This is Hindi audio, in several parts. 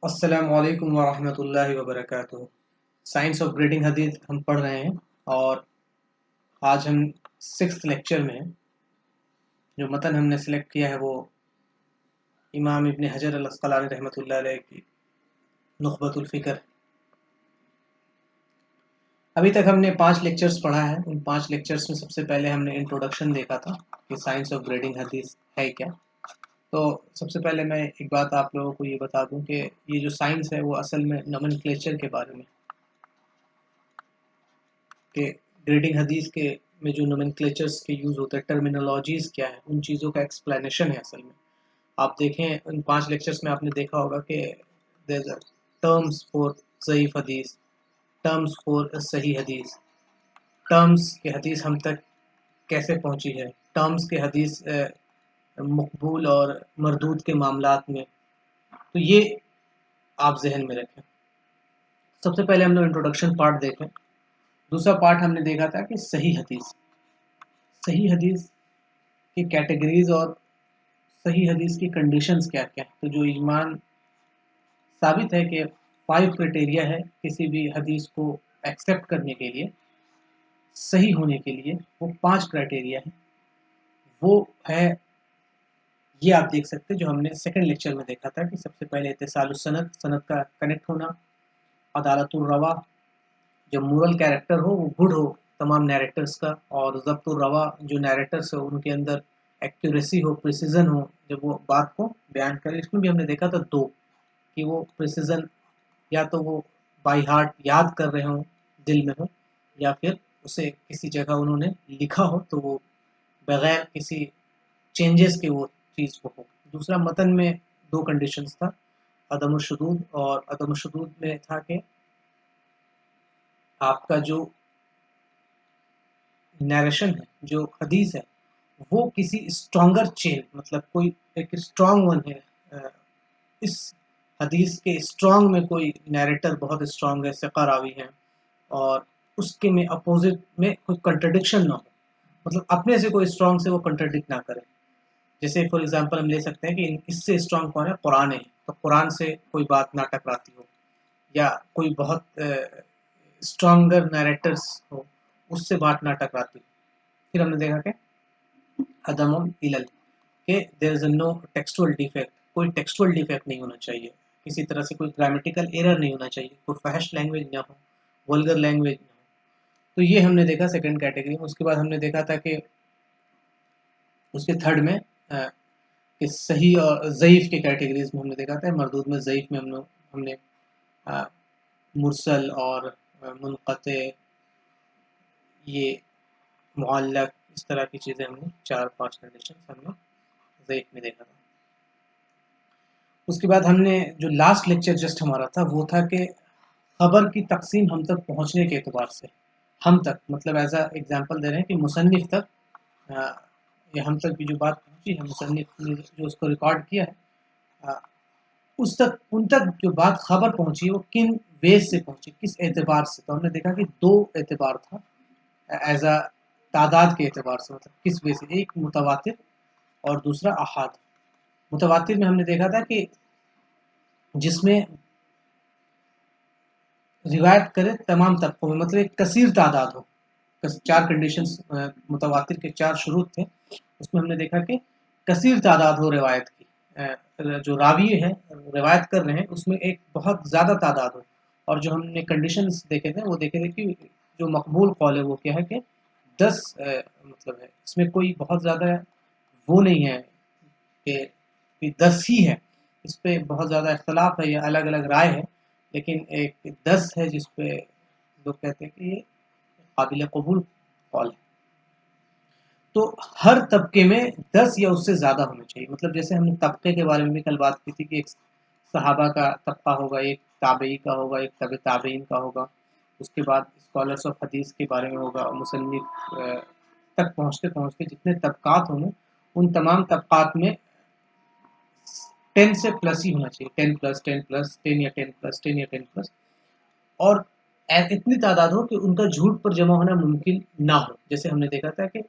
अस्सलामु अलैकुम वरहमतुल्लाहि वबरकातुहू। साइंस ऑफ ग्रेडिंग हदीस हम पढ़ रहे हैं और आज हम 6th लेक्चर में हैं। जो मतन हमने सिलेक्ट किया है वो इमाम इब्न हजर अल अस्क़लानी रहमतुल्लाह अलैह की नुख़बतुल फ़िक्र। अभी तक हमने 5 लेक्चर्स पढ़ा है। उन 5 लेक्चर्स में सबसे पहले हमने इंट्रोडक्शन देखा था कि साइंस ऑफ ग्रेडिंग हदीस है क्या। तो सबसे पहले मैं एक बात आप लोगों को ये बता दूं कि ये जो साइंस है वो असल में नोमेनक्लेचर के बारे में, कि ग्रेडिंग हदीस के में जो नोमेनक्लेचर्स के यूज़ होते हैं, टर्मिनोलॉजीज़ क्या है, उन चीज़ों का एक्सप्लेनेशन है असल में। आप देखें इन 5 लेक्चर्स में आपने देखा होगा कि देयर आर टर्म्स फॉर ज़ईफ़ हदीस, टर्म्स फॉर सही हदीस, टर्म्स के हदीस हम तक कैसे पहुंची है, टर्म्स के हदीस मकबूल और मरदूद के मामलात में। तो ये आप जहन में रखें। सबसे पहले हम लोग इंट्रोडक्शन पार्ट देखें। दूसरा पार्ट हमने देखा था कि सही हदीस की कैटेगरीज और सही हदीस की कंडीशंस क्या क्या। तो जो ईमान साबित है कि 5 क्राइटेरिया है किसी भी हदीस को एक्सेप्ट करने के लिए, सही होने के लिए, वो 5 क्राइटेरिया है। वो है, ये आप देख सकते हैं जो हमने सेकंड लेक्चर में देखा था कि सबसे पहले इत्तिसालुस सनद, सनद का कनेक्ट होना, अदालतुर रवा, जब मोरल कैरेक्टर हो वो गुड हो तमाम नैरेटर्स का, और ज़ब्तुर रवा जो नैरेटर्स हो उनके अंदर एक्यूरेसी हो, प्रिसीजन हो जब वो बात को बयान करें। इसमें भी हमने देखा था 2 कि वो प्रिसीजन या तो वो बाई हार्ट याद कर रहे हों, दिल में हो, या फिर उसे किसी जगह उन्होंने लिखा हो तो वो बगैर किसी चेंजेस के वो चीज़ को हो। दूसरा मतन में 2 कंडीशंस था, अदम शुदूद, और अदम शुदूद में था कि आपका जो नरेशन है, जो हदीस है, वो किसी स्ट्रॉन्गर चेन, मतलब कोई एक स्ट्रॉन्ग वन है, इस हदीस के स्ट्रॉन्ग में कोई नैरेटर बहुत स्ट्रॉन्ग है, सिक़ा रावी है, और उसके में अपोजिट में कोई कंट्रडिक्शन ना हो, मतलब अपने से कोई स्ट्रॉन्ग से वो कंट्रडिक्ट ना करे। जैसे फॉर एग्जांपल हम ले सकते हैं कि इससे स्ट्रॉन्ग कौन है, कुरान है, तो कुरान से कोई बात ना टकराती हो, या कोई बहुत स्ट्रॉन्गर नैरेटर्स हो उससे बात ना टकराती हो। फिर हमने देखा कि अदम इलल, कि there is no textual defect, कोई टेक्सुअल डिफेक्ट नहीं होना चाहिए, किसी तरह से कोई ग्रामेटिकल एरर नहीं होना चाहिए, कोई फहश लैंग्वेज ना हो, वल्गर लैंग्वेज ना हो। तो ये हमने देखा सेकंड कैटेगरी में। उसके बाद हमने देखा था कि उसके थर्ड में कि सही और ज़ईफ़ की कैटेगरीज में हमने देखा था। मरदूद में ज़ईफ़ में हमने मुरसल और मुनक़ते, ये मुअल्लक़, इस तरह की चीज़ें हमने 4-5 कंडीशन हमने ज़ईफ़ में देखा था। उसके बाद हमने जो लास्ट लेक्चर जस्ट हमारा था वो था कि खबर की तकसीम हम तक पहुंचने के एतबार से, हम तक मतलब एज अ एग्जांपल दे रहे हैं कि मुसन्निफ तक, या हम तक भी जो बात पहुंची है, मुसन्निफ ने जो उसको रिकॉर्ड किया है, उस तक, उन तक जो बात खबर पहुंची वो किन वेज से पहुंची, किस एतबार से। तो हमने देखा कि 2 एतबार था एज अ तादाद के एतबार से, मतलब किस वे से, एक मुतवातिर और दूसरा अहाद। मुतवातिर में हमने देखा था कि जिसमें रिवायत करे तमाम तबकों में, मतलब एक कसीर तादाद हो। 4 कंडीशंस मुतवातिर के 4 शुरूत थे, उसमें हमने देखा कि कसीर तादाद हो रिवायत की, जो रावी है रिवायत कर रहे हैं उसमें एक बहुत ज़्यादा तादाद हो। और जो हमने कंडीशंस देखे थे वो देखे थे कि जो मकबूल कौल है वो क्या है कि 10 मतलब है, इसमें कोई बहुत ज़्यादा वो नहीं है कि 10 ही है, इस पे बहुत ज़्यादा इख्तलाफ है या अलग अलग राय है, लेकिन एक 10 है जिस पे लोग कहते हैं कि ये काबिल कबूल कौल है। तो हर तबके में 10 या उससे ज़्यादा होने चाहिए। मतलब जैसे हमने तबके के बारे में भी कल बात की थी कि एक सहाबा का तबका होगा, एक ताबई का होगा, एक तबे ताबईन का होगा, उसके बाद स्कॉलर्स ऑफ हदीस के बारे में होगा, मुसन्निफ तक पहुँचते पहुँचते जितने तबकात होंगे उन तमाम तबकात में 10 से प्लस ही होना चाहिए, 10 प्लस 10 प्लस 10 या 10 प्लस 10 या 10 प्लस, और इतनी तादाद हो कि उनका झूठ पर जमा होना मुमकिन ना हो। जैसे हमने देखा था कि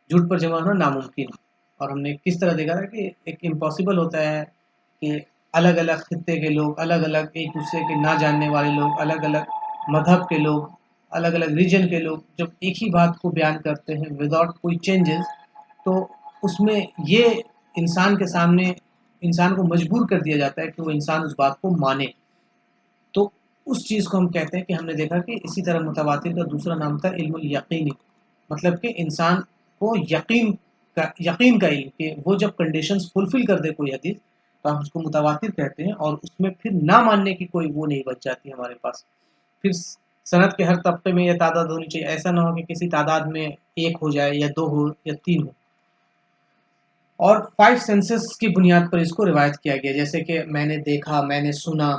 झूठ पर जमा होना नामुमकिन है, और हमने किस तरह देखा था कि एक इम्पॉसिबल होता है कि अलग अलग खित्ते के लोग, अलग अलग एक दूसरे के ना जानने वाले लोग, अलग अलग मजहब के लोग, अलग अलग रीजन के लोग जब एक ही बात को बयान करते हैं विदाउट कोई चेंजेस, तो उसमें ये इंसान के सामने इंसान को मजबूर कर दिया जाता है कि वो इंसान उस बात को माने। तो उस चीज़ को हम कहते हैं कि हमने देखा कि इसी तरह मुतवातिर का दूसरा नाम था इल्मुल यकीनी, मतलब कि इंसान को यकीन का इल्म, कि वो जब कंडीशंस फुलफिल कर दे कोई हदीस तो हम उसको मुतवातिर कहते हैं, और उसमें फिर ना मानने की कोई वो नहीं बच जाती हमारे पास। फिर सनद के हर तबके में यह तादाद होनी चाहिए, ऐसा ना हो कि किसी तादाद में एक हो जाए या दो हो या तीन हो। और 5 सेंसेस की बुनियाद पर इसको रिवायत किया गया, जैसे कि मैंने देखा, मैंने सुना,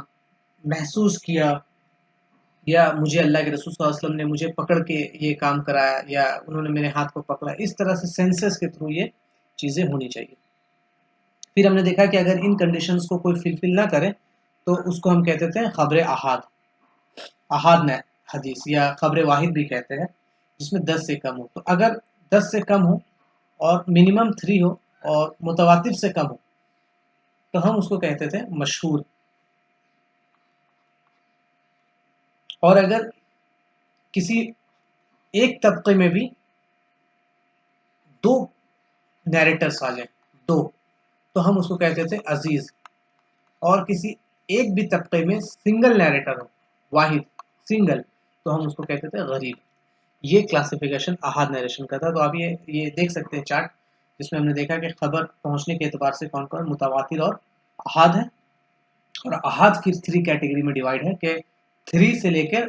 महसूस किया, या मुझे अल्लाह के रसूल सल्लल्लाहु अलैहि वसल्लम ने मुझे पकड़ के ये काम कराया, या उन्होंने मेरे हाथ को पकड़ा। इस तरह से सेंसेस के थ्रू ये चीज़ें होनी चाहिए। फिर हमने देखा कि अगर इन कंडीशंस को कोई फुलफिल ना करे तो उसको हम कहते थे खबर अहाद, अहाद न हदीस, या खबर वाहिद भी कहते हैं, जिसमें 10 से कम हो। तो अगर 10 से कम हो और मिनिमम 3 हो और मुतवातिर से कम हो तो हम उसको कहते थे मशहूर। और अगर किसी एक तबके में भी 2 नैरेटर्स आ जाए, 2, तो हम उसको कहते थे अजीज। और किसी एक भी तबके में सिंगल नैरेटर हो, वाहिद, सिंगल, तो हम उसको कहते थे गरीब। ये क्लासिफिकेशन अहाद नरेशन का था। तो आप ये देख सकते हैं चार्ट, जिसमें हमने देखा कि खबर पहुंचने के एतबार से कौन कौन मुतवातिर और अहाद है। और अहाद की 3 कैटेगरी में डिवाइड है कि 3 से लेकर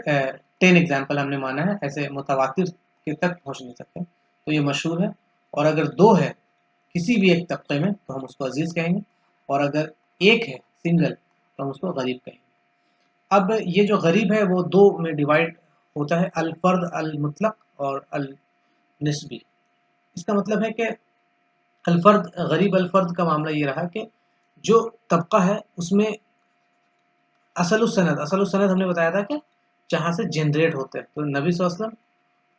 10 एग्जाम्पल हमने माना है, ऐसे मुतवातिर के तक पहुंच नहीं सकते, तो ये मशहूर है। और अगर 2 है किसी भी एक तबके में तो हम उसको अजीज कहेंगे, और अगर एक है सिंगल तो हम उसको गरीब कहेंगे। अब ये जो गरीब है वो 2 में डिवाइड होता है, अल फर्द अल मुतलक और अल निस्बी। इसका मतलब है कि अल फर्द, गरीब अल फर्द का मामला ये रहा कि जो तबका है उसमें असल सनद हमने बताया था कि जहाँ से जनरेट होते हैं, तो नबी सल्लल्लाहु अलैहि वसल्लम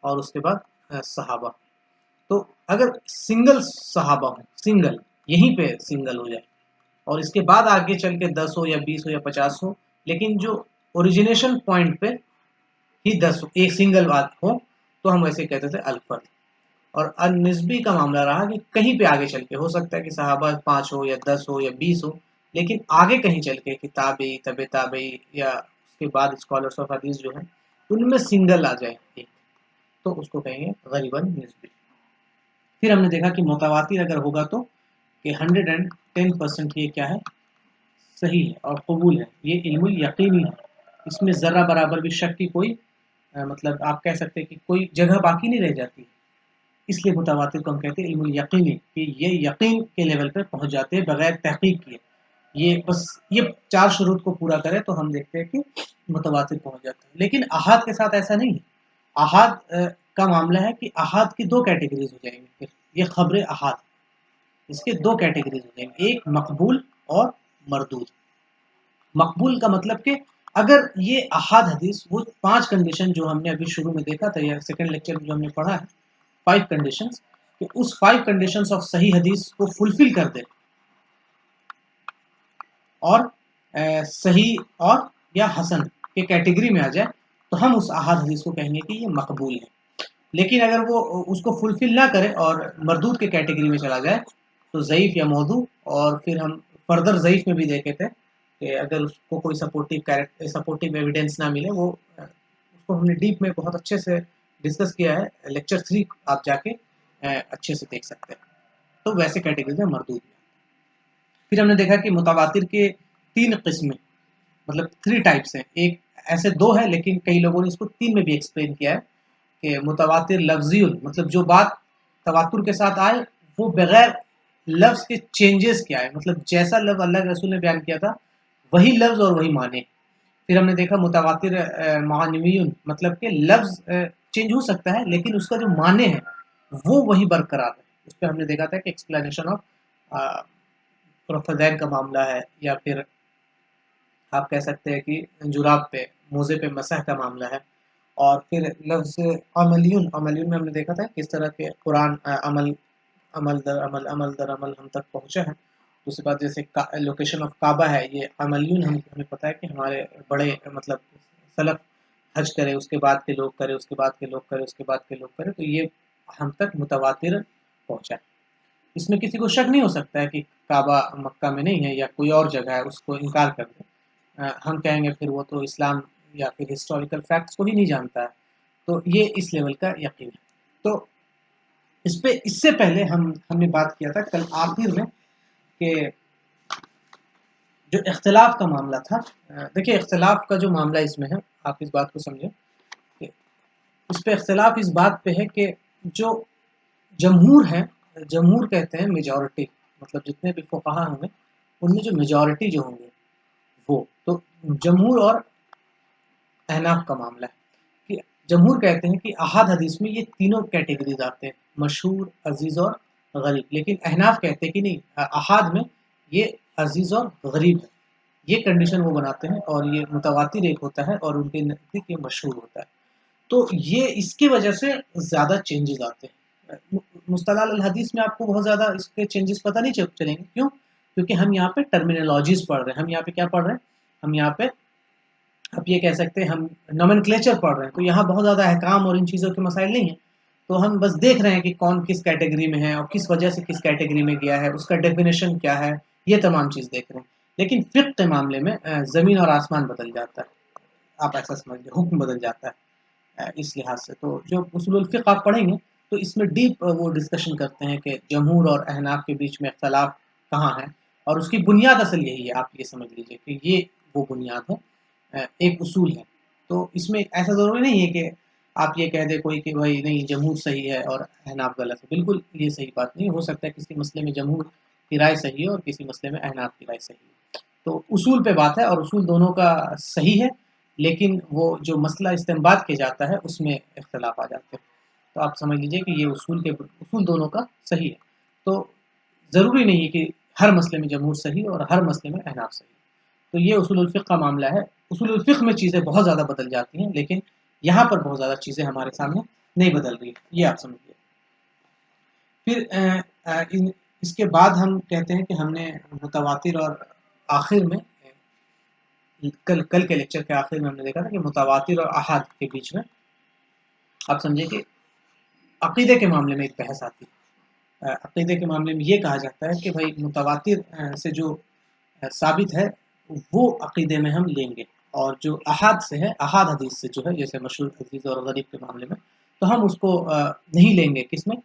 और उसके बाद सहाबा। तो अगर सिंगल सहाबा हो, सिंगल, यहीं पे सिंगल हो जाए, और इसके बाद आगे चल के 10 हो या 20 हो या 50 हो, लेकिन जो ओरिजिनेशन पॉइंट पे ही 10 हो, एक सिंगल बात हो, तो हम वैसे कहते थे अल-फर्द। और अन-निस्बी का मामला रहा कि कहीं पे आगे चल के हो सकता है कि सहाबा 5 हो या 10 हो या 20 हो, लेकिन आगे कहीं चल के कि ताबई, तबे ताबई, या उसके बाद स्कॉलर्स ऑफ हदीस जो हैं, उनमें सिंगल आ जाए एक, तो उसको कहेंगे गरीबन निस्बी। फिर हमने देखा कि मुतवातिर अगर होगा तो कि 110% ये क्या है, सही है और कबूल है, ये इल्मुल यकीनी है, इसमें ज़र्रा बराबर भी शक की कोई मतलब आप कह सकते हैं कि कोई जगह बाकी नहीं रह जाती। इसलिए मुतवातिर को हम कहते हैं इल्मुल यकीनी, कि ये यकीन के लेवल पे पहुंच जाते हैं बगैर तहकीक किए। ये बस ये 4 शुरूत को पूरा करे तो हम देखते हैं कि मुतवातिर पहुंच जाते हैं। लेकिन अहाद के साथ ऐसा नहीं है। अहाद का मामला है कि अहाद की 2 कैटेगरीज हो जाएंगी। फिर ये खबर अहाद, इसके 2 कैटेगरीज हो जाएंगे, एक मकबूल और मरदूद। मकबूल का मतलब कि अगर ये अहाद हदीस वो 5 कंडीशन जो हमने अभी शुरू में देखा था या सेकंड लेक्चर में जो हमने पढ़ा है, 5 कंडीशंस, कि उस 5 कंडीशंस ऑफ सही हदीस को फुलफिल कर दे और सही और या हसन के कैटेगरी में आ जाए, तो हम उस अहाद हदीस को कहेंगे कि ये मकबूल है। लेकिन अगर वो उसको फुलफिल ना करे और मरदूद के कैटेगरी में चला जाए तो ज़ईफ़ या मौदू। और फिर हम फर्दर ज़ईफ़ में भी देखे थे कि अगर उसको कोई सपोर्टिव एविडेंस ना मिले, वो उसको हमने डीप में बहुत अच्छे से डिस्कस किया है, लेक्चर 3 आप जाके अच्छे से देख सकते हैं। तो वैसे कैटेगरी में मरदूद। फिर हमने देखा कि मुतवातिर के 3 किस्में, मतलब 3 टाइप्स हैं। एक ऐसे 2 है लेकिन कई लोगों ने इसको 3 में भी एक्सप्लेन किया है कि मुतवातिर लफ्ज़ियुन, मतलब जो बात तवातुर के साथ आए वो बगैर लफ्ज़ के चेंजेस क्या है, मतलब जैसा लफ्ज़ अल्लाह के रसूल ने बयान किया था वही लफ्ज़ और वही माने। फिर हमने देखा मुतवातिर मानवियुन, मतलब कि लफ्ज़ चेंज हो सकता है लेकिन उसका जो माने है वो वही बरकरार है। उस पे हमने देखा था कि एक्सप्लेनेशन ऑफ प्रोफेदैन का मामला है, या फिर आप कह सकते हैं कि जुराब पे, मोज़े पे मसह का मामला है। और फिर लफ्ज़ अमलियुन, अमलियुन में हमने देखा था किस तरह के कुरान अमल अमल दर अमल, अमल दर अमल हम तक पहुँचा है। दूसरी बात जैसे लोकेशन ऑफ काबा है, ये अमलियन हमें पता है कि हमारे बड़े मतलब सलफ हज करे, उसके बाद के लोग करे, उसके बाद के लोग करे, उसके बाद के लोग करे, तो ये हम तक मुतवातिर पहुँचा। इसमें किसी को शक नहीं हो सकता है कि काबा मक्का में नहीं है या कोई और जगह है, उसको इनकार कर दें। हम कहेंगे फिर वो तो इस्लाम या फिर हिस्टोरिकल फैक्ट्स को ही नहीं जानता है। तो ये इस लेवल का यकीन है। तो इस पे इससे पहले हमने बात किया था कल आखिर में कि जो इख्तिलाफ का मामला था, देखिए इख्तिलाफ का जो मामला इसमें है, आप इस बात को समझें कि इस पे इख्तिलाफ इस बात पे है कि जो जमहूर है, जमहूर कहते हैं मेजॉरिटी, मतलब जितने भी फुक़हा होंगे उनमें जो मेजॉरिटी जो होंगे वो, तो जमहूर और अहनाफ का मामला है कि जमहूर कहते हैं कि अहाद हदीस में ये तीनों कैटेगरीज आते हैं, मशहूर, अजीज़ और गरीब। लेकिन अहनाफ कहते हैं कि नहीं, अहाद में ये अजीज़ और गरीब है, ये कंडीशन वो बनाते हैं, और ये मुतवातिर एक होता है और उनके नज़दीक ये मशहूर होता है। तो ये इसकी वजह से ज़्यादा चेंजेस आते हैं। मुस्तलाह अल हदीस में आपको बहुत ज़्यादा इसके चेंजेस पता नहीं चलेंगे, क्यों? क्योंकि हम यहाँ पे टर्मिनोलॉजीज़ पढ़ रहे हैं, हम यहाँ पे क्या पढ़ रहे हैं? हम यहाँ पे आप ये कह सकते हैं हम नोमेनक्लेचर पढ़ रहे हैं, तो यहाँ बहुत ज़्यादा अहकाम और इन चीज़ों के मसाइल नहीं हैं। तो हम बस देख रहे हैं कि कौन किस कैटेगरी में है और किस वजह से किस कैटेगरी में गया है, उसका डेफिनेशन क्या है, ये तमाम चीज़ देख रहे हैं। लेकिन फ़िक़्ह के मामले में ज़मीन और आसमान बदल जाता है। आप ऐसा समझिए, हुक्म बदल जाता है इस लिहाज से। तो जो उसूलुल फ़िक़्ह आप पढ़ेंगे, तो इसमें डीप वो डिस्कशन करते हैं कि जमहूर और अहनाफ के बीच में इख्तिलाफ़ कहाँ है, और उसकी बुनियाद असल यही है, आप ये समझ लीजिए कि ये वो बुनियाद है, एक उसूल है। तो इसमें ऐसा ज़रूरी नहीं है कि आप ये कह दें कोई कि भाई नहीं जमहूर सही है और अहनाफ गलत है, बिल्कुल ये सही बात नहीं हो सकता है, किसी मसले में जमहूर की राय सही है और किसी मसले में अहनाफ की राय सही है। तो उसूल पे बात है और उसूल दोनों का सही है, लेकिन वो जो मसला इस्तेंबात किया जाता है उसमें इख्तिलाफ आ जाते हैं। तो आप समझ लीजिए कि ये उसूल दोनों का सही है। तो ज़रूरी नहीं है कि हर मसले में जमहूर सही और हर मसले में अहनाफ सही। तो ये उसूलुल फ़िक़्ह का मामला है। उसूलुल फ़िक़्ह में चीज़ें बहुत ज़्यादा बदल जाती हैं, लेकिन यहाँ पर बहुत ज़्यादा चीज़ें हमारे सामने नहीं बदल रही हैं, ये आप समझिए। फिर इसके बाद हम कहते हैं कि हमने मुतवातिर और आखिर में कल कल के लेक्चर के आखिर में हमने देखा था कि मुतवातिर और अहाद के बीच में आप समझिए कि अक़ीदे के मामले में एक बहस आती है। अक़ीदे के मामले में ये कहा जाता है कि भाई मुतवातिर से जो साबित है वो अक़ीदे में हम लेंगे, और जो अहाद से है, अहाद हदीस से जो है, जैसे मशहूर, अज़ीज़ और गरीब के मामले में, तो हम उसको नहीं लेंगे किसमें,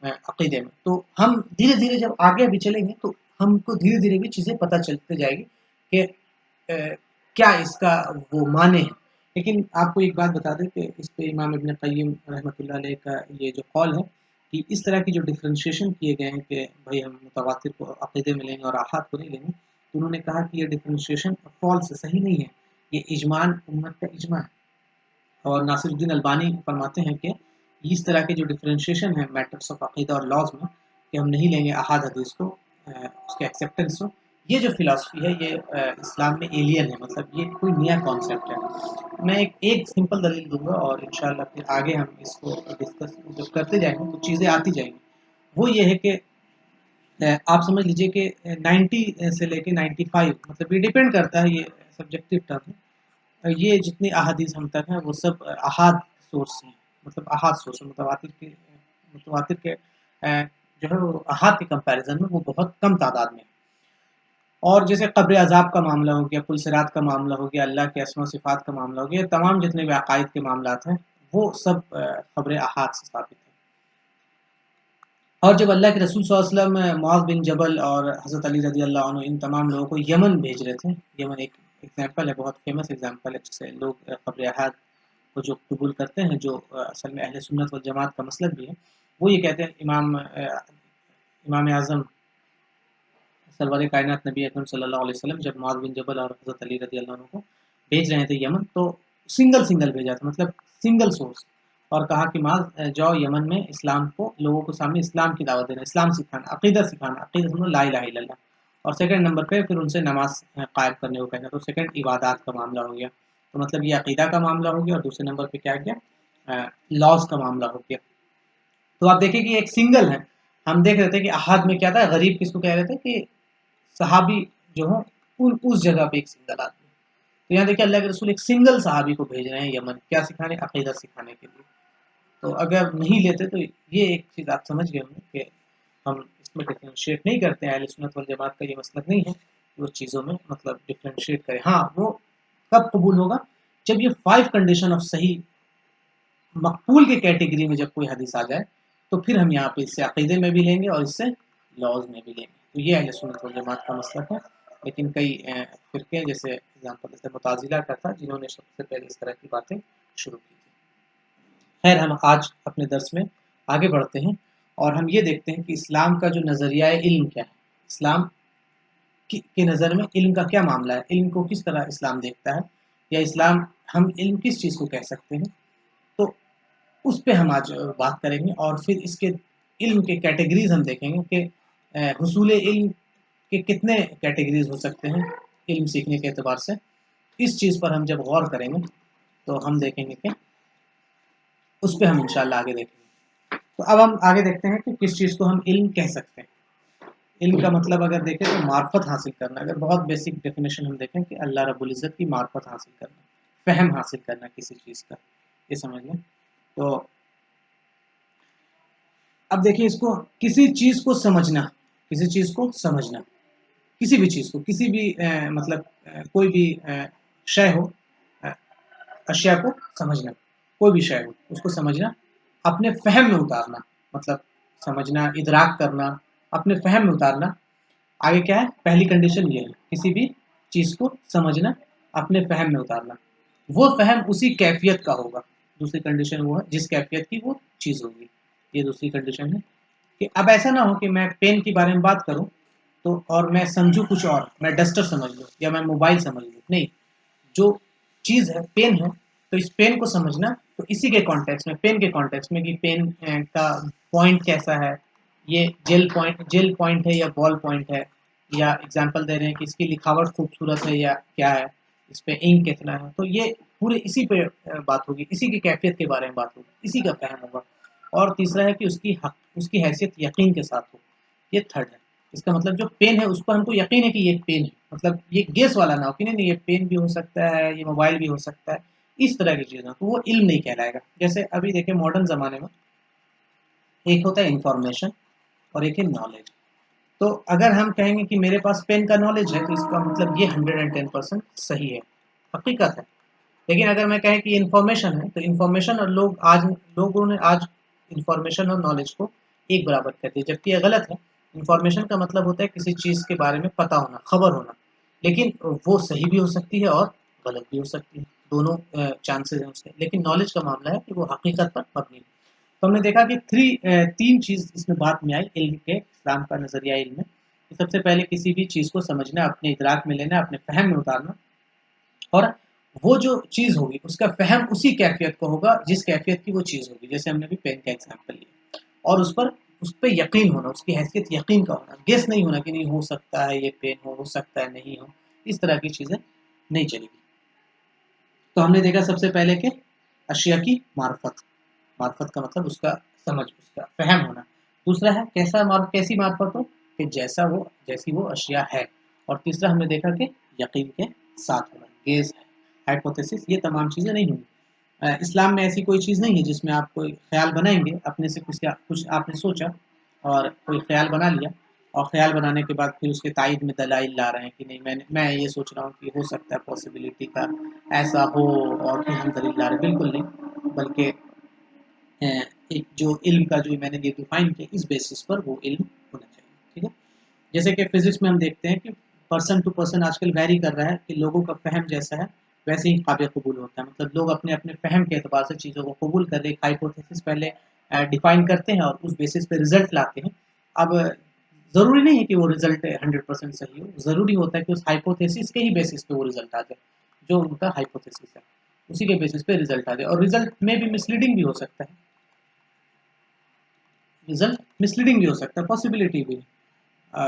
अक़ीदे में। तो हम धीरे-धीरे जब आगे भी चलेंगे तो हमको धीरे-धीरे भी चीज़ें पता चलती जाएगी कि क्या इसका वो माने हैं। लेकिन आपको एक बात बता दें कि इस पे इमाम इब्न क़य्यिम रहमतुल्लाह अलैह का ये जो कौल है कि इस तरह की जो डिफ़रेंशिएशन किए गए हैं कि भाई हम मुतवातिर को अक़ीदे में लेंगे और आहाद को नहीं लेंगे, तो उन्होंने कहा कि ये डिफ़रेंशिएशन फ़ॉल्स है, सही नहीं है। ये इजमान उम्मत का इजमा है। और नासिरुद्दीन अलबानी फरमाते हैं कि इस तरह के जो डिफ़रेंशिएशन है मैटर्स ऑफ अक़ीदा और लॉज़ में, कि हम नहीं लेंगे अहाद हदीस को, उसके एक्सेप्टेंस को, ये जो फ़िलॉसफ़ी है ये इस्लाम में एलियन है, मतलब ये कोई नया कॉन्सेप्ट है। मैं एक सिंपल दलील दूँगा और इंशाअल्लाह फिर आगे हम इसको डिस्कस जब करते जाएँगे तो चीज़ें आती जाएँगी। वो ये है कि आप समझ लीजिए कि 90 से लेके 95, मतलब ये डिपेंड करता है, ये सब्जेक्टिव टर्म है। ये जितनी अहादीस हम तक हैं वो सब अहाद सोर्स हैं, मतलब अहाद सोर्स है, मुतवातिर के जो है वो अहाद के कंपैरिज़न में वो बहुत कम तादाद में है। और जैसे कब्र अज़ाब का मामला हो गया, पुलसिरात का मामला हो गया, अल्लाह के अस्मा सिफ़ात का मामला हो गया, तमाम जितने भी अक़ाइद के मामलात हैं, वो सब ख़बर अहाद से साबित है। और जब अल्लाह के रसूल सल्लल्लाहु अलैहि वसल्लम मुआज़ बिन जबल और हज़रत अली रज़ियल्लाहु अन्हु इन तमाम लोगों को यमन भेज रहे थे, यमन एक एग्ज़ाम्पल है, बहुत फ़ेमस एग्ज़ाम्पल है, जिससे लोग ख़बर अहाद को जो कबूल करते हैं, जो असल में अहले सुन्नत वल जमात का मसलक भी है, वो ये कहते हैं इमाम आज़म सरवर कायनात नबी अकरम सल्लल्लाहु अलैहि वसल्लम जब मुआज़ बिन जबल और हज़रत अली रज़ियल्लाहु अन्हु को भेज रहे थे यमन, तो सिंगल भेजा था, मतलब सिंगल सोर्स, और कहा कि मुआज़ जाओ यमन में इस्लाम को, लोगों को सामने इस्लाम की दावत देना, इस्लाम सिखाना, अक़ीदा सिखाना, अक़ीदा समझो ला इलाहा इल्लल्लाह। और सेकंड नंबर पे फिर उनसे नमाज़ कायम करने को कहना, तो सेकंड इबादत का मामला हो गया। तो मतलब ये अक़ीदा का मामला हो गया और दूसरे नंबर पे क्या गया, लॉज़ का मामला हो गया। तो आप देखिए कि एक सिंगल है, हम देख रहे थे कि अहाद में क्या था, गरीब किसको कह रहे थे कि सहाबी जो हो उस जगह पे एक सिंगल आदमी। तो यहाँ देखिए अल्लाह के रसूल एक सिंगल सहाबी को भेज रहे हैं यमन, क्या सिखाने? अकीदा सिखाने के लिए। तो अगर नहीं लेते तो ये एक चीज़ आप समझ गए होंगे कि हम इसमें डिफरेंशिएट नहीं करते हैं, अहले सुन्नत वल जमात का ये मसलक नहीं है कि वो चीज़ों में मतलब डिफरेंशिएट करें। हाँ, वो कब कबूल होगा? जब ये 5 कंडीशन ऑफ सही मकबूल की कैटेगरी में जब कोई हदीस आ जाए, तो फिर हम यहाँ पे इससे अकीदे में भी लेंगे और इससे लॉज़ में भी लेंगे। तो ये अहले सुन्नत वल जमात का मसलक है। लेकिन कई फ़िरके जैसे एग्ज़ाम्पल जैसे मुताज़िला का था, जिन्होंने सबसे पहले इस तरह की बातें शुरू की थी। खैर हम आज अपने दर्स में आगे बढ़ते हैं और हम ये देखते हैं कि इस्लाम का जो नज़रिया इल्म क्या है? इस्लाम की नज़र में इल्म का क्या मामला है? इल्म को किस तरह इस्लाम देखता है? या इस्लाम हम इल्म किस चीज़ को कह सकते हैं? तो उस पे हम आज बात करेंगे और फिर इसके इल्म के कैटेगरीज़ हम देखेंगे कि हुसूल इल्म के कितने कैटेगरीज़ हो सकते हैं इल्म सीखने के एतबार से। इस चीज़ पर हम जब गौर करेंगे तो हम देखेंगे कि उस पे हम इंशाअल्लाह आगे देखेंगे। तो अब हम आगे देखते हैं कि किस चीज़ को हम इल्म कह सकते हैं। इल्म का मतलब अगर देखें तो मार्फत हासिल करना। अगर बहुत बेसिक डेफिनेशन हम देखें कि अल्लाह रब्बुल इज़्ज़त की मार्फत हासिल करना, फ़हम हासिल करना किसी चीज़ का, ये समझ लें। तो अब देखिए इसको किसी चीज़ को समझना, किसी चीज़ को समझना, किसी भी चीज़ को, किसी भी मतलब कोई भी शय हो, अ, अशिया को समझना, कोई भी शय हो, उसको समझना, अपने फ़हम में उतारना, मतलब समझना, इदराक करना, अपने फ़हम में उतारना। आगे क्या है? पहली कंडीशन ये है, किसी भी चीज़ को समझना, अपने फ़हम में उतारना। वो फ़हम उसी कैफ़ियत का होगा। दूसरी कंडीशन वो है, जिस कैफ़ियत की वो चीज़ होगी। ये दूसरी कंडीशन है कि अब ऐसा ना हो कि मैं पेन के बारे में बात करूँ, तो और मैं समझूँ कुछ और, मैं डस्टर समझ लूँ या मैं मोबाइल समझ लूँ। नहीं, जो चीज़ है, पेन है, तो इस पेन को समझना तो इसी के कॉन्टेक्स्ट में, पेन के कॉन्टेक्स्ट में कि पेन का पॉइंट कैसा है, ये जेल पॉइंट है या बॉल पॉइंट है, या एग्जांपल दे रहे हैं कि इसकी लिखावट खूबसूरत है या क्या है, इस पे इंक कितना है। तो ये पूरे इसी पे बात होगी, इसी की कैफियत के बारे में बात होगी, इसी का फ़हम होगा। और तीसरा है कि उसकी हैसियत यकीन के साथ हो, ये थर्ड है। इसका मतलब जो पेन है, उस पर हमको यकीन है कि ये पेन है, मतलब ये गेस वाला ना हो कि नहीं ये पेन भी हो सकता है, ये मोबाइल भी हो सकता है, इस तरह की चीज़ें, तो वो इल्म नहीं कहलाएगा। जैसे अभी देखिए मॉडर्न ज़माने में एक होता है इन्फॉर्मेशन और एक है नॉलेज। तो अगर हम कहेंगे कि मेरे पास पेन का नॉलेज है, तो इसका मतलब ये 110% सही है, हकीकत है। लेकिन अगर मैं कहें कि इन्फॉर्मेशन है, तो इन्फॉर्मेशन और लोगों ने आज इन्फॉर्मेशन और नॉलेज को एक बराबर कर दिया, जबकि ये गलत है। इन्फॉर्मेशन का मतलब होता है किसी चीज़ के बारे में पता होना, खबर होना, लेकिन वो सही भी हो सकती है और गलत भी हो सकती है, दोनों चांसेस हैं उसके। लेकिन नॉलेज का मामला है कि वो हकीकत पर मबनी है। तो हमने देखा कि तीन चीज़ इसमें बात में आई इल्म के, इस्लाम का नज़रिया इल्म में। तो सबसे पहले किसी भी चीज़ को समझना, अपने इदराक में लेना, अपने फ़हम में उतारना, और वो जो चीज़ होगी उसका फ़हम उसी कैफ़ियत को होगा जिस कैफ़ियत की वो चीज़ होगी। जैसे हमने अभी पेन का एग्ज़ाम्पल लिया, और उस पे यकीन होना, उसकी हैसियत यकीन का होना, गेस नहीं होना कि नहीं हो सकता है ये पेन हो सकता है नहीं हो, इस तरह की चीज़ें नहीं चलेगी। तो हमने देखा सबसे पहले कि अशिया की मार्फत, मार्फत का मतलब उसका समझ, उसका फ़हम होना। दूसरा है कैसी मार्फत हो कि जैसी वो अशिया है। और तीसरा हमने देखा कि यकीन के साथ होना, गेस है, हाइपोथेसिस, ये तमाम चीज़ें नहीं होंगी। इस्लाम में ऐसी कोई चीज़ नहीं है जिसमें आप कोई ख़्याल बनाएँगे, अपने से कुछ आपने सोचा और कोई ख़्याल बना लिया, और ख़्याल बनाने के बाद फिर उसके तायद में दलाइल ला रहे हैं कि नहीं मैं ये सोच रहा हूँ कि हो सकता है पॉसिबिलिटी का ऐसा हो, और फिर हम दलील ला रहे हैं, बिल्कुल नहीं। बल्कि एक जो इल्म का जो मैंने ये डिफाइन किया, इस बेसिस पर वो इल्म होना चाहिए, ठीक है। जैसे कि फिजिक्स में हम देखते हैं कि पर्सन टू पर्सन आजकल वैरी कर रहा है कि लोगों का फ़हम जैसा है वैसे ही काबिल कबूल होता है, मतलब लोग अपने अपने फ़हम के एतबार से चीज़ों को कबूल कर रहे हैं। हाइपोथेसिस पहले डिफाइन करते हैं और उस बेसिस पे रिजल्ट लाते हैं। अब ज़रूरी नहीं है कि वो रिजल्ट 100% सही हो, ज़रूरी होता है कि उस हाइपोथेसिस के ही बेसिस पे वो रिजल्ट आ जाए, जो उनका हाइपोथेसिस है उसी के बेसिस पे रिजल्ट आ जाए, और रिजल्ट में भी मिसलीडिंग भी हो सकता है, रिजल्ट मिसलीडिंग भी हो सकता है, पॉसिबिलिटी भी। अ,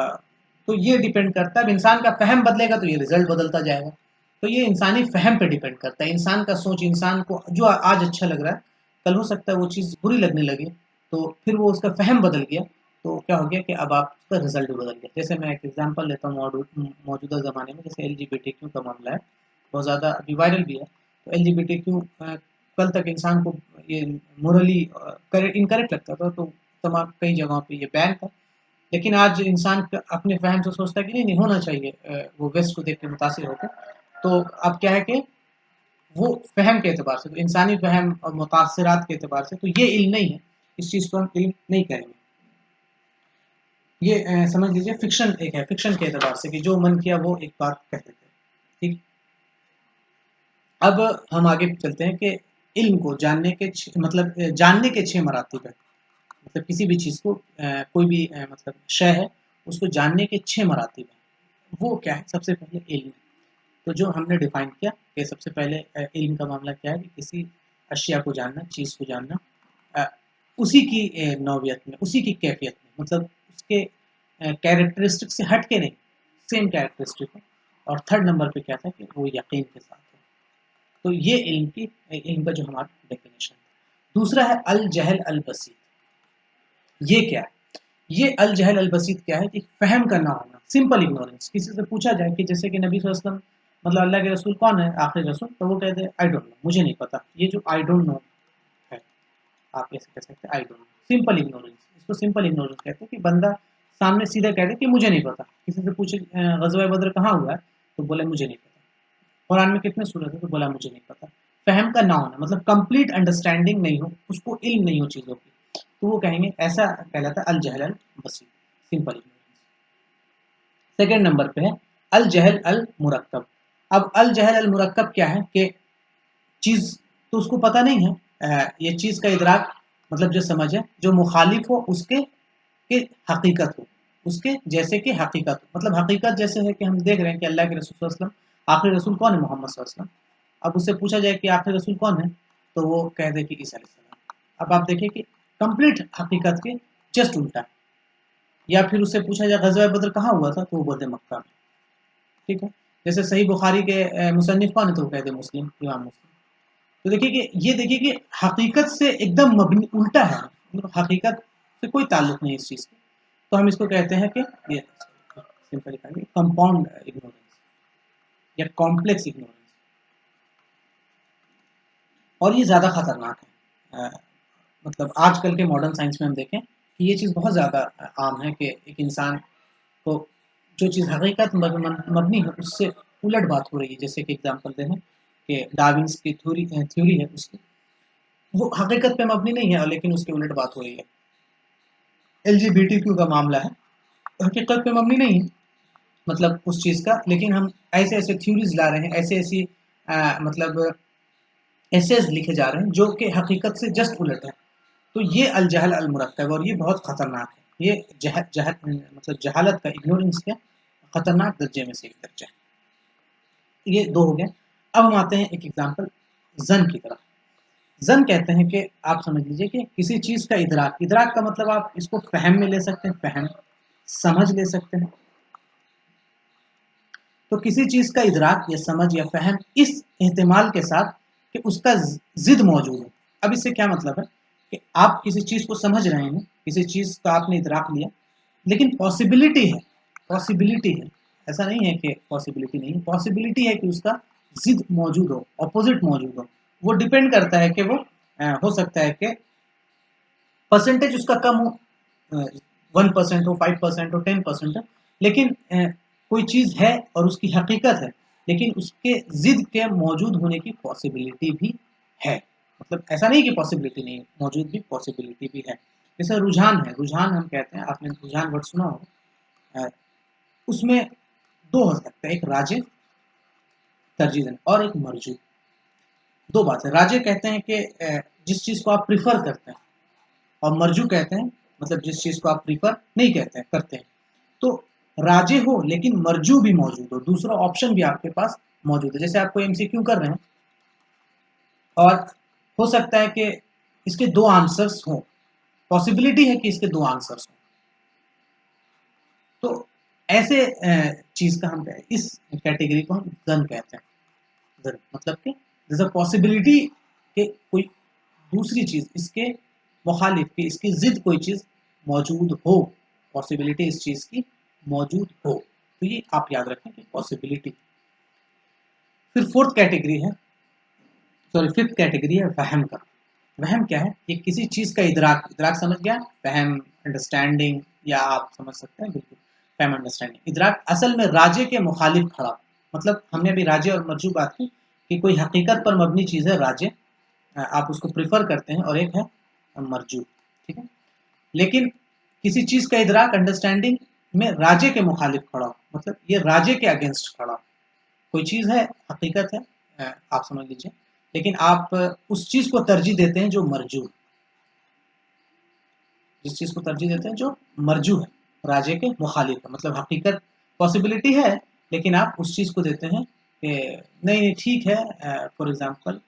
तो ये डिपेंड करता है, अब इंसान का फ़हम बदलेगा तो ये रिज़ल्ट बदलता जाएगा। तो ये इंसानी फ़हम पे डिपेंड करता है, इंसान का सोच, इंसान को जो आज अच्छा लग रहा है, कल हो सकता है वो चीज़ बुरी लगने लगे, तो फिर वो उसका फ़हम बदल गया, तो क्या हो गया कि अब आपका रिजल्ट भी बदल गया। जैसे मैं एक एग्जांपल लेता हूँ मौजूदा ज़माने में, जैसे एलजीबीटीक्यू का मामला है, बहुत ज़्यादा अभी वायरल भी है। तो एलजीबीटीक्यू कल तक इंसान को ये मोरली इनकरेक्ट लगता था, तो तमाम कई जगहों पे ये बैन था। लेकिन आज इंसान अपने फहम से सोचता है कि नहीं नहीं होना चाहिए, वो वेस्ट को देख के मुतासिर होकर। तो अब क्या है कि वो फ़हम के एतबार से, तो इंसानी फ़हम और मुतासरात के एतबार से, तो ये इल्म नहीं है, इस चीज़ को हम इल्म नहीं कहेंगे। ये समझ लीजिए फ़िक्शन एक है, फ़िक्शन के एतबार से कि जो मन किया वो एक बात कह देते हैं, ठीक। अब हम आगे चलते हैं कि इल्म को जानने के मतलब जानने के 6 मरातिब है। मतलब किसी भी चीज़ को कोई भी मतलब शय है, उसको जानने के 6 मरातिब हैं। वो क्या है? सबसे पहले इल्म। तो जो हमने डिफाइन किया कि सबसे पहले इल्म का मामला क्या है कि किसी अशिया को जानना, चीज़ को जानना, अ, उसी की नौइयत में, उसी की कैफियत में, मतलब उसके कैरेक्टरिस्टिक से हट के नहीं, सेम कैरेक्टरिस्टिक हो। और थर्ड नंबर पे क्या था कि वो यकीन के साथ हो। तो ये इल्म का जो हमारा डेफिनेशन है। दूसरा है अल जहल अल बसीत। ये क्या है? ये अल जहल अल बसीत क्या है कि फहम करना होना, सिंपल इग्नोरेंस। किसी से पूछा जाए कि जैसे कि नबी सल्लल्लाहु अलैहि वसल्लम मतलब अल्लाह के रसूल कौन है, आखिरी रसूल, तो वो कहते हैं आई डोंट नो, मुझे नहीं पता। ये जो आई डोंट नो है, आप ऐसे कह सकते हैं I don't know, simple ignorance. इसको सिंपल इग्नोरेंस कहते हैं कि बंदा सामने सीधा कह दे कि मुझे नहीं पता। किसी से पूछे गज़वा बद्र कहाँ हुआ है, तो बोले मुझे नहीं पता। कुरान में कितने सूरत है, तो बोला मुझे नहीं पता। फहम का ना होना मतलब कंप्लीट अंडरस्टैंडिंग नहीं हो, उसको इल्म नहीं हो चीज़ों की, तो वो कहेंगे ऐसा कहलाता है अल जहल अल बसीत, सिंपल इग्नोरेंस। सेकंड नंबर पे है अल जहल अल मुरक्कब। अब अल जहल अल मुरक्कब क्या है कि चीज़ तो उसको पता नहीं है, ये चीज़ का इदराक मतलब जो समझ है, जो मुखालिफ हो उसके कि हकीकत हो, उसके जैसे कि हकीकत हो। मतलब हकीकत जैसे है कि हम देख रहे हैं कि अल्लाह के रसूल सल्लल्लाहु अलैहि वसल्लम, आखिरी रसूल कौन है? मोहम्मद सल्लल्लाहु अलैहि वसल्लम। अब उससे पूछा जाए कि आखिरी रसूल कौन है, तो वो कह दे कि ईसा अलैहिस्सलाम। अब आप देखिए कि कंप्लीट हकीकत के जस्ट उल्टा है। या फिर उससे पूछा जाए ग़ज़वा बद्र कहाँ हुआ था, तो वो बोलते मक्का में, ठीक है। जैसे सही बुखारी के मुसन्निफ कौन है, तो वो कहते मुस्लिम, इमाम मुस्लिम। तो देखिए कि ये देखिए कि हकीकत से एकदम मबनी उल्टा है, मतलब हकीकत से कोई ताल्लुक नहीं इस चीज़ का। तो हम इसको कहते हैं कि ये सिंपल लिखेंगे कंपाउंड इग्नोरेंस या कॉम्प्लेक्स इग्नोरेंस। और ये ज़्यादा खतरनाक है। मतलब आजकल के मॉडर्न साइंस में हम देखें कि ये चीज़ बहुत ज़्यादा आम है कि एक इंसान को जो चीज़ हकीकत मबनी है उससे उलट बात हो रही है। जैसे कि एग्जांपल दें कि डार्विन्स की थ्योरी है उसकी, वो हकीकत पे मबनी नहीं है लेकिन उसकी उलट बात हो रही है। एलजीबीटीक्यू का मामला है, हकीकत पे मबनी नहीं है मतलब उस चीज़ का, लेकिन हम ऐसे ऐसे थ्योरीज ला रहे हैं, ऐसे ऐसी मतलब एसेज लिखे जा रहे हैं जो कि हकीकत से जस्ट उलट है। तो ये अल जहल अल मुरक्कब, और ये बहुत खतरनाक है। ये मतलब जहालत का, इग्नोरेंस का खतरनाक दर्जे में से एक दर्जा है। ये दो हो गए। अब हम आते हैं एक एग्जांपल जन की तरफ। जन कहते हैं कि आप समझ लीजिए कि किसी चीज़ का इदराक, इदराक का मतलब आप इसको फहम में ले सकते हैं, फहम समझ ले सकते हैं। तो किसी चीज़ का इदराक या समझ या फहम इस एहतिमाल के साथ कि उसका जिद मौजूद है। अब इससे क्या मतलब है कि आप किसी चीज़ को समझ रहे हैं, किसी चीज़ का आपने इदराक लिया, लेकिन पॉसिबिलिटी है, पॉसिबिलिटी है, ऐसा नहीं है कि पॉसिबिलिटी नहीं, पॉसिबिलिटी है कि उसका जिद मौजूद हो, अपोजिट मौजूद हो। वो डिपेंड करता है कि वो हो सकता है कि परसेंटेज उसका कम हो, 1% हो, 5% हो, 10% हो, लेकिन कोई चीज़ है और उसकी हकीकत है, लेकिन उसके जिद के मौजूद होने की पॉसिबिलिटी भी है। मतलब ऐसा नहीं कि पॉसिबिलिटी नहीं है, मौजूद भी, पॉसिबिलिटी भी है। जैसे रुझान है, रुझान हम कहते हैं, आपने रुझान वर्ड सुना हो, अ, उसमें दो हो सकते हैं, एक राजे तरजीह देना और एक मरजू। दो बात है, राजे कहते हैं कि जिस चीज़ को आप प्रिफर करते हैं, और मरजू कहते हैं मतलब जिस चीज़ को आप प्रीफर नहीं कहते हैं, करते हैं। तो राजे हो लेकिन मरजू भी मौजूद हो, दूसरा ऑप्शन भी आपके पास मौजूद है। जैसे आपको एमसीक्यू कर रहे हैं और हो सकता है कि इसके दो आंसर्स हों, पॉसिबिलिटी है कि इसके दो आंसर्स हों। तो ऐसे चीज़ का हम इस कैटेगरी को हम जन कहते हैं। जन मतलब कि there's a possibility कि कोई दूसरी चीज़ इसके मुखालिफ की, इसकी जिद कोई चीज़ मौजूद हो, पॉसिबिलिटी इस चीज़ की मौजूद हो, तो ये आप याद रखें कि पॉसिबिलिटी। फिर फोर्थ कैटेगरी है, सॉरी फिफ्थ कैटेगरी है वहम का। वहम क्या है? ये किसी चीज़ का इदराक, इदराक समझ गया, वहम अंडरस्टैंडिंग, या आप समझ सकते हैं बिल्कुल फहम अंडरस्टैंडिंग। इदराक असल में राजे के मुखालिफ खड़ा, मतलब हमने अभी राजे और मरजू बात की कि कोई हकीकत पर मबनी चीज़ है राजे, आप उसको प्रिफर करते हैं, और एक है मरजू, ठीक है। लेकिन किसी चीज़ का इदराक अंडरस्टैंडिंग में राजे के मुखालिफ खड़ा, मतलब ये राजे के अगेंस्ट खड़ा। कोई चीज़ है, हकीकत है, आप समझ लीजिए, लेकिन आप उस चीज़ को तरजीह देते हैं जो मरजू, जिस चीज़ को तरजीह देते हैं जो मरजू है, राजे के मुखालिफ है, मतलब हकीकत पॉसिबिलिटी है, लेकिन आप उस चीज़ को देते हैं कि नहीं नहीं ठीक है, फॉर एग्जांपल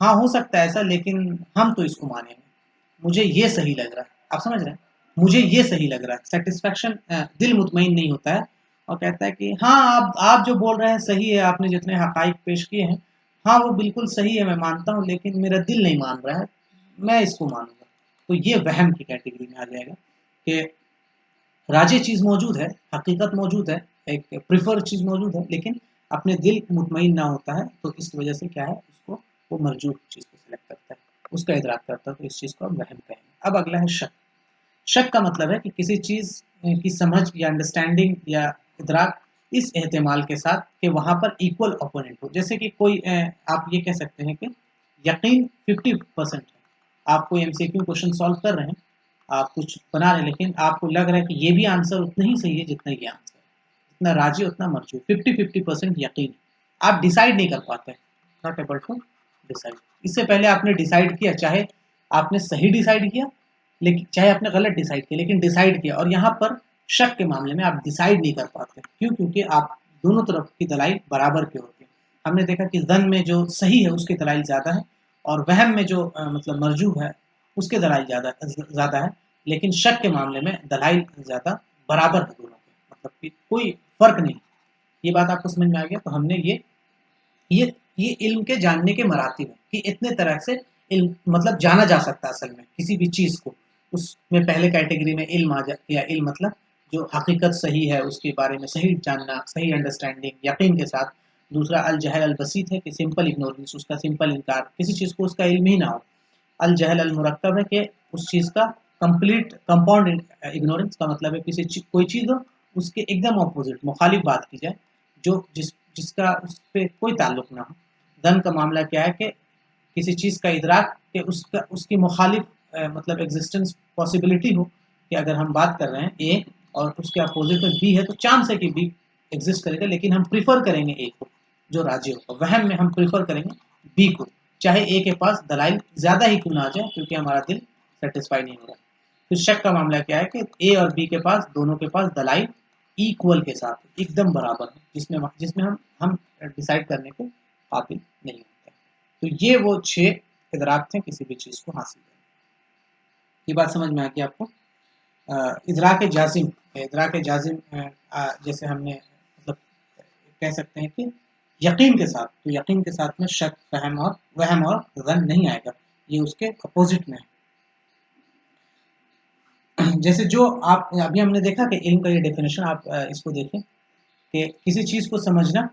हाँ हो सकता है ऐसा, लेकिन हम तो इसको मानेंगे, मुझे ये सही लग रहा है, आप समझ रहे हैं, मुझे ये सही लग रहा है, सेटिस्फैक्शन, दिल मुतमईन नहीं होता है, और कहता है कि हाँ आप जो बोल रहे हैं सही है, आपने जितने हकाइक पेश किए हैं, हाँ वो बिल्कुल सही है, मैं मानता हूँ, लेकिन मेरा दिल नहीं मान रहा है, मैं इसको मानूंगा। तो ये वहम की कैटेगरी में आ जाएगा कि राजे चीज़ मौजूद है, हकीकत मौजूद है, एक प्रिफर चीज़ मौजूद है, लेकिन अपने दिल मुतमईन ना होता है, तो इस वजह से क्या है, उसको वो मरजूह चीज़ को सिलेक्ट करता है, उसका इदराक करता है, तो इस चीज़ को हम वहम कहेंगे। अब अगला है शक। शक का मतलब है कि किसी चीज़ की समझ या अंडरस्टैंडिंग या इदराक इस एहतिमाल के साथ कि वहाँ पर इक्वल ओपोनेंट हो, जैसे कि कोई आप ये कह सकते हैं कि यकीन 50% है, आप कोई एमसीक्यू क्वेश्चन सॉल्व कर रहे हैं, आप कुछ बना रहे हैं, लेकिन आपको लग रहा है कि ये भी आंसर उतना ही सही है जितना ये आंसर है, जितना राजी उतना मर्जी, 50-50% यकीन, आप डिसाइड नहीं कर पाते, नॉट एबल टू डिसाइड। इससे पहले आपने डिसाइड किया, चाहे आपने सही डिसाइड किया, लेकिन चाहे आपने गलत डिसाइड किया, लेकिन डिसाइड किया, और यहाँ पर शक के मामले में आप डिसाइड नहीं कर पाते, क्यों? क्योंकि आप दोनों तरफ की दलाइल बराबर के होती है। हमने देखा कि ज़न में जो सही है उसकी दलाइल ज़्यादा है, और वहम में जो मतलब मरजू है उसके दलाइल ज़्यादा है, लेकिन शक के मामले में दलाइल ज़्यादा बराबर है दोनों के, मतलब कि कोई फ़र्क नहीं। ये बात आपको समझ में आ गया? तो हमने ये इल्म के जानने के मरातिब हैं कि इतने तरह से इल्म मतलब जाना जा सकता है असल में किसी भी चीज़ को। उसमें पहले कैटेगरी में इल्म आ गया, इल्म मतलब जो हकीकत सही है उसके बारे में सही जानना, सही अंडरस्टैंडिंग यकीन के साथ। दूसरा अल जहल अल बसीत है कि सिंपल इग्नोरेंस, उसका सिंपल इनकार, किसी चीज़ को उसका इल्म ही ना हो। अल जहल अल मुरक्कब है कि उस चीज़ का कंप्लीट कंपाउंड इग्नोरेंस का मतलब है कोई चीज़ हो उसके एकदम ऑपोजिट मुखालिफ बात की जाए, जो जिसका उस पे कोई ताल्लुक ना हो। धन का मामला क्या है कि किसी चीज़ का इदराक कि उसका उसकी मुखालिफ मतलब एग्जिस्टेंस पॉसिबिलिटी हो, कि अगर हम बात कर रहे हैं ए और उसके अपोजिट में बी है, तो चांस है कि बी एग्जिस्ट करेगा, लेकिन हम प्रीफर करेंगे ए को, जो राजी होगा। वहम में हम प्रीफर करेंगे बी को, चाहे ए के पास दलाइल ज़्यादा ही क्यों ना आ जाए, क्योंकि हमारा दिल सेटिस्फाई नहीं हो रहा। फिर शक का मामला क्या है कि ए और बी के पास, दोनों के पास दलाइल इक्वल के साथ एकदम बराबर है, जिसमें जिसमें हम डिसाइड करने के काबिल नहीं होते। तो ये वो 6 इदराक थे किसी भी चीज़ को हासिल करने। ये बात समझ में आ गई आपको? इदराक जाजिम, इदराक जाजिम जैसे हमने मतलब कह सकते हैं कि यकीन के साथ, तो यकीन के साथ में शक, फहम और वहम और ज़न नहीं आएगा, ये उसके अपोजिट में है। जैसे जो आप अभी हमने देखा कि इल्म का ये डेफिनेशन, आप इसको देखें कि किसी चीज़ को समझना,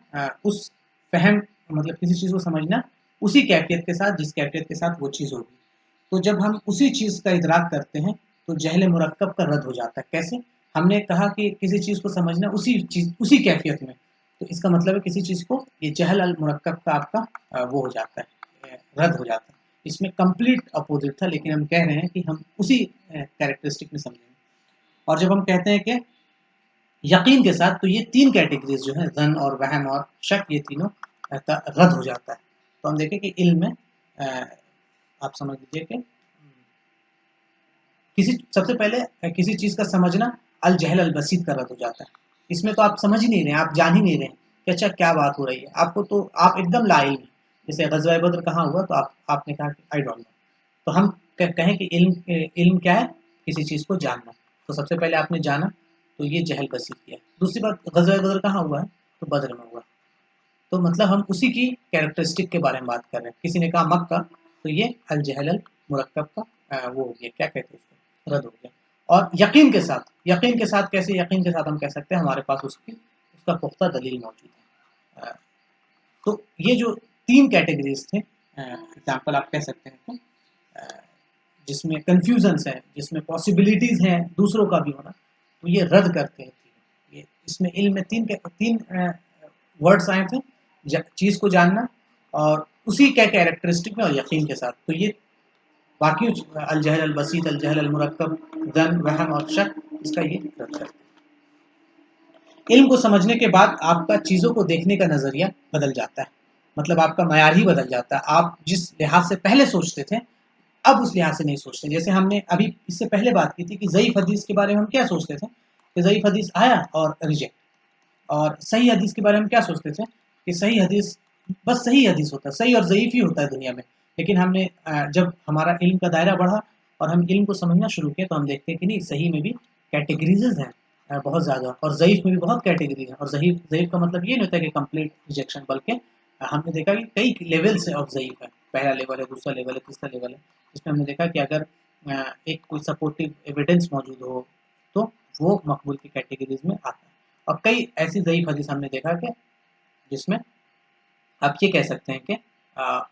उस फहम मतलब किसी चीज़ को समझना उसी कैफियत के साथ जिस कैफियत के साथ वो चीज़ होगी। तो जब हम उसी चीज़ का इदराक करते हैं तो जहल मुरक्कब का रद्द हो जाता है। कैसे? हमने कहा कि किसी चीज़ को समझना उसी कैफियत में, तो इसका मतलब है किसी चीज़ को ये जहल अल मुरक्कब का आपका वो हो जाता है, रद्द हो जाता है। इसमें कंप्लीट अपोजिट था, लेकिन हम कह रहे हैं कि हम उसी कैरेक्टरिस्टिक में समझेंगे। और जब हम कहते हैं कि यकीन के साथ, तो ये 3 कैटेगरीज़ जो हैं, ज़न और वहम और शक, ये तीनों का रद्द हो जाता है। तो हम देखें कि इल्म में आप समझ लीजिए कि किसी सबसे पहले किसी चीज़ का समझना अल जहल अल बसीत का रद्द हो जाता है। इसमें तो आप समझ ही नहीं रहे हैं, आप जान ही नहीं रहे हैं कि अच्छा क्या बात हो रही है। आपको तो आप एकदम लाइल्म हैं। जैसे ग़ज़वा बद्र कहाँ हुआ, तो आपने कहा कि आई डोंट नो। तो हम कहें कि इल्म क्या है? किसी चीज़ को जानना। तो सबसे पहले आपने जाना, तो ये जहल बसीत किया। दूसरी बात, ग़ज़वा बद्र कहाँ हुआ है? तो बद्र में हुआ। तो मतलब हम उसी की कैरेक्टरिस्टिक के बारे में बात कर रहे हैं। किसी ने कहा मक्का, तो ये अल जहल अल मुरक्कब का वो हो गया, क्या कहते हैं उसको, रद्द हो गया। और यकीन के साथ कैसे, यकीन के साथ हम कह सकते हैं हमारे पास उसका पुख्ता दलील मौजूद है। तो ये जो 3 कैटेगरीज थे, एग्जाम्पल आप कह सकते हैं कि जिसमें कन्फ्यूजन्स है, जिसमें पॉसिबिलिटीज हैं दूसरों का भी होना, तो ये रद्द करते हैं। ये इसमें इल्म में तीन वर्ड्स आए थे, चीज़ को जानना और उसी के कैरेक्टरिस्टिक में और यकीन के साथ। तो ये बाकी अल जहल अल बसीत, अल जहल अल मुरक्कब, दन, वहम और शक, इसका ये रद्द करते हैं। इल्म को समझने के बाद आपका चीज़ों को देखने का नज़रिया बदल जाता है, मतलब आपका मयार ही बदल जाता है। आप जिस लिहाज से पहले सोचते थे, अब उस लिहाज से नहीं सोचते। जैसे हमने अभी इससे पहले बात की थी कि ज़ईफ़ हदीस के बारे में हम क्या सोचते थे कि ज़ईफ़ हदीस आया और रिजेक्ट, और सही हदीस के बारे में क्या सोचते थे कि सही हदीस बस सही हदीस होता है, सही और ज़ईफ़ ही होता है दुनिया में। लेकिन हमने जब हमारा इल्म का दायरा बढ़ा और हम इल्म को समझना शुरू किए, तो हम देखते हैं कि नहीं, सही में भी कैटेगरीज़ हैं बहुत ज़्यादा, और ज़ईफ़ में भी बहुत कैटेगरी है। और ज़ईफ़ का मतलब ये नहीं होता कि कंप्लीट रिजेक्शन, बल्कि हमने देखा कि कई लेवल्स ऑफ ज़ईफ़ है। पहला लेवल है, दूसरा लेवल है, तीसरा लेवल है। जिसमें हमने देखा कि अगर एक कोई सपोर्टिव एविडेंस मौजूद हो, तो वो मकबूल की कैटेगरीज में आता है। और कई ऐसी ज़ईफ़ हदीस हमने देखा कि जिसमें आप ये कह सकते हैं कि अ,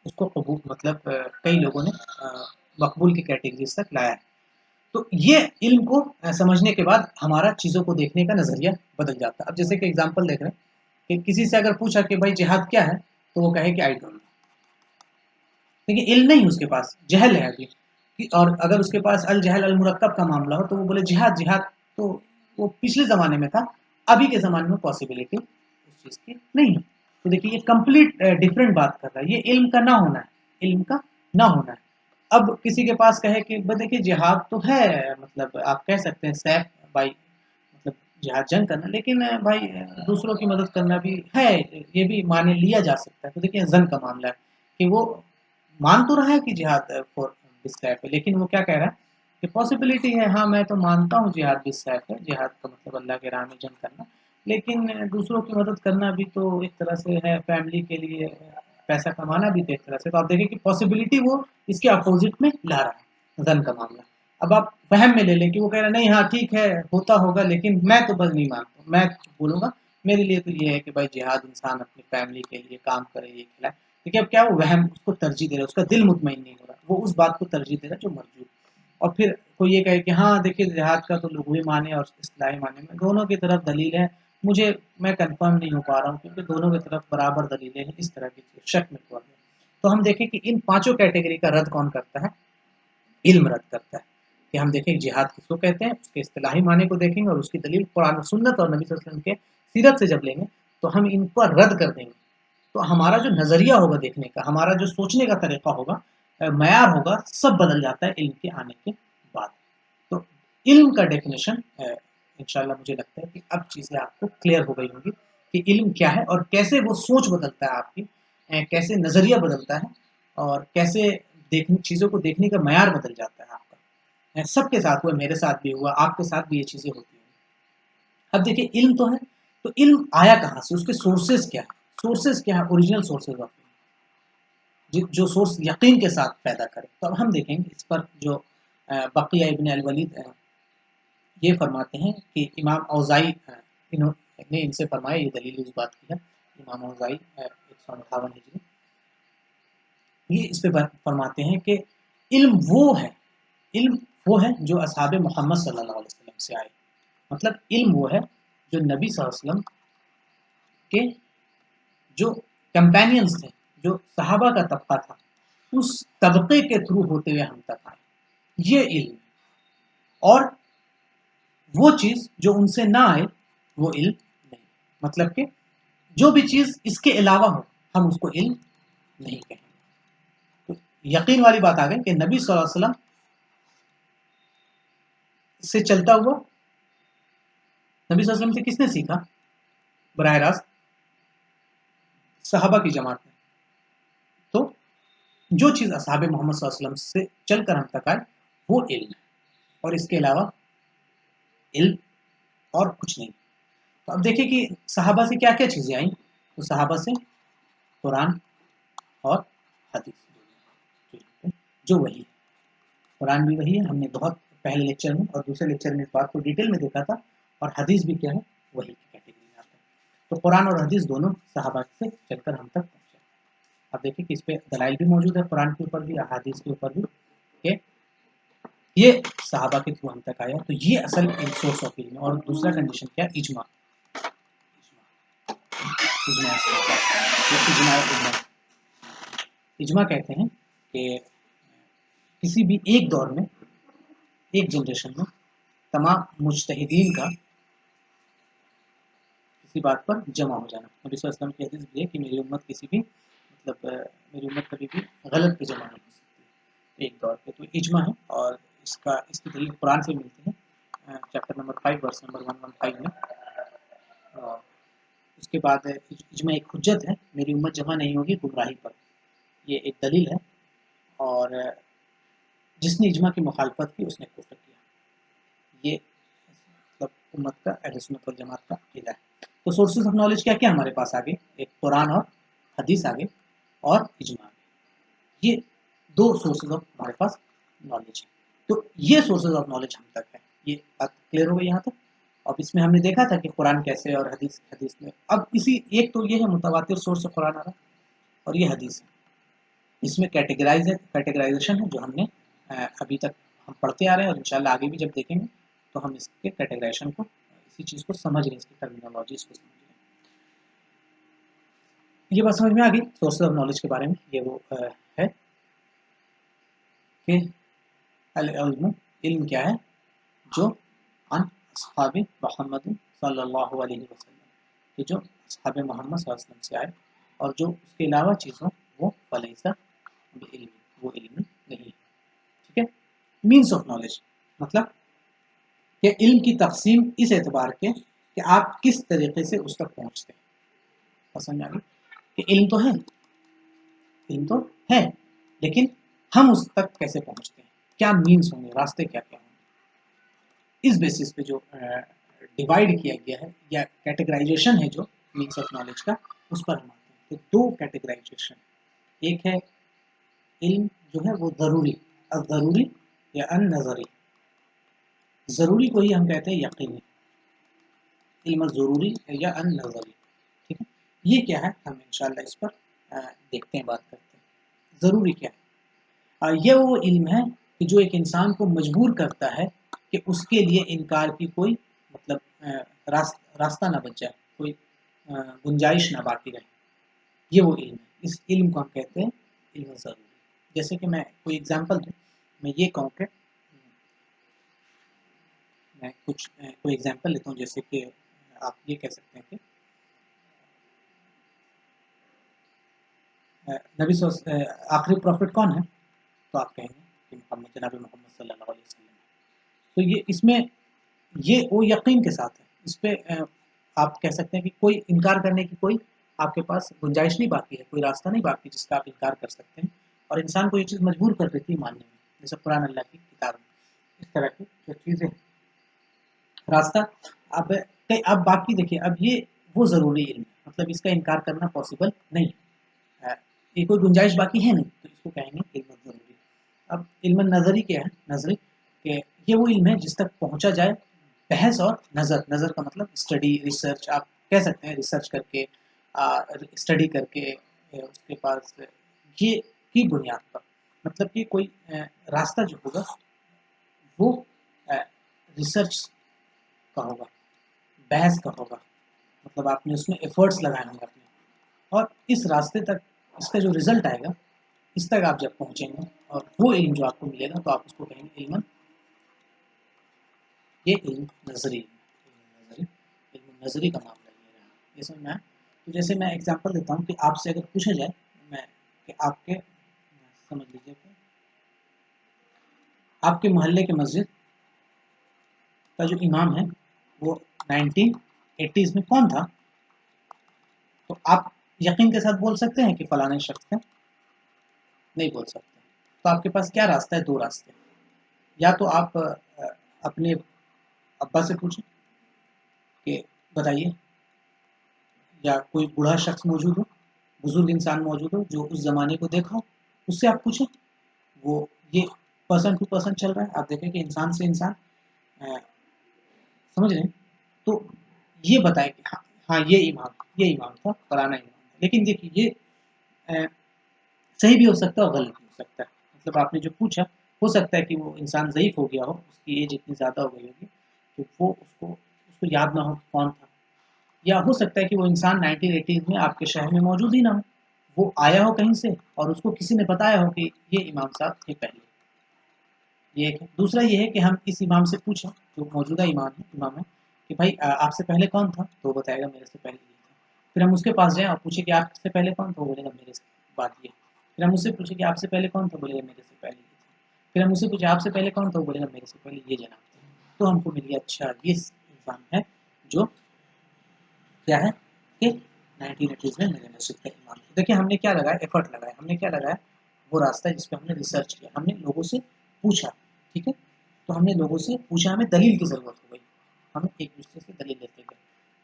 उसको कबूल, मतलब कई लोगों ने मकबूल की कैटेगरीज तक लाया है। तो ये इल्म को समझने के बाद हमारा चीज़ों को देखने का नज़रिया बदल जाता है। अब जैसे कि एग्जांपल देख रहे हैं कि किसी से अगर पूछा कि भाई जिहाद क्या है, तो वो कहे कि आई डोंट नो। देखिए, इल्म नहीं है उसके पास, जहल है अभी। और अगर उसके पास अल जहल अल मुरक्कब का मामला हो, तो वो बोले जिहाद, जिहाद तो वो पिछले ज़माने में था, अभी के ज़माने में पॉसिबिलिटी उस चीज़ की नहीं है। तो देखिए, ये कंप्लीट डिफरेंट बात कर रहा है। ये इल्म का ना होना है, इल्म का ना होना है। अब किसी के पास कहे कि देखिए जिहाद तो है, मतलब आप कह सकते हैं सैफ भाई, मतलब जिहाद जंग करना, लेकिन भाई दूसरों की मदद करना भी है, ये भी मान लिया जा सकता है। तो देखिए, जन का मामला है कि वो मान तो रहा है कि जिहाद फॉर बिस्सैफ है, लेकिन वो क्या कह रहा है कि पॉसिबिलिटी है, हाँ मैं तो मानता हूँ जिहाद बिस्सैफ है, जिहाद का मतलब अल्लाह के राह में जंग करना, लेकिन दूसरों की मदद करना भी तो एक तरह से है, फैमिली के लिए पैसा कमाना भी तो एक तरह से। तो आप देखें कि पॉसिबिलिटी वो इसके अपोजिट में ला रहा है, जन का मामला। अब आप वहम में ले लें कि वो कह रहा है नहीं, हाँ ठीक है, होता होगा, लेकिन मैं तो बस नहीं मानता, मैं बोलूँगा मेरे लिए तो ये है कि भाई जिहाद इंसान अपनी फैमिली के लिए काम करे, ये खिलाए। देखिए, अब क्या वो वहम उसको तरजीह दे रहा है, उसका दिल मुतमईन नहीं हो रहा, वो उस बात को तरजीह दे रहा है जो मौजूद। और फिर कोई ये कहे कि हाँ देखिए, जिहाद का तो लुग़वी माने और इस्तिलाही माने में दोनों की तरफ दलील है, मैं कंफर्म नहीं हो पा रहा हूँ क्योंकि दोनों की तरफ बराबर दलीलें हैं, इस तरह की शक में पड़ गया। तो हम देखें कि इन पांचों कैटेगरी का रद्द कौन करता है? इल्म रद्द करता है। कि हम देखें जिहाद किसको कहते हैं, उसके इस्तिलाही माने को देखेंगे और उसकी दलील कुरान और सुन्नत और नबी सल्लल्लाहु अलैहि वसल्लम के सीरत से जब लेंगे, तो हम इनको रद्द कर देंगे। तो हमारा जो नज़रिया होगा देखने का, हमारा जो सोचने का तरीका होगा, मयार होगा, सब बदल जाता है इल्म के आने के बाद। तो इल्म का डेफिनेशन इंशाल्लाह मुझे लगता है कि अब चीज़ें आपको क्लियर हो गई होंगी कि इल्म क्या है और कैसे वो सोच बदलता है आपकी, कैसे नज़रिया बदलता है और कैसे देखने चीज़ों को देखने का मयार बदल जाता है आपका। सबके साथ हुआ, मेरे साथ भी हुआ, आपके साथ भी ये चीज़ें होती हैं। अब देखिए, इल्म तो है, तो इल्म आया कहाँ से, उसके सोर्सेज क्या है, सोर्सेज क्या है, ओरिजिनल सोर्सेज ऑफ जो सोर्स यकीन के साथ पैदा करे। तो अब हम देखेंगे इस पर जो बकिया इब्न अल वलीद ये फरमाते हैं कि इमाम औज़ाई इन्होंने इनसे फरमाया, ये दलील इस बात की है, इमाम औज़ाई 158 हिजरी, ये इस पे फरमाते हैं कि इल्म वो है, इल्म वो है जो असहाब मोहम्मद सल्लल्लाहु अलैहि वसल्लम से आए। मतलब इल्म वो है जो नबी सल्लल्लाहु अलैहि वसल्लम के जो कंपेनियंस थे, जो सहाबा का तबका था, उस तबके के थ्रू होते हुए हम तक आए, ये इल्म। और वो चीज़ जो उनसे ना आए, वो इल्म नहीं। मतलब कि जो भी चीज़ इसके अलावा हो, हम उसको इल्म नहीं कहेंगे। तो यकीन वाली बात आ गई कि नबी सल्लल्लाहु अलैहि वसल्लम से चलता हुआ, नबी सल्लल्लाहु अलैहि वसल्लम से किसने सीखा बराह रास्त? सहाबा की जमात ने। तो जो चीज़ असहाब मोहम्मद सल्लल्लाहु अलैहि वसल्लम से चलकर हम तक आए, वो इल्म है, और इसके अलावा इल्म और कुछ नहीं। तो अब देखिए कि सहाबा से क्या क्या चीज़ें आई। तो सहाबा से कुरान और हदीस, जो वही है, कुरान भी वही है, हमने बहुत पहले लेक्चर में, और दूसरे लेक्चर में इस बात को डिटेल में देखा था। और हदीस भी क्या है, वही कैटेगरी में आता है। तो कुरान और हदीस दोनों सहाबा से चलकर हम तक पहुँचे। अब देखिए कि इस पे दलाइल भी मौजूद है, कुरान के ऊपर भी, अहादीस के ऊपर भी, कि ये सहाबा के थ्रू हम तक आया। तो ये असल एक सोर्स ऑफ इल्म है। और दूसरा कंडीशन क्या, इजमा। इजमा इजमा कहते हैं कि किसी भी एक दौर में, एक जनरेशन में तमाम मुज्तहिदीन का किसी बात पर जमा हो जाना। नबी सल्लल्लाहु अलैहि वसल्लम की हदीस भी है कि मेरी उम्मत किसी भी मेरी उम्मत कभी भी गलत पे जमा नहीं हो सकती एक दौर पे। तो इजमा है, और इसकी दलील कुरान से मिलती है, चैप्टर नंबर 5 वर्स नंबर 115 में। उसके बाद इजमा एक हुज्जत है, मेरी उम्मत जमा नहीं होगी गुमराही पर, ये एक दलील है। और जिसने इजमा की मुखालफत की उसने कुफ्र किया। ये मतलब उम्मत का, अहले सुन्नत वल जमात का अकीदा है। तो सोर्सेज ऑफ नॉलेज क्या क्या हमारे पास आगे, एक कुरान और हदीस आगे, और इजमा आगे। ये दो सोर्सेज ऑफ हमारे पास नॉलेज है। तो ये सोर्सेज ऑफ नॉलेज हम तक है। ये बात क्लियर हो गई यहाँ तक। अब इसमें हमने देखा था कि कुरान कैसे और हदीस में, अब इसी एक तो ये है मुतवातिर सोर्स से कुरान आ रहा, और ये हदीस है। इसमें कैटेगराइजेशन है जो हमने अभी तक हम पढ़ते आ रहे हैं, और इंशाल्लाह आगे भी जब देखेंगे तो हम इसके कैटेगराइजेशन को, इसी चीज़ को समझ रहे हैं, इसकी टर्मिनोलॉजीज को समझ रहे हैं। ये बात समझ में आ गई सोर्सेज ऑफ नॉलेज के बारे में। ये वो है कि इल्म क्या है, जो अन अस्हाबे मोहम्मद सल्लल्लाहु अलैहि वसल्लम, कि जो अस्हाबे मोहम्मद सल्लल्लाहु अलैहि वसल्लम से आए, और जो उसके अलावा चीज़ों वो फलैसा बिइल्म, वो इल्म नहीं है। ठीक है। मीन्स ऑफ नॉलेज मतलब कि इल्म की तकसीम इस एतबार के कि आप किस तरीके से उस तक पहुँचते हैं। समझ आ गई कि इल्म तो है, इल्म तो है, लेकिन हम उस तक कैसे पहुँचते हैं, क्या मीन्स होंगे, रास्ते क्या क्या होंगे। इस बेसिस पे जो डिवाइड किया गया है, या कैटेगराइजेशन है जो मीन्स ऑफ नॉलेज का, उस पर हम आते हैं। तो दो कैटेगराइजेशन, एक है इल्म जो है वो ज़रूरी, ज़रूरी या अन नज़री। ज़रूरी को ही हम कहते हैं यकीनी, इल्म ज़रूरी या अन नज़री। ठीक है। ये क्या है, हम इंशाल्लाह इस पर देखते हैं, बात करते हैं। ज़रूरी क्या है, ये वो इल्म है कि जो एक इंसान को मजबूर करता है कि उसके लिए इनकार की कोई मतलब रास्ता ना बच जाए, कोई गुंजाइश ना बाकी रहे। ये वो इल्म है। इस इल्म को हम कहते हैं इल्म ज़रूरी। जैसे कि मैं कोई एग्जांपल दूँ, मैं ये कहूँ कि मैं कुछ कोई एग्जांपल लेता हूँ, जैसे कि आप ये कह सकते हैं कि नबी आखिरी प्रॉफिट कौन है, तो आप कहेंगे कि मोहम्मद, जनाब मोहम्मद सल्लल्लाहु अलैहि वसल्लम। तो ये इसमें ये वो यकीन के साथ है। इस पे आप कह सकते हैं कि कोई इनकार करने की कोई आपके पास गुंजाइश नहीं बाकी है, कोई रास्ता नहीं बाकी जिसका आप इनकार कर सकते हैं, और इंसान को ये चीज़ मजबूर कर देती है मानने में, जैसे कुरान अल्लाह की किताब में। इस तरह की जो चीज़ें, रास्ता। अब अब बाकी देखिए, अब ये वो ज़रूरी इल्म है, मतलब इसका इनकार करना पॉसिबल नहीं है, ये कोई गुंजाइश बाकी है नहीं, तो इसको कहेंगे इल्म ज़रूरी। अब इल्म नज़री क्या है, नज़री के ये वो इल्म है जिस तक पहुँचा जाए बहस और नज़र। नज़र का मतलब स्टडी, रिसर्च, आप कह सकते हैं रिसर्च करके, स्टडी करके, उसके पास ये की बुनियाद पर, मतलब कि कोई रास्ता जो होगा वो रिसर्च का होगा, बहस का होगा, मतलब आपने उसमें एफर्ट्स लगाए होंगे अपने, और इस रास्ते तक इसका जो रिजल्ट आएगा, इस तक आप जब पहुँचेंगे और वो इल्म जो आपको मिलेगा, तो आप उसको कहेंगे इल्म, ये इल्म नज़री, इल्म नज़री का मामला ये रहा। ये समझ में आया? तो जैसे मैं एग्जांपल देता हूँ कि आपसे अगर पूछा जाए, मैं कि आपके, समझ लीजिए कि आपके मोहल्ले के मस्जिद का जो इमाम है वो 1980s में कौन था, तो आप यकीन के साथ बोल सकते हैं कि फलाने शख्स थे? नहीं बोल सकते। तो आपके पास क्या रास्ता है, दो रास्ते। या तो आप अपने अब्बा से पूछें कि बताइए, या कोई बूढ़ा शख्स मौजूद हो, बुजुर्ग इंसान मौजूद हो जो उस ज़माने को देखा हो, उससे आप पूछें। वो ये पर्सन टू पर्सन चल रहा है, आप देखें कि इंसान से इंसान, समझ रहे हैं? तो ये बताए कि हाँ हाँ ये इमाम था, फलाना इमाम था। लेकिन देखिए ये अ, सही भी हो सकता है और गलत भी हो सकता है। मतलब आपने जो पूछा, हो सकता है कि वो इंसान ज़ईफ़ हो गया हो, उसकी एज इतनी ज़्यादा हो गई होगी कि वो उसको उसको याद ना हो कि कौन था। या हो सकता है कि वो इंसान 1980s में आपके शहर में मौजूद ही ना हो। वो आया हो कहीं से और उसको किसी ने बताया हो कि ये इमाम साहब थे पहले। ये एक है। दूसरा ये है कि हम इस इमाम से पूछें, जो मौजूदा इमाम है कि भाई आपसे पहले कौन था? तो वो बताएगा मेरे से पहले ये था। फिर हम उसके पास जाएँ और पूछें कि आपसे पहले कौन था? वो बोलेगा मेरे से बाद ये। फिर हम उससे पूछें कि आपसे पहले कौन था? बोलेगा मेरे से पहले ये था। फिर हम उससे पूछे आपसे पहले कौन था? वो बोलेगा मेरे से पहले ये जनाब थे। तो हमको मिल गया अच्छा ये इंसान है जो क्या है कि 1980s में मेरे मस्जिद का इमाम था। देखिए हमने क्या लगाया, एफर्ट लगाया, हमने क्या लगाया, वो रास्ता है जिस पे हमने रिसर्च किया, हमने लोगों से पूछा, ठीक है? तो हमने लोगों से पूछा, हमें दलील की ज़रूरत हो गई, हम एक दूसरे से दलील लेते गए।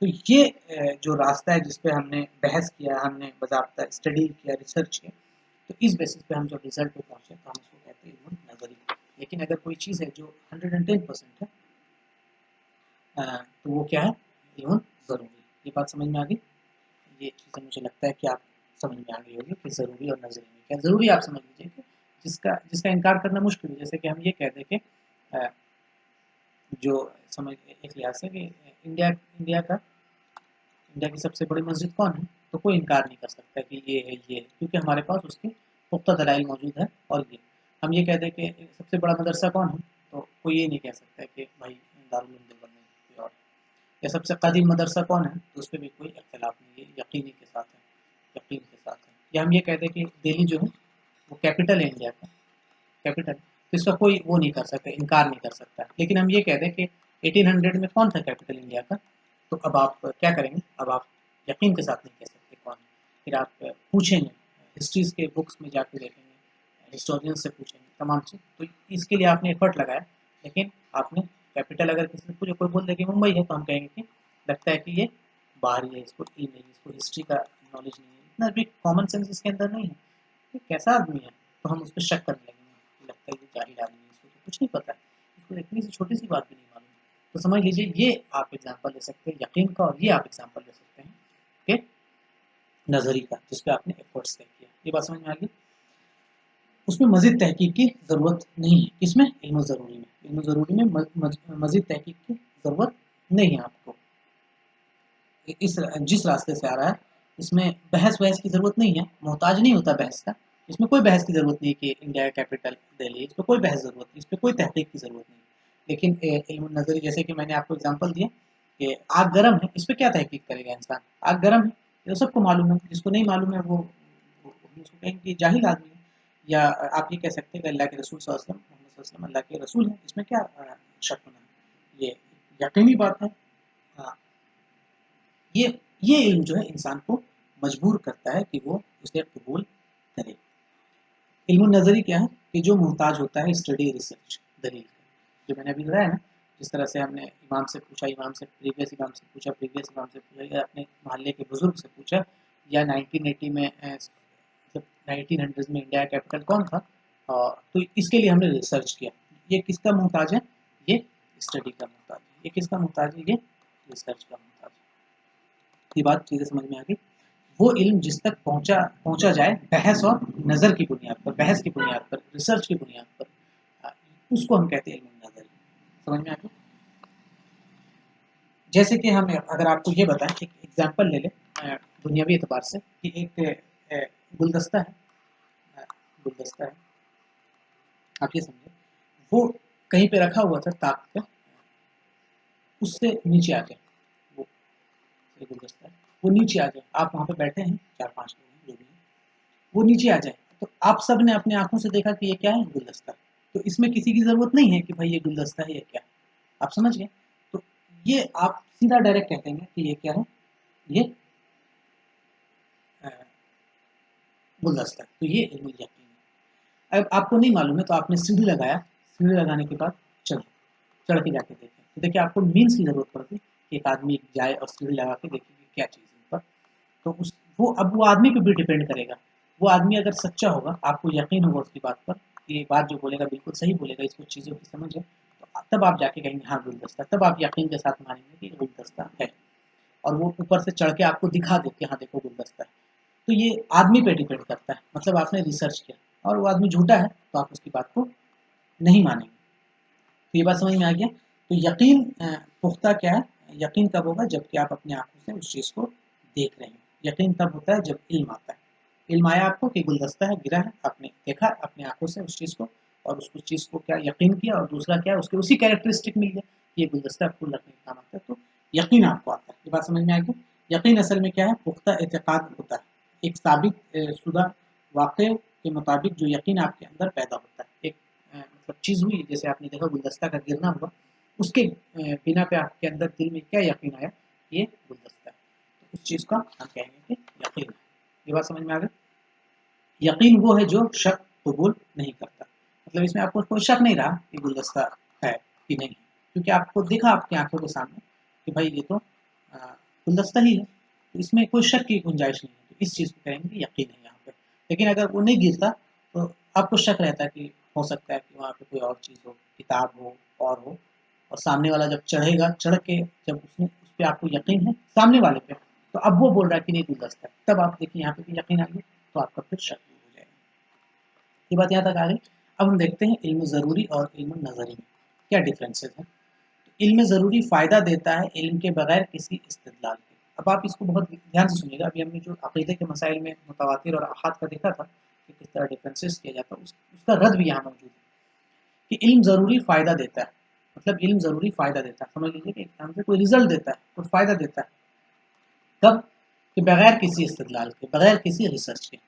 तो ये जो रास्ता है जिस पे हमने बहस किया, हमने बाज़ाब्ता स्टडी किया, रिसर्च किया, तो इस बेसिस पे हम जब रिजल्ट पे पहुँचे तो हम उसको कहते हैं इल्मुन नज़री। लेकिन अगर कोई चीज़ है जो 110% है, तो वो क्या है? इल्मुन ज़रूरी। ये बात समझ में आ गई? ये चीज़ें मुझे लगता है कि आप समझ में आ गई होगी कि ज़रूरी और नज़री में क्या। ज़रूरी आप समझ लीजिए कि जिसका जिसका इनकार करना मुश्किल है। जैसे कि हम ये कह दें कि अ, जो समझ एक लिहाज से कि इंडिया इंडिया का इंडिया की सबसे बड़ी मस्जिद कौन है? तो कोई इनकार नहीं कर सकता कि ये है, क्योंकि हमारे पास उसके पुख्ता दलाइल मौजूद है। और ये हम ये कह दें कि सबसे बड़ा मदरसा कौन है? तो कोई ये नहीं कह सकता कि भाई दारुल उलूम देवबंद नहीं, कोई और। या सबसे कदीम मदरसा कौन है? तो उस पे भी कोई इख्तिलाफ नहीं है, यकीनी के साथ है, यकीन के साथ है। या हम ये कहते हैं कि दिल्ली जो है वो कैपिटल है इंडिया का, कैपिटल, तो इसका कोई वो नहीं कर सकता, इनकार नहीं कर सकता। लेकिन हम ये कहते हैं कि 1800 में कौन था कैपिटल इंडिया का? तो अब आप क्या करेंगे? अब आप यकीन के साथ नहीं कह सकते कौन है। फिर आप पूछेंगे, हिस्ट्रीज़ के बुक्स में जाके देखेंगे, हिस्टोरियन से पूछेंगे, तमाम चीज़। तो इसके लिए आपने एफर्ट लगाया, लेकिन आपने कैपिटल अगर किसी से पूछे, कोई बोल दे कि मुंबई है, तो हम कहेंगे कि लगता है कि ये बाहरी है, इसको ई नहीं, इसको हिस्ट्री का नॉलेज नहीं है, इतना भी कॉमन सेंस इसके अंदर नहीं है, ये कैसा आदमी है? तो हम उस पर शक करने लगेंगे, लगता है ये जाहिल आदमी है, इसको तो कुछ नहीं पता है, इसको इतनी सी छोटी सी बात भी नहीं मालूम। तो समझ लीजिए ये आप एग्जाम्पल ले सकते हैं यकीन का, और ये आप एग्जाम्पल ले सकते हैं कि नजरी का, जिस पे आपने एफर्ट्स तय किया। ये बात समझ में आ गई? उसमें मजीद तहकीक की ज़रूरत नहीं है। किसमें? इल्म ज़रूरी में। इल्म ज़रूरी में मजीद तहकीक की ज़रूरत नहीं है आपको। इस जिस रास्ते से आ रहा है इसमें बहस वहस की ज़रूरत नहीं है, मोहताज नहीं होता बहस का। इसमें कोई बहस की ज़रूरत नहीं है कि इंडिया का कैपिटल दिल्ली, इस पे कोई बहस ज़रूरत नहीं, इस पे कोई तहकीक की ज़रूरत नहीं। लेकिन इल्म नज़री, जैसे कि मैंने आपको एग्जांपल दिया कि आग गर्म है, इस पे क्या तहकीक करेगा इंसान? आग गर्म है, ये तो सबको मालूम है, जिसको नहीं मालूम है वो उसको कहेंगे कि जाहिल आदमी है। या आप ये कह सकते हैं कि अल्लाह के रसूल सल्लल्लाहु अलैहि वसल्लम, मोहम्मद सल्लल्लाहु अलैहि वसल्लम अल्लाह के रसूल हैं, इसमें क्या शक होना है? ये यकीनी बात है। हाँ, ये ये इल्म जो है इंसान को मजबूर करता है कि वो उसे कबूल करे। इल्म नज़री क्या है? कि जो मोहताज होता है स्टडी रिसर्च दलील का। जो मैंने अभी बताया ना, जिस तरह से हमने इमाम से पूछा, इमाम से प्रीवियस इमाम से पूछा, प्रीवियस इमाम से पूछा, या अपने मोहल्ले के बुजुर्ग से पूछा, या 1980 में मतलब 1900 में इंडिया कैपिटल कौन था, तो इसके लिए हमने रिसर्च किया। ये किसका मोहताज है? ये स्टडी का मोहताज है। ये किसका मोहताज है? ये रिसर्च का मोहताज है। ये बात चीज़ें समझ में आ गई? वो इल्म जिस तक पहुँचा पहुँचा जाए बहस और नज़र की बुनियाद पर, बहस की बुनियाद पर, रिसर्च की बुनियाद पर, उसको हम कहते हैं इल्म नज़र। समझ में आ गई? जैसे कि हम अगर आपको ये बताएं, एक एग्जांपल ले लें दुनियावी एतबार से, कि एक गुलदस्ता है, अ, गुलदस्ता है, आप ये समझे, वो कहीं पे रखा हुआ था ताक पे, उससे नीचे आ जाए, वो एक गुलदस्ता है, वो नीचे आ जाए, आप वहाँ पे बैठे हैं, 4-5 लोग हैं, जो भी हैं, वो नीचे आ जाए, तो आप सब ने अपने आँखों से देखा कि ये क्या है? गुलदस्ता। तो इसमें किसी की ज़रूरत नहीं है कि भाई ये गुलदस्ता है या क्या? आप समझ गए? तो ये आप सीधा डायरेक्ट कह देंगे कि ये क्या है? ये अ, गुलदस्ता है। तो ये इल्मुल यकीन है। अब आपको नहीं मालूम है तो आपने सीढ़ी लगाया, सीढ़ी लगाने के बाद चढ़े, चढ़ के जाके देखें। तो देखिए आपको मीन्स की ज़रूरत पड़ती है कि एक आदमी जाए और सीढ़ी लगा के देखे कि क्या चीज़ है ऊपर। तो उस वो अब वो आदमी पे भी डिपेंड करेगा। वो आदमी अगर सच्चा होगा, आपको यकीन होगा उसकी बात पर, ये बात जो बोलेगा बिल्कुल सही बोलेगा, इसको चीज़ों की समझ है, तो तब आप जाके कहेंगे हाँ गुलदस्ता, तब आप यकीन के साथ मानेंगे कि गुलदस्ता है, और वो ऊपर से चढ़ के आपको दिखा दे कि हाँ देखो गुलदस्ता है। तो ये आदमी पे डिपेंड करता है, मतलब आपने रिसर्च किया और वो आदमी झूठा है तो आप उसकी बात को नहीं मानेंगे। तो ये बात समझ में आ गया। तो यकीन पुख्ता क्या है, यकीन कब होगा जबकि आप अपनी आंखों से उस चीज़ को देख रहे हैं। यकीन तब होता है जब इल्म आता है, इल्म आया आपको कि गुलदस्ता है, गिरा है, आपने देखा अपनी आंखों से उस चीज़ को, और उस चीज़ को क्या यकीन किया, और दूसरा क्या उसके उसी कैरेक्टरिस्टिक मिल गया, ये गुलदस्ता फूल रखने का काम आता है, तो यकीन आपको आता है। ये बात समझ में आ गई। यकीन असल में क्या है, पुख्ता एतकाद होता है, एक साबित शुदा वाक़े के मुताबिक जो यकीन आपके अंदर पैदा होता है। एक मतलब चीज़ हुई, जैसे आपने देखा गुलदस्ता का गिरना हुआ, उसके बिना पे आपके अंदर दिल में क्या यकीन आया, ये गुलदस्ता है, तो उस चीज़ का हम कहेंगे कि यकीन है। ये बात समझ में आ गई। यकीन वो है जो शक कबूल नहीं करता, मतलब इसमें आपको कोई शक नहीं रहा कि गुलदस्ता है कि नहीं, क्योंकि आपको दिखा आपकी आंखों के सामने कि भाई ये तो गुलदस्ता ही है, तो इसमें कोई शक की गुंजाइश नहीं है, तो इस चीज़ को कहेंगे कि यकीन है यहाँ पे। लेकिन अगर वो नहीं गिरता तो आपको शक रहता है कि हो सकता है कि वहाँ पे कोई और चीज़ हो, किताब हो और हो, और सामने वाला जब चढ़ेगा, चढ़ के जब उसने उस पर आपको यकीन है सामने वाले पे, तो अब वो बोल रहा है कि नहीं गुलदस्ता है, तब आप देखिए यहाँ पे भी यकीन आ गया, तो आपका फिर शक दूर हो जाएगा। ये बात यहाँ तक आ गई। अब हम देखते हैं इल्म ज़रूरी और इल्म नज़री में क्या डिफरेंसेस हैं। इल्म ज़रूरी फ़ायदा देता है इल्म के बगैर किसी इस्तिदलाल के। अब आप इसको बहुत ध्यान से सुनिएगा। अभी हमने जो अक़ीदे के मसाइल में मुतवातिर और अहाद का देखा था कि किस तरह डिफरेंसेस किया जाता है, उसका रद्द भी यहाँ मौजूद है कि इल्म ज़रूरी फ़ायदा देता है, मतलब इल्म ज़रूरी फ़ायदा देता है, समझ लीजिए कि एग्जाम से कोई रिजल्ट देता है, कोई फ़ायदा देता है, कब कि बगैर किसी इस्तिदलाल के, बगैर किसी रिसर्च के।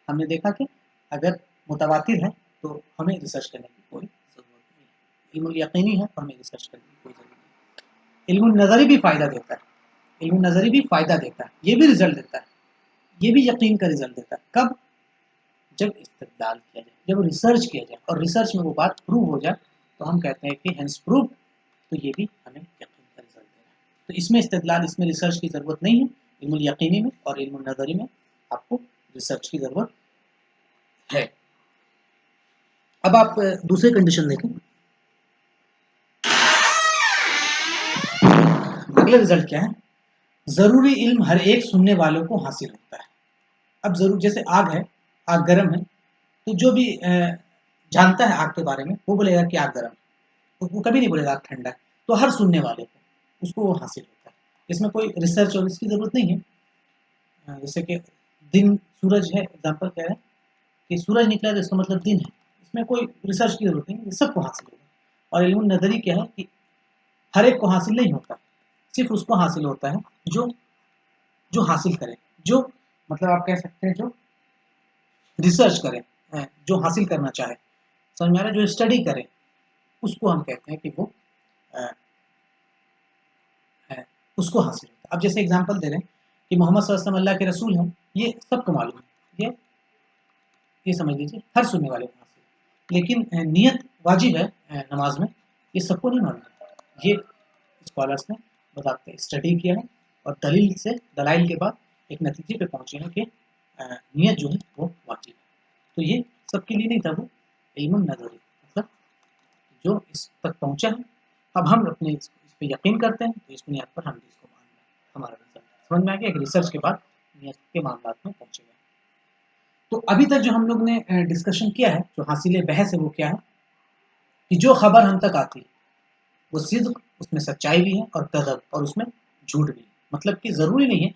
हमने देखा कि अगर मुतवातिर है तो हमें रिसर्च करने की कोई ज़रूरत नहीं है, इल्मुल यकीनी है तो हमें रिसर्च करने की कोई ज़रूरत नहीं है। इल्मुल नज़री भी फ़ायदा देता है, इल्मुल नज़री भी फ़ायदा देता है, ये भी रिजल्ट देता है, ये भी यकीन का रिजल्ट देता है, कब जब इस्तिदलाल किया जाए, जब रिसर्च किया जाए और रिसर्च में वो बात प्रूव हो जाए, तो हम कहते हैं कि हेंस प्रूव, तो ये भी हमें यकीन का रिजल्ट देना है। तो इसमें इस्तिदलाल, इसमें रिसर्च की ज़रूरत नहीं है। इल्मुल यकीनी में और इल्मुल नज़री में आपको रिसर्च की ज़रूरत है। अब आप दूसरी कंडीशन देखें, अगला रिजल्ट क्या है, ज़रूरी इल्म हर एक सुनने वालों को हासिल होता है। अब ज़रूर जैसे आग है, आग गर्म है, तो जो भी जानता है आग के बारे में वो बोलेगा कि आग गर्म है, तो वो कभी नहीं बोलेगा आग ठंडा है, तो हर सुनने वाले को उसको वो हासिल होता है। इसमें कोई रिसर्च और इसकी ज़रूरत नहीं है। जैसे कि दिन सूरज है, एग्जाम्पल कह रहे हैं कि सूरज निकला तो इसका मतलब दिन है, इसमें कोई रिसर्च की ज़रूरत नहीं है, ये सबको हासिल होगा। और इल्म नज़री क्या है कि हर एक को हासिल नहीं होता, सिर्फ उसको हासिल होता है जो जो हासिल करे, जो मतलब आप कह सकते हैं जो रिसर्च करे, जो हासिल करना चाहे, समझ में आ रहा है, जो स्टडी करे, उसको हम कहते हैं कि वो अ, है, उसको हासिल होता है। अब जैसे एग्जांपल दे रहे हैं कि मोहम्मद सल्लल्लाहु अलैहि वसल्लम अल्लाह के रसूल हैं, ये सबको मालूम है, ये समझ लीजिए हर सुनने वाले को हासिल है। लेकिन नियत वाजिब है नमाज में, ये सबको नहीं मालूम है। ये स्कॉलर्स ने बताते स्टडी किया है और दलील से दलाइल के बाद एक नतीजे पे पहुंचे हैं कि नियत जो है वो वाजिब है। तो ये सबके लिए नहीं था, वो इल्म नज़री, मतलब जो इस तक पहुंचा है, अब हम अपने इस पे यकीन करते हैं, तो इस बुनियाद पर हम इसको मान लें, हमारा रिजल्ट समझ में आ गया कि रिसर्च के बाद नियत के मामला में पहुंचेगा। तो अभी तक जो हम लोग ने डिस्कशन किया है, जो हासिल बहस है, वो क्या है कि जो खबर हम तक आती है वो सिद्क, उसमें सच्चाई भी है, और कज़ब, और उसमें झूठ भी है। मतलब कि ज़रूरी नहीं है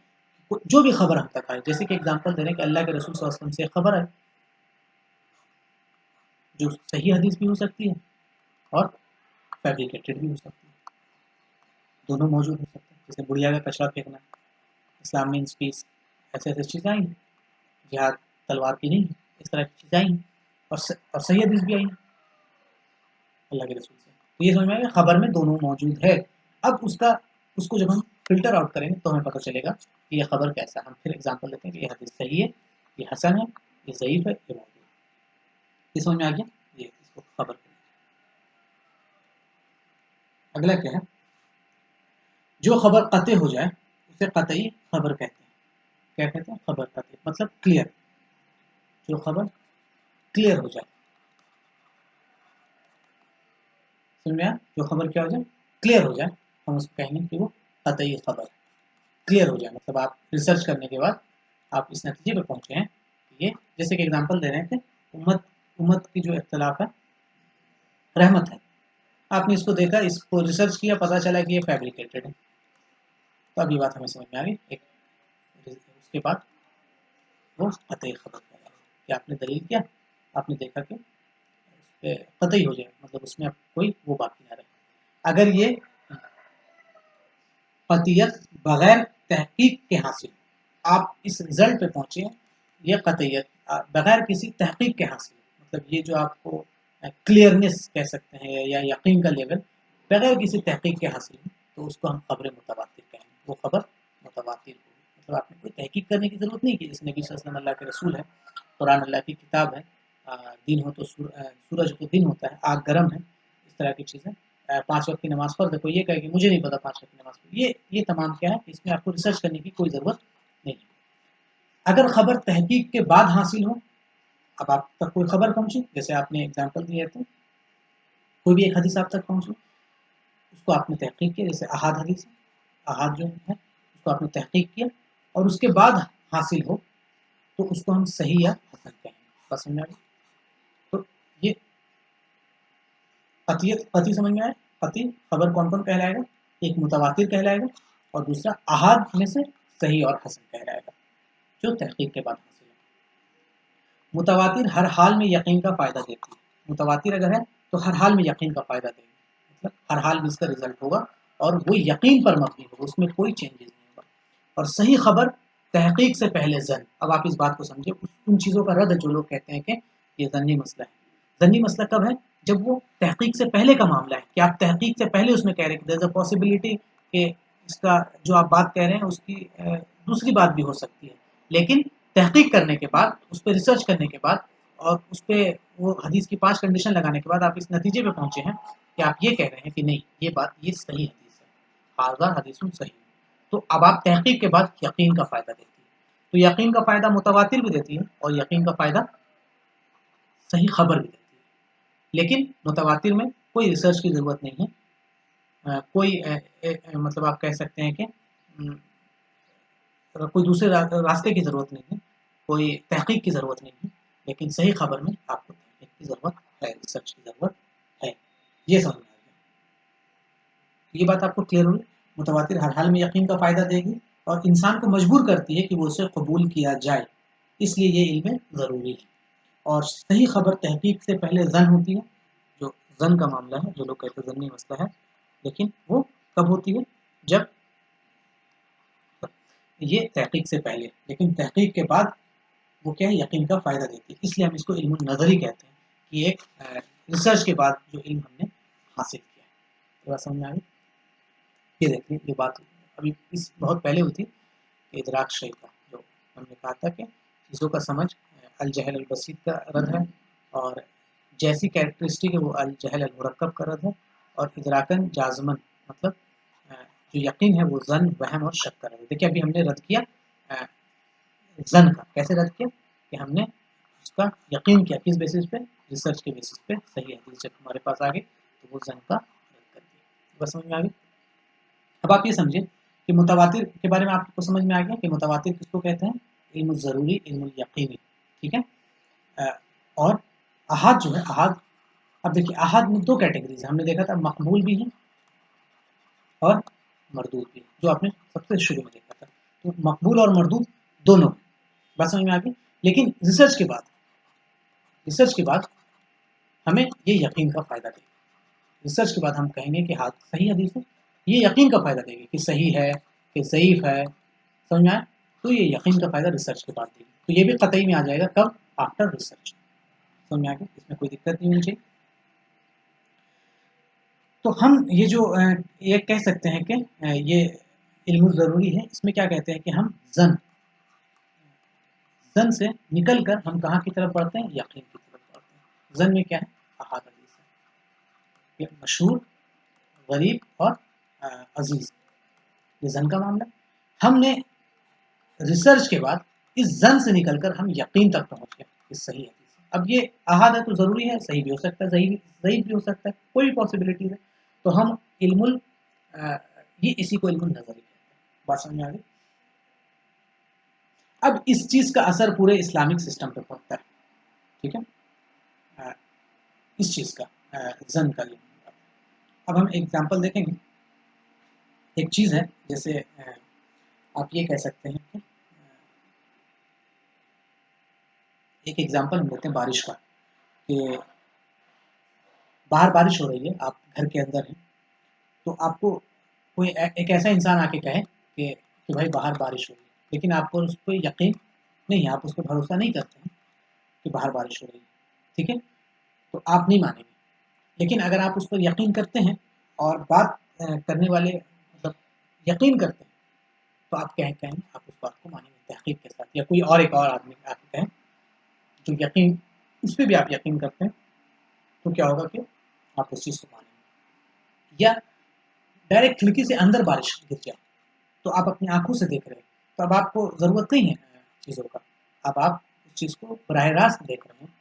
जो भी खबर हम तक आए, जैसे कि एग्जांपल दे रहे हैं कि अल्लाह के रसूल सल्लल्लाहु अलैहि वसल्लम से खबर है, जो सही हदीस भी हो सकती है और फैब्रिकेटेड भी हो सकती है, दोनों मौजूद हो सकते हैं। जैसे बुढ़िया का कचरा फेंकना, इस्लाम मीन्स पीस, ऐसे ऐसे चीज़ें आई हैं, जिहाद तलवार की नहीं है, इस तरह की चीज़ें आई हैं, और सही हदीस भी आई है अल्लाह के रसूल से। तो ये समझ में आएगा, खबर में दोनों मौजूद है। अब उसको जब हम फिल्टर आउट करेंगे तो हमें पता चलेगा कि ये खबर कैसा है। हम फिर एग्जांपल देते हैं कि ये हदीस सही है, ये हसन है, ये ज़ईफ़ है, ये मौजूद है। ये समझ में आ गया, ये इसको खबर। अगला क्या है, जो खबर कतई हो जाए उसे कतई खबर कहते हैं। क्या कहते हैं, खबर कतई, मतलब क्लियर, जो खबर क्लियर हो जाए, समझ में आया? जो खबर क्या हो जाए, क्लियर हो जाए, हम उसको कहेंगे कि वो कतई खबर है, क्लियर हो जाए, मतलब आप रिसर्च करने के बाद आप इस नतीजे पे पहुंचे हैं। ये जैसे कि एग्जांपल दे रहे थे, उम्मत उम्मत की जो इख्तलाफ है रहमत है, आपने इसको देखा, इसको रिसर्च किया, पता चला कि ये फैब्रिकेटेड है, तो अब ये बात हमें समझ में आ गई। एक उसके बाद वो कतई खबर है कि आपने दलील किया, आपने देखा कि कतई हो जाए, मतलब उसमें अब कोई वो बाकी ना रहे। अगर ये कतियत बगैर तहकीक के हासिल, आप इस रिजल्ट पे पहुंचे हैं, ये कतयत बगैर किसी तहकीक के हासिल, मतलब ये जो आपको क्लियरनेस कह सकते हैं या यकीन का लेवल बगैर किसी तहकीक के हासिल है, तो उसको हम खबर मुतवातिर कहेंगे, वो खबर मुतवातिर होगी। मतलब आपने कोई तहकीक करने की ज़रूरत नहीं कि जैसे नबी सल्लल्लाहु अलैहि वसल्लम अल्लाह के रसूल है, कुरान अल्लाह की किताब है, दिन हो तो सूरज हो तो दिन होता है, आग गर्म है, इस तरह की चीज़ें, 5 वक्त की नमाज़ फ़र्ज़ है, कोई ये कहे कि मुझे नहीं पता 5 वक्त की नमाज़, ये तमाम क्या है, इसमें आपको रिसर्च करने की कोई ज़रूरत नहीं है। अगर खबर तहकीक के बाद हासिल हो, अब आप तक कोई खबर पहुंची, जैसे आपने एग्जांपल दिए थे, कोई भी एक हदीस आप तक पहुंची, उसको आपने तहकीक किया, जैसे अहाद हदीस, अहाद जो है उसको आपने तहकीक किया और उसके बाद हासिल हो, तो उसको हम सही या हसन कहेंगे। बात समझ में आ गई? तो ये कती समझ में आए? कती खबर कौन कौन कहलाएगा? एक मुतवातिर कहलाएगा और दूसरा अहाद में से सही और हसन कहलाएगा, जो तहकीक के बाद हासिल है। मुतवातिर हर हाल में यकीन का फ़ायदा देती है, मुतवातिर अगर है तो हर हाल में यकीन का फ़ायदा देगी, मतलब हर हाल में इसका रिजल्ट होगा और वो यकीन पर मबनी होगा, उसमें कोई चेंजेस नहीं होगा। और सही खबर तहकीक से पहले ज़न, अब आप इस बात को समझिए, उन चीज़ों का रद्द जो लोग कहते हैं कि ये ज़न्नी मसला है। ज़न्नी मसला कब है? जब वो तहकीक से पहले का मामला है, कि आप तहकीक से पहले उसमें कह रहे हैं कि देयर इज़ अ पॉसिबिलिटी कि इसका जो आप बात कह रहे हैं उसकी दूसरी बात भी हो सकती है, लेकिन तहकीक करने के बाद, उस पर रिसर्च करने के बाद और उस पर वो हदीस की 5 कंडीशन लगाने के बाद आप इस नतीजे पे पहुंचे हैं कि आप ये कह रहे हैं कि नहीं, ये बात ये सही हदीस है, हाज़ा हदीसुन सही। तो अब आप तहकीक के बाद यकीन का फ़ायदा देती है। तो यकीन का फ़ायदा मुतवातिर भी देती है और यकीन का फ़ायदा सही खबर भी देती है। लेकिन मुतवातिर में कोई रिसर्च की ज़रूरत नहीं है, कोई मतलब आप कह सकते हैं कि कोई दूसरे रास्ते की ज़रूरत नहीं है, कोई तहकीक की ज़रूरत नहीं है, लेकिन सही खबर में आपको तहकीक की ज़रूरत है, रिसर्च की ज़रूरत है। ये समझ में आ गया? ये बात आपको क्लियर हुई? मुतवातिर हर हाल में यकीन का फ़ायदा देगी और इंसान को मजबूर करती है कि वो उसे कबूल किया जाए, इसलिए ये इल्म ज़रूरी है। और सही खबर तहकीक से पहले ज़न होती है, जो ज़न का मामला है, जो लोग कहते हैं ज़न्नी मसला है, लेकिन वो कब होती है? जब ये तहकीक से पहले, लेकिन तहकीक के बाद वो क्या है, यकीन का फ़ायदा देती है, इसलिए हम इसको इल्मुन नज़री कहते हैं कि एक रिसर्च के बाद जो इल्म हमने हासिल किया है। थोड़ा समझ में आ गई? ये देखिए, ये बात अभी इस बहुत पहले हुई थी कि इदराक शय का, जो हमने कहा था कि चीज़ों का समझ अल जहल अल बसीत का रद्द है, और जैसी कैरेक्टरिस्टिक है वो अल जहल अल मुरक्कब का रद्द है, और इदराकन जाज़मन मतलब जो यकीन है वो ज़न, वहम और शक का रद्द है। देखिए अभी हमने रद्द किया ज़न का, कैसे रद्द किया कि हमने उसका यकीन किया, किस बेसिस पे? रिसर्च के बेसिस पे। सही हदीस जब हमारे पास आ गई तो वो ज़न का रद्द कर दिया। बस समझ में आ गई? अब आप ये समझिए कि मुतवातिर के बारे में आपको समझ में आ गया कि मुतवातिर किसको कहते हैं? इल्म ज़रूरी, इल्म यकीनी, ठीक है? और अहाद जो है, अहाद, अब देखिए अहाद में 2 कैटेगरीज़ है, हमने देखा था मकबूल भी है और मरदूद भी है, जो आपने सबसे शुरू में देखा था। तो मकबूल और मरदूद दोनों, बात समझ में आ गई? लेकिन रिसर्च के बाद हमें ये यकीन का फ़ायदा देगा। रिसर्च के बाद हम कहेंगे कि हाँ सही हदीस है, ये यकीन का फ़ायदा देगी कि सही है, कि ज़ईफ़ है, समझ में आया? तो ये यकीन का फ़ायदा रिसर्च के बाद देगी। तो ये भी कतई में आ जाएगा, कब? After research. समझ में आ गया? इसमें कोई दिक्कत नहीं होनी चाहिए। तो हम ये जो ये कह सकते हैं कि ये इल्म ज़रूरी है, इसमें क्या कहते हैं कि हम ज़न से निकल कर हम कहाँ की तरफ बढ़ते हैं? यकीन की तरफ बढ़ते हैं। ज़न में क्या है? अहाद हदीस है, ये मशहूर, गरीब और अजीज़, ये ज़न का मामला। हमने रिसर्च के बाद इस ज़न से निकलकर हम यकीन तक पहुँच गए, इस सही हदीस से। अब ये अहाद है तो ज़रूरी है, सही भी हो सकता है, ज़ईफ़ भी हो सकता है, कोई भी पॉसिबिलिटीज़ है। तो हम इल्मुल ये इसी को इल्मुल नज़री कहते हैं। बात समझ में आ गई? अब इस चीज़ का असर पूरे इस्लामिक सिस्टम पे पड़ता है, ठीक है? अ, इस चीज़ का ज़न का ये। अब हम एग्ज़ाम्पल देखेंगे। एक चीज़ है जैसे आप ये कह सकते हैं कि एक एग्ज़ाम्पल हम लेते हैं बारिश का, कि बाहर बारिश हो रही है, आप घर के अंदर हैं, तो आपको कोई एक ऐसा इंसान आके कहे कि भाई बाहर बारिश हो रही है, लेकिन आपको उस पर यकीन नहीं है, आप उस पर भरोसा नहीं करते हैं कि बाहर बारिश हो रही है, ठीक है? तो आप नहीं मानेंगे। लेकिन अगर आप उस पर यकीन करते हैं और बात करने वाले मतलब यकीन करते हैं, तो आप कहेंगे, आप उस बात को मानेंगे तहकीक के साथ, या कोई और एक और आदमी आके कहें जो यकीन उस पर भी आप यकीन करते हैं, तो क्या होगा कि आप उस चीज़ को मानेंगे। या डायरेक्ट खिड़की से अंदर बारिश गिर जाए, तो आप अपनी आँखों से देख रहे हैं, तो अब आपको ज़रूरत नहीं है चीज़ों का। अब आप उस चीज़ को बराह रास्त देख रहे हैं,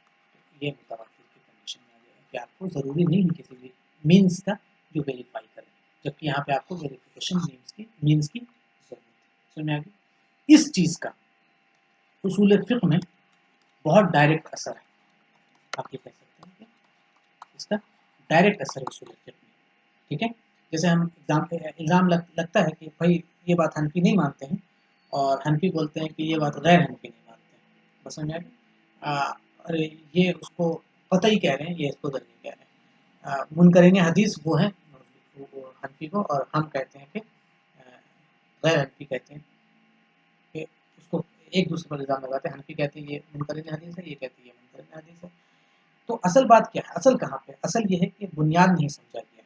ये मुतवातिर की कंडीशन में आ जाएगा कि आपको ज़रूरी नहीं है किसी भी मीन्स का जो वेरीफ़ाई करे, जबकि यहाँ पे आपको वेरिफ़िकेशन मीन्स की ज़रूरत है। समझ में आ गई? इस चीज़ का उसूल फ़िक़्ह में बहुत डायरेक्ट असर है। आप ये कह सकते हैं कि इसका डायरेक्ट असर है उसूल फ़िक़्ह में, ठीक है? जैसे हम इल्ज़ाम लगता है कि भाई ये बात हनफी नहीं मानते हैं, और हनफी बोलते हैं कि ये बात गैर हनफी नहीं मानते हैं। बस समझ में आ गया? अरे ये उसको कतई कह रहे हैं, ये इसको दलील कह रहे हैं। मुनकरीन हदीस वो हैं वो हनफी को, और हम कहते हैं कि गैर हनफी कहते हैं कि उसको एक दूसरे पर इल्ज़ाम लगाते हैं। हनफी कहते हैं ये मुनकरीन हदीस है, ये कहते हैं ये मुनकरीन हदीस है। तो असल बात क्या है? असल कहाँ पे? असल ये है कि बुनियाद नहीं समझा गया है।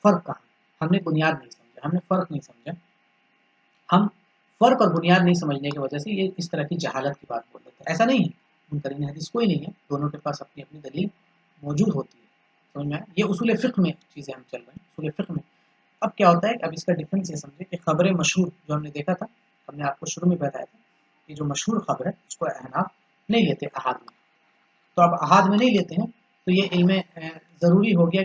फ़र्क कहाँ है? हमने बुनियाद नहीं समझा, हमने फ़र्क नहीं समझा। हम फ़र्क और बुनियाद नहीं समझने की वजह से ये इस तरह की जहालत की बात बोल देते हैं। ऐसा नहीं है, मुनकरीन हदीस कोई नहीं है, दोनों के पास अपनी-अपनी दलील मौजूद होती है। समझ में आया? ये उसूल फ़िक़्ह में चीज़ें हम चल रहे हैं, उसूल फ़िक़्ह में। अब क्या होता है, अब इसका डिफ़रेंस ये समझिए कि ख़बर मशहूर जो हमने देखा था, हमने आपको शुरू में बताया था कि जो मशहूर ख़बर है उसको अहनाफ नहीं लेते अहाद में। तो अब अहाद में नहीं लेते हैं, तो ये इल्म ज़रूरी हो गया,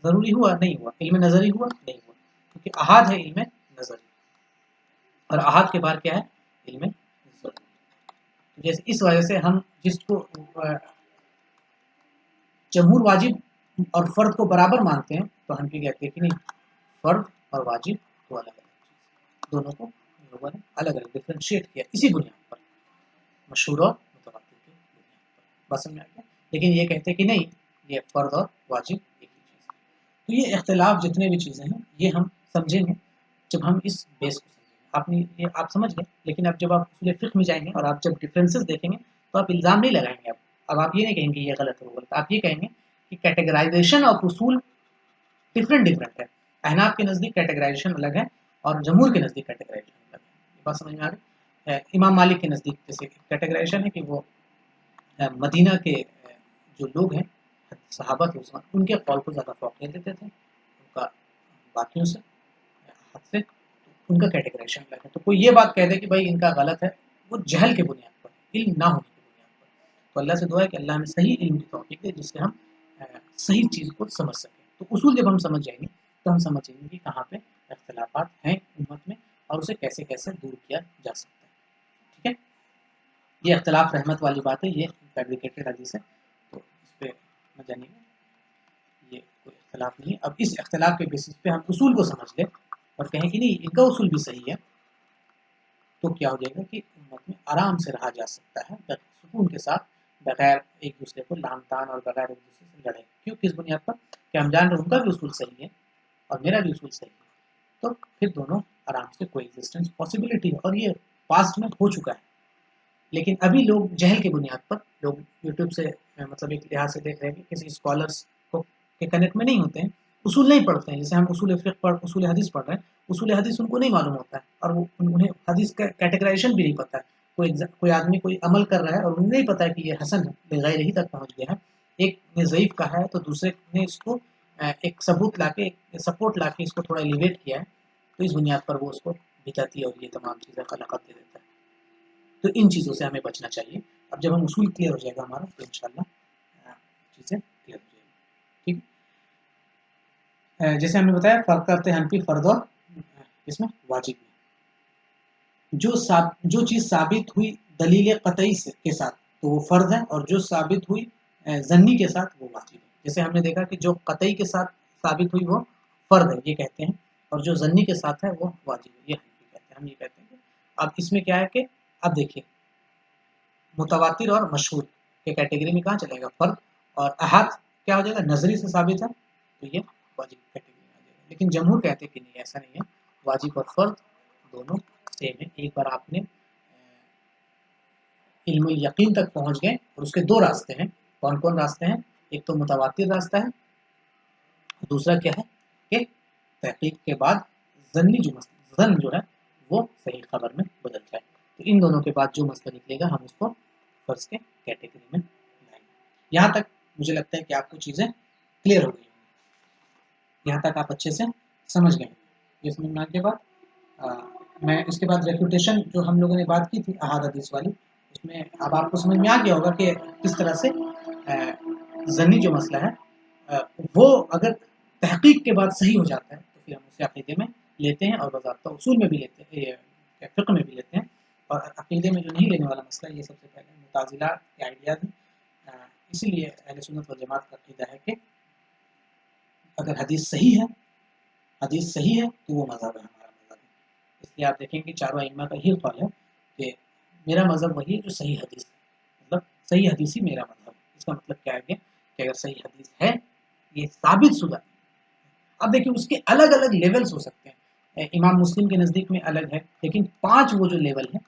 ज़रूरी हुआ? नहीं हुआ। इल्म नज़री हुआ? नहीं हुआ। क्योंकि अहाद है इल्म नज़री, और अहाद के बाहर क्या है? इल्म ज़रूरी। तो जैसे इस वजह से हम जिसको जमहूर वाजिब और फ़र्द को बराबर मानते हैं, तो हनफी कहते हैं कि नहीं, फ़र्द और वाजिब तो अलग-अलग चीज़, दोनों को लोगों ने अलग-अलग डिफरेंशिएट किया इसी बुनियाद पर, मशहूर और मुतवातिर की बुनियाद पर। बात समझ में आ गया? लेकिन ये कहते हैं कि नहीं, ये फ़र्द और वाजिब एक ही चीज़ है। तो ये इख्तिलाफ़ जितने भी चीज़ें हैं, ये हम समझेंगे जब हम इस बेस को समझेंगे। आपने ये आप समझ गए, लेकिन अब जब आप उसूल फ़िक़्ह में जाएँगे और आप जब डिफरेंसेस देखेंगे, तो आप इल्ज़ाम नहीं लगाएँगे अब। अब आप ये नहीं कहेंगे ये गलत है, वो गलत है। आप ये कहेंगे कि कैटेगराइज़ेशन ऑफ उसूल डिफरेंट है। अहनाफ के नज़दीक कैटेगराइज़ेशन अलग है, और जमहूर के नज़दीक कैटेगराइज़ेशन अलग है। ये बात समझ में आ गई? इमाम मालिक के नज़दीक जैसे कैटेगराइज़ेशन है कि वो मदीना के जो लोग हैं, सहाबा के उस वक़्त, उनके कौल को ज़्यादा फ़ौक़ियत देते थे, उनका बाकियों से हद से, तो उनका कैटेगराइज़ेशन अलग है। तो कोई ये बात कह दे कि भाई इनका गलत है, वो जहल के बुनियाद पर, इल्म ना होने की बुनियाद पर। तो अल्लाह से दुआ है कि अल्लाह हमें सही इल्म की तौफ़ीक दे, जिससे हम सही चीज़ को समझ सकें। तो उसूल जब हम समझ जाएँगे, तो हम समझेंगे कि कहाँ पे इख्तिलाफ़ात हैं उम्मत में, और उसे कैसे-कैसे दूर किया जा सकता है। ठीक है? ये इख्तिलाफ़ रहमत वाली बात है, ये फैब्रिकेटेड हदीस है, तो इस पे मत जानिएगा, ये कोई इख्तिलाफ़ नहीं है। अब इस इख्तिलाफ़ के बेसिस पे हम उसूल को समझ लें और कहें कि नहीं, इनका उसूल भी सही है, तो क्या हो जाएगा कि उम्मत में आराम से रहा जा सकता है, सुकून के साथ, बगैर एक दूसरे को लान-तान और बगैर एक दूसरे से लड़े। क्यों? किस बुनियाद पर? कि हम जान रहे हैं उनका भी उसूल सही है और मेरा भी उसूल सही है, तो फिर दोनों आराम से कोएग्जिस्टेंस पॉसिबिलिटी है, और ये पास्ट में हो चुका है। लेकिन अभी लोग जहल की बुनियाद पर, लोग यूट्यूब से मतलब एक लिहाज से देख रहे हैं कि किसी स्कॉलर्स को के कनेक्ट में नहीं होते हैं, उसूल नहीं पढ़ते हैं। जैसे हम उसूल फ़िक़्ह पढ़ उसूल हदीस पढ़ रहे हैं, उसूल हदीस उनको नहीं मालूम होता है, और वो उन्हें हदीस का कैटेगराइज़ेशन भी नहीं पता है। कोई आदमी कोई अमल कर रहा है और उन्हें नहीं पता है कि ये हसन है, बेग़ैर ही तक पहुँच गया है। एक ने ज़ईफ़ कहा है, तो दूसरे ने इसको एक सबूत लाके, एक सपोर्ट लाके इसको थोड़ा एलिवेट किया है, तो इस बुनियाद पर वो उसको बिदअती और ये तमाम चीज़ें का लक़ब दे देता है। तो इन चीज़ों से हमें बचना चाहिए। अब जब हम उसूल क्लियर हो जाएगा हमारा, तो इंशाअल्लाह चीज़ें क्लियर हो जाएगी। ठीक, जैसे हमने बताया फ़र्क करते हैं हनफी फ़र्द और इसमें वाजिब में। जो चीज़ साबित हुई दलील कतई से के साथ तो वो फ़र्द है, और जो साबित हुई ज़न्नी के साथ वो वाजिब है। जैसे हमने देखा कि जो कतई के साथ साबित हुई वो फ़र्द है, ये कहते हैं, और जो ज़न्नी के साथ है वो वाजिब है, ये हनफी कहते हैं। हम ये कहते हैं कि अब इसमें क्या है कि अब देखिए मुतवातिर और मशहूर के कैटेगरी में कहाँ चलेगा फ़र्द, और अहाद क्या हो जाएगा, नज़री से साबित है तो ये वाजिब कैटेगरी में आ जाएगा। लेकिन जमहूर कहते हैं कि नहीं, ऐसा नहीं है, वाजिब और फ़र्द दोनों सेम है। एक बार आपने इल्मुल यकीन तक पहुंच गए, और उसके दो रास्ते हैं। कौन कौन रास्ते हैं? एक तो मुतवातिर रास्ता है, दूसरा क्या है कि तहकीक के बाद ज़न्नी ज़न जो है वो सही खबर में बदल जाए। तो इन दोनों के बाद जो मसला निकलेगा हम उसको फर्ज के कैटेगरी में लाएंगे। यहाँ तक मुझे लगता है कि आपको चीज़ें क्लियर हो गई होंगी, यहाँ तक आप अच्छे से समझ गए। ये समझ में आने के बाद मैं इसके बाद रेफ्यूटेशन जो हम लोगों ने बात की थी अहाद हदीस वाली, उसमें अब आपको समझ में आ गया होगा कि किस तरह से ज़न्नी जो मसला है वो अगर तहकीक के बाद सही हो जाता है तो फिर हम उसे अक़ीदे में लेते हैं, और बज़ाब्ता उसूल में भी लेते हैं, फ़िक़्ह में भी लेते हैं। और अक़ीदे में जो नहीं लेने वाला मसला, ये सबसे पहले मुताज़िला के आइडियाज़ हैं। इसीलिए अहले सुन्नत वल जमात का अक़ीदा है कि अगर हदीस सही है तो वो मज़हब है, हमारा मज़हब है। इसलिए आप देखेंगे चारों अइम्मा का यही क़ौल है कि मेरा मज़हब वही है जो सही हदीस है, मतलब सही हदीस ही मेरा मज़हब है। इसका मतलब क्या है कि अगर सही हदीस है, ये साबित शुदा। अब देखिए उसके अलग-अलग लेवल्स हो सकते हैं। इमाम मुस्लिम के नज़दीक में अलग है, लेकिन 5 वो जो लेवल है,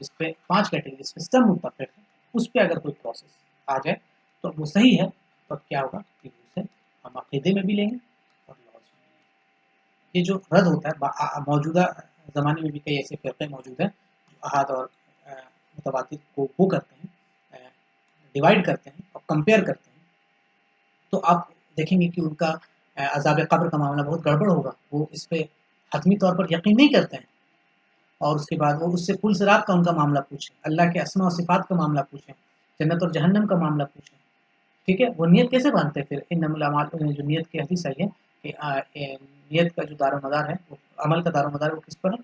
जिस पे 5 कैटेगरी जिस पे सब मुत्तफ़िक़ हैं, उस पे अगर कोई प्रोसेस आ जाए तो वो सही है, तो अब क्या होगा कि उसे हम अक़ीदे में भी लेंगे और लॉज़ में भी लेंगे। ये जो रद्द होता है मौजूदा ज़माने में भी कई ऐसे फ़िरक़े मौजूद हैं जो अहाद और मुतवातिर को वो करते हैं, डिवाइड करते हैं और कंपेयर करते हैं। तो आप देखेंगे कि उनका अज़ाब क़ब्र का मामला बहुत गड़बड़ होगा। वो इस पे हतमी तौर पर यकीन नहीं करते हैं, और उसके बाद वो उससे पुल सिरात का उनका मामला पूछें, अल्लाह के अस्मा और सिफ़ात का मामला पूछें, जन्नत और जहन्नम का मामला पूछें। ठीक है? वो नियत कैसे बाँधते हैं फिर? इन्नमल अमाल जो नियत की हदीस आई है कि नियत का जो दारोमदार है, वो अमल का दारोमदार है, वो किस पर है?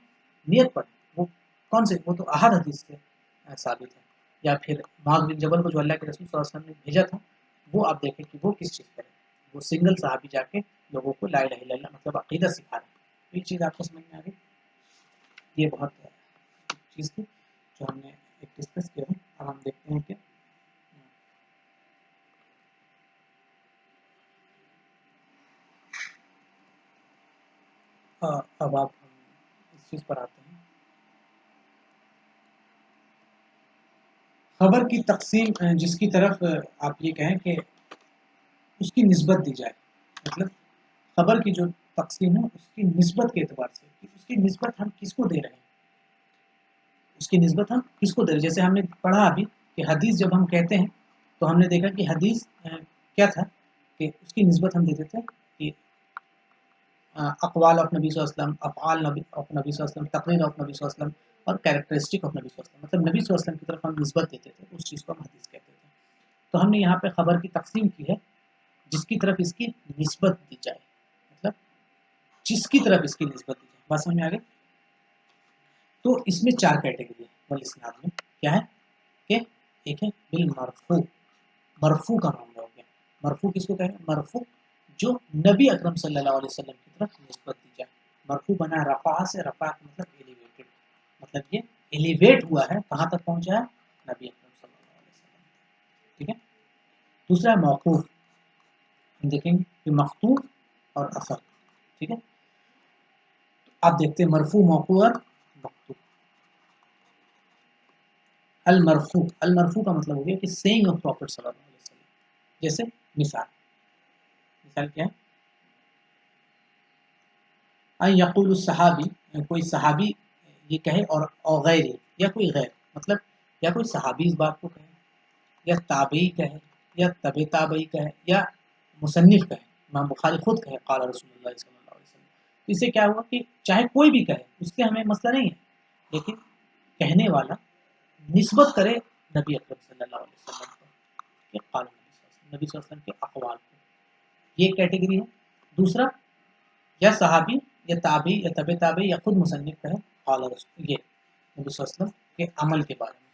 नियत पर। वो कौन से? वो तो अहद हदीस से साबित है। या फिर मुआज़ बिन जबल को जो अल्लाह के रसूल सल्लल्लाहु अलैहि वसल्लम ने भेजा था, वो आप देखें कि वो किस चीज़ पर है। वो सिंगल सहाबी जाके लोगों को ला इलाहा इल्लल्लाह मतलब अक़ीदा सिखा रहे हैं। ये चीज़ आपको समझ में आ गई? ये बहुत चीज़ थी जो हमने एक डिस्कस किया है। अब हम देखते हैं कि अब आप इस चीज़ पर आते हैं। खबर की तक़सीम जिसकी तरफ आप ये कहें कि उसकी निस्बत दी जाए, मतलब खबर की जो तक़सीम है उसकी निस्बत के एतबार से कि उसकी निस्बत हम किसको दे रहे हैं, उसकी निस्बत हम किसको दे रहे हैं। जैसे हमने पढ़ा अभी कि हदीस जब हम कहते हैं तो हमने देखा कि हदीस क्या था कि उसकी निस्बत हम दे देते हैं कि अक़वाल ऑफ नबी सल्लल्लाहु अलैहि वसल्लम, अफ़आल नबी ऑफ नबी सल्लल्लाहु अलैहि वसल्म, तक़रीर ऑफ नबी सल्लल्लाहु अलैहि वसल्लम और कैरेक्टरिस्टिक ऑफ नबी सल्लल्लाहु अलैहि वसल्लम, मतलब नबी सल्लल्लाहु अलैहि वसल्लम की तरफ हम निस्बत देते थे, उस चीज़ को हम हदीस कहते थे। तो हमने यहाँ पे खबर की तक़सीम की है जिसकी तरफ इसकी निस्बत दी जाए, मतलब जिसकी तरफ इसकी निस्बत दी जाए। बात समझ में आ गई? तो इसमें 4 कैटेगरी है वल इस्नाद में। क्या है कि एक है बिल मरफू, मरफू का मामला हो गया। मरफू किसको कह रहे हैं? मरफू जो नबी अकरम सल्लल्लाहु अलैहि वसल्लम की तरफ निस्बत दी जाए। मरफू बना रफ़ा से, रफ़ा मतलब एलिवेटेड, मतलब ये एलिवेट हुआ है, कहाँ तक पहुँचा है? नबी अकरम सल्लल्लाहु अलैहि वसल्लम। ठीक है? दूसरा है मौकूफ़, हम देखेंगे कि मखतूफ़ और असर। ठीक है? आप देखते हैं मरफू, मौकूफ़ और मखतूफ़। अल मरफू का मतलब हो गया कि सेइंग ऑफ प्रॉफिट सल्लल्लाहु अलैहि वसल्लम। जैसे मिसाल क्या है? यक़ूलु सहाबी, कोई सहाबी ये कहे, और गैर या कोई गैर, मतलब या कोई सहाबी इस बात को कहे, या ताबई कहे, या तबे ताबई कहे, या मुसन्निफ कहे, इमाम बुखारी खुद कहे क़ाला रसूलुल्लाह सल्लल्लाहु अलैहि वसल्लम। तो इससे क्या हुआ कि चाहे कोई भी कहे, उससे हमें मसला नहीं है, लेकिन कहने वाला निस्बत करे नबी अकरम सल्लल्लाहु अलैहि वसल्लम को कि क़ाला नबी सल्लल्लाहु अलैहि वसल्लम। नबी सल्लल्लाहु अलैहि वसल्लम के अक़वाल को, ये कैटेगरी है। दूसरा, या सहाबी या ताबी या तबे ताबी या खुद मुसन्निफ कहे क़ाल रसूल, ये नबी सल्लल्लाहु अलैहि वसल्लम के अमल के बारे में,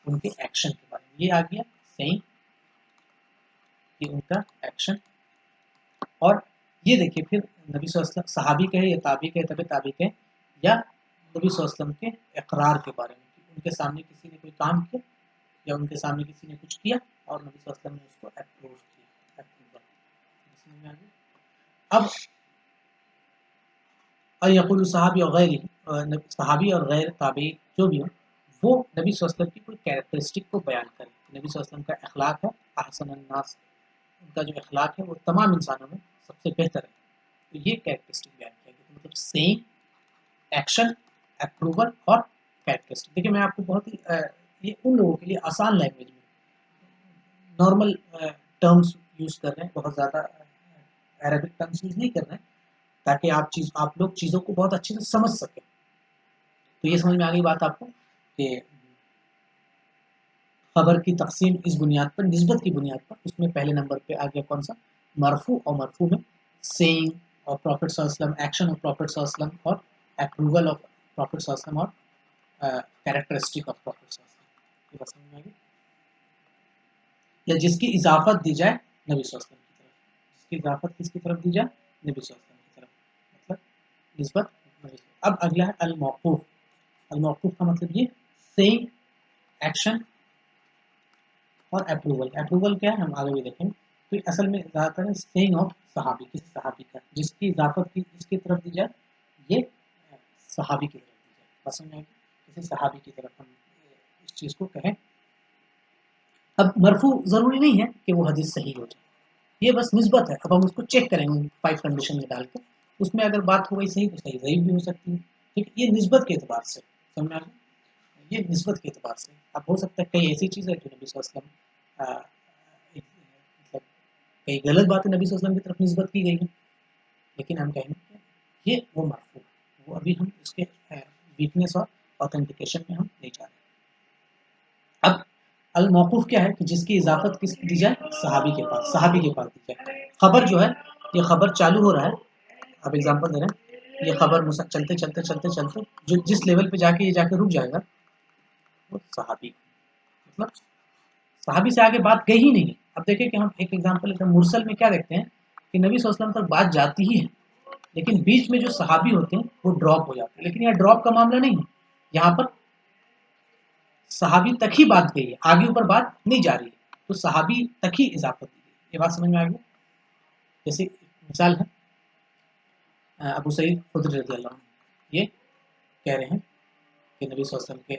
उनके एक्शन के बारे में, ये आ गया सही, ये उनका एक्शन। और ये देखिए फिर नबी सल्लल्लाहु अलैहि वसल्लम सहाबी कहे या ताबी कहे तबे ताबी कहे, या नबी सल्लल्लाहु अलैहि वसल्लम के इकरार के बारे में, उनके सामने किसी ने कोई काम किया या उनके सामने किसी ने कुछ किया और नबी सल्लल्लाहु अलैहि वसल्लम ने उसको अप्रूव किया, अप्रूवल। समझ में आ गया? अब यक़ूलु सहाबी और गैर सहाबी और गैर ताबी जो भी हो, वो नबी सल्लल्लाहु अलैहि वसल्लम की कोई कैरेक्टरिस्टिक को बयान करें। नबी सल्लल्लाहु अलैहि वसल्लम का अखलाक है अहसनुन नास, उनका जो अखलाक है वो तमाम इंसानों में सबसे बेहतर है, तो ये कैरेक्टरिस्टिक बयान किया गया। मतलब सेइंग, एक्शन, अप्रूवल और कैरेक्टरिस्टिक। देखिए मैं आपको बहुत ही ये उन लोगों के लिए आसान लैंग्वेज में नॉर्मल टर्म्स यूज़ कर रहे हैं, बहुत ज़्यादा अरबिक टर्म्स यूज़ नहीं कर रहे हैं, ताकि आप लोग चीज़ों को बहुत अच्छे से समझ सकें। तो ये समझ में आ गई बात आपको कि खबर की तकसीम इस बुनियाद पर, निस्बत की बुनियाद पर, उसमें पहले नंबर पे आ गया कौन सा, मरफू, और मरफू में सेइंग और प्रॉफिट सल्लल्लाहु अलैहि वसल्लम, एक्शन ऑफ प्रॉफिट सल्लल्लाहु अलैहि वसल्लम और अप्रूवल ऑफ प्रॉफिट सल्लल्लाहु अलैहि वसल्लम और कैरेक्टरिस्टिक ऑफ प्रॉफिट सल्लल्लाहु अलैहि वसल्लम। ये बात समझ में आ गई? या जिसकी इजाफत दी जाए नबी सल्लल्लाहु अलैहि वसल्लम की तरफ, जिसकी इजाफत किसकी तरफ दी जाए, नबी सल्लल्लाहु अलैहि वसल्लम की तरफ, मतलब निस्बत नबी। अब अगला है अल मौकूफ। अल मौकूफ का मतलब ये सेइंग, एक्शन और अप्रूवल। अप्रूवल क्या है हम आगे भी देखेंगे। तो असल में ज़्यादातर सेइंग ऑफ सहाबी, किसी सहाबी का, जिसकी इजाफत की इसकी तरफ दी जाए, ये सहाबी की तरफ दी जाए। बस समझ में किसी सहाबी की तरफ हम इस चीज़ को कहें। अब मरफू ज़रूरी नहीं है कि वो हदीस सही हो जाए, ये बस निस्बत है। अब हम उसको चेक करेंगे 5 कंडीशन में डाल के, उसमें अगर बात हो गई सही तो सही, ज़ईफ़ भी हो सकती है। ठीक, ये निस्बत के एतबार से, समझ में आ गया? ये निस्बत के एतबार से। अब हो सकता है कई ऐसी चीज़ है जो नबी सल्लल्लाहु अलैहि वसल्लम मतलब कई गलत बातें नबी सल्लल्लाहु अलैहि वसल्लम की तरफ निस्बत की गई हैं, लेकिन हम कहेंगे ये वो मरफू, वो अभी हम इसके वीकनेस और ऑथेंटिकेशन में हम नहीं जा रहे। अब अल मौकूफ क्या है कि जिसकी इजाफत किस दी जाए, सहाबी के पास, सहाबी के पास दी जाए। खबर जो है, ये खबर चालू हो रहा है, अब एग्जांपल दे रहे हैं, ये खबर चलते चलते चलते चलते जो जिस लेवल पे जाके ये जाके रुक जाएगा, वो सहाबी, मतलब सहाबी से आगे बात गई ही नहीं है। अब देखिए कि हम एक एग्जांपल लेते हैं, मुरसल में क्या देखते हैं कि नबी सल्लल्लाहु अलैहि वसल्लम तक बात जाती ही है, लेकिन बीच में जो सहाबी होते हैं वो ड्रॉप हो जाते हैं। लेकिन यहाँ ड्रॉप का मामला नहीं है, यहाँ पर सहाबी तक ही बात गई है, आगे ऊपर बात नहीं जा रही है, तो सहाबी तक ही इजाफत दी गई। ये बात समझ में आ गई? जैसे मिसाल है अबू सईद खुदरी रज़ियल्लाहु अन्हु, ये कह रहे हैं कि नबी सल्लल्लाहु अलैहि वसल्लम के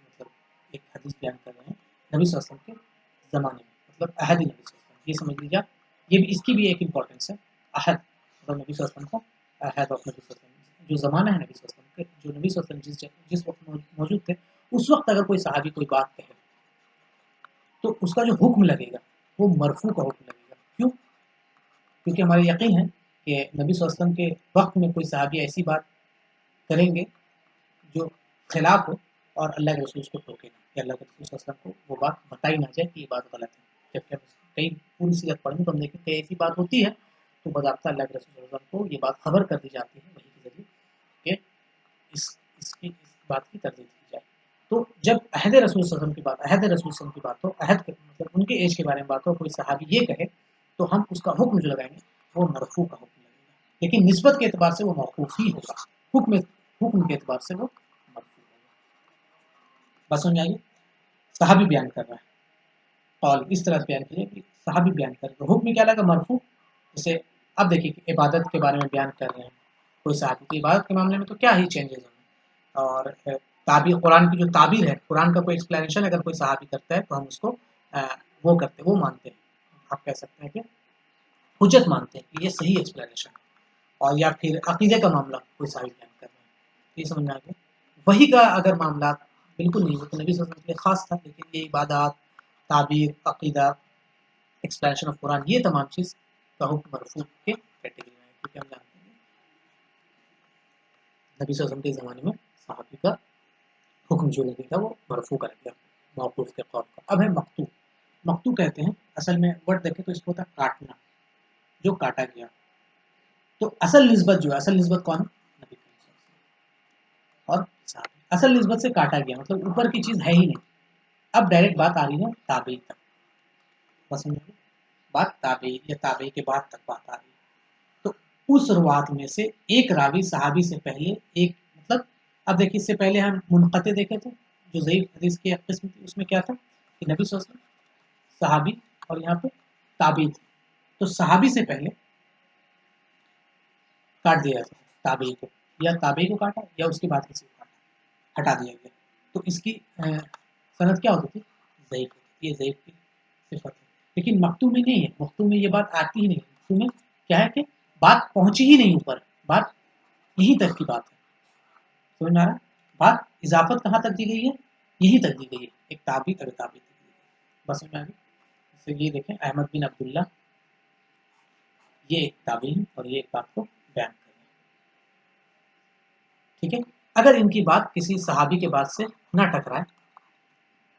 मतलब एक हदीस बयान कर रहे हैं, नबी सल्लल्लाहु अलैहि वसल्लम के ज़माने में, मतलब अहद नबी सल्लल्लाहु अलैहि वसल्लम, ये समझ लीजिए आप, ये भी इसकी भी एक इम्पोर्टेंस है। अहद मतलब नबी सल्लल्लाहु अलैहि वसल्लम का, अहद ऑफ नबी सल्लल्लाहु अलैहि वसल्लम, जो ज़माना है नबी सल्लल्लाहु अलैहि वसल्लम के, जो नबी सल्लल्लाहु अलैहि वसल्लम जिस वक्त मौजूद थे, उस वक्त अगर कोई सहाबी कोई बात कहे तो उसका जो हुक्म लगेगा वो मरफू का हुक्म लगेगा। क्यों? क्योंकि हमारा यकीन है कि नबी सल्लल्लाहु अलैहि वसल्लम के वक्त में कोई सहाबी ऐसी बात करेंगे जो खिलाफ हो और अल्लाह के रसूल उसको टोके ना, कि अल्लाह के रसूल सल्लल्लाहु अलैहि वसल्लम को वो बात बताई ना जाए कि ये बात गलत है। जबकि हम कई पूरी सीरत पढ़ेंगे तो हम देखें कई ऐसी बात होती है तो बज़ाब्ता अल्लाह के रसूल सल्लल्लाहु अलैहि वसल्लम को ये बात खबर कर दी जाती है वही के ज़रिए कि इस बात की तरदीद की जाए। तो जब अहद रसूल सल्लल्लाहु अलैहि वसल्लम की बात, अहद रसूल सल्लल्लाहु अलैहि वसल्लम की बात हो, अहद के मतलब उनके एज के बारे में बात हो, कोई सहाबी ये कहे तो हम उसका हुक्म जो लगाएंगे वो मरफू का हुक्म लगेगा, लेकिन निस्बत के एतबार से वो मौकूफ ही होगा, हुक्म के एतबार से वो मरफू होगा। बात समझ में आई? सहाबी बयान कर रहा है और इस तरह से बयान कीजिए कि सहाबी बयान कर रहे हैं, हुक्म क्या लगा, मरफू। जैसे अब देखिए कि इबादत के बारे में बयान कर रहे हैं कोई सहाबी, तो इबादत के मामले में तो क्या ही चेंजेस होंगे। और ताबीर, कुरान की जो ताबीर है, कुरान का कोई एक्सप्लेनेशन अगर कोई सहाबी करता है तो हम उसको वो मानते हैं, आप कह सकते हैं कि हुज्जत मानते हैं कि ये सही एक्सप्लेनेशन है। और या फिर अकीदे का मामला कोई सहाबी बयान कर रहे हैं, ये समझ में आ गया। वही का अगर मामला बिल्कुल नहीं, वो तो नबी सल्लल्लाहु अलैहि वसल्लम के लिए खास था, लेकिन ये इबादत, ताबीर, अकीदा, एक्सप्लेनेशन ऑफ कुरान, ये तमाम चीज़ का हुक्म मरफू के कैटेगरी में है, क्योंकि हम जानते हैं नबी सल्लल्लाहु अलैहि वसल्लम के ज़माने में सहाबी का हुक्म जो लगेगा वो मरफू का लगेगा, मौकूफ के तौर पर। अब है मक्तू। मक्तू कहते हैं असल में वर्ड देखें तो इसको होता है काटना, जो काटा गया। तो असल निस्बत जो है, असल निस्बत कौन है? नबी करीम सल्लल्लाहु अलैहि वसल्लम और सहाबी। असल निस्बत से काटा गया मतलब ऊपर की चीज़ है ही नहीं। अब डायरेक्ट बात आ रही है ताबई तक, बस बात ताबई या ताबई के बाद तक बात आ रही है। तो उस रुवात में से एक रावी सहाबी से पहले एक मतलब, अब देखिए इससे पहले हम मुनक़ते देखे थे जो ज़ईफ़ हदीस की एक किस्म थी, उसमें क्या था कि नबी सल्लल्लाहु अलैहि वसल्लम, सहाबी और यहाँ पे ताबी थे। तो सहाबी से पहले काट दिया जाता है ताबी को, या ताबी को काटा या उसके बाद किसी को काटा, हटा दिया गया। तो इसकी सनद क्या होती थी? ज़ईफ़ होती थी। ये ज़ईफ़ की सिफत है। लेकिन मकतू में नहीं है, मकतू में ये बात आती ही नहीं। मकतू में क्या है कि बात पहुंची ही नहीं ऊपर, बात यहीं तक की बात है। समझ में आ रहा है? बात इजाफत कहाँ तक दी गई है? यहीं तक दी गई है, एक ताबी और ताबी तक दी गई है। बस समझ में आ गई? जैसे ये देखें, अहमद बिन अब्दुल्ला, ये एक ताबी और ये एक बात को बयान कर रहे हैं। ठीक है, अगर इनकी बात किसी सहाबी के बाद से ना टकराए,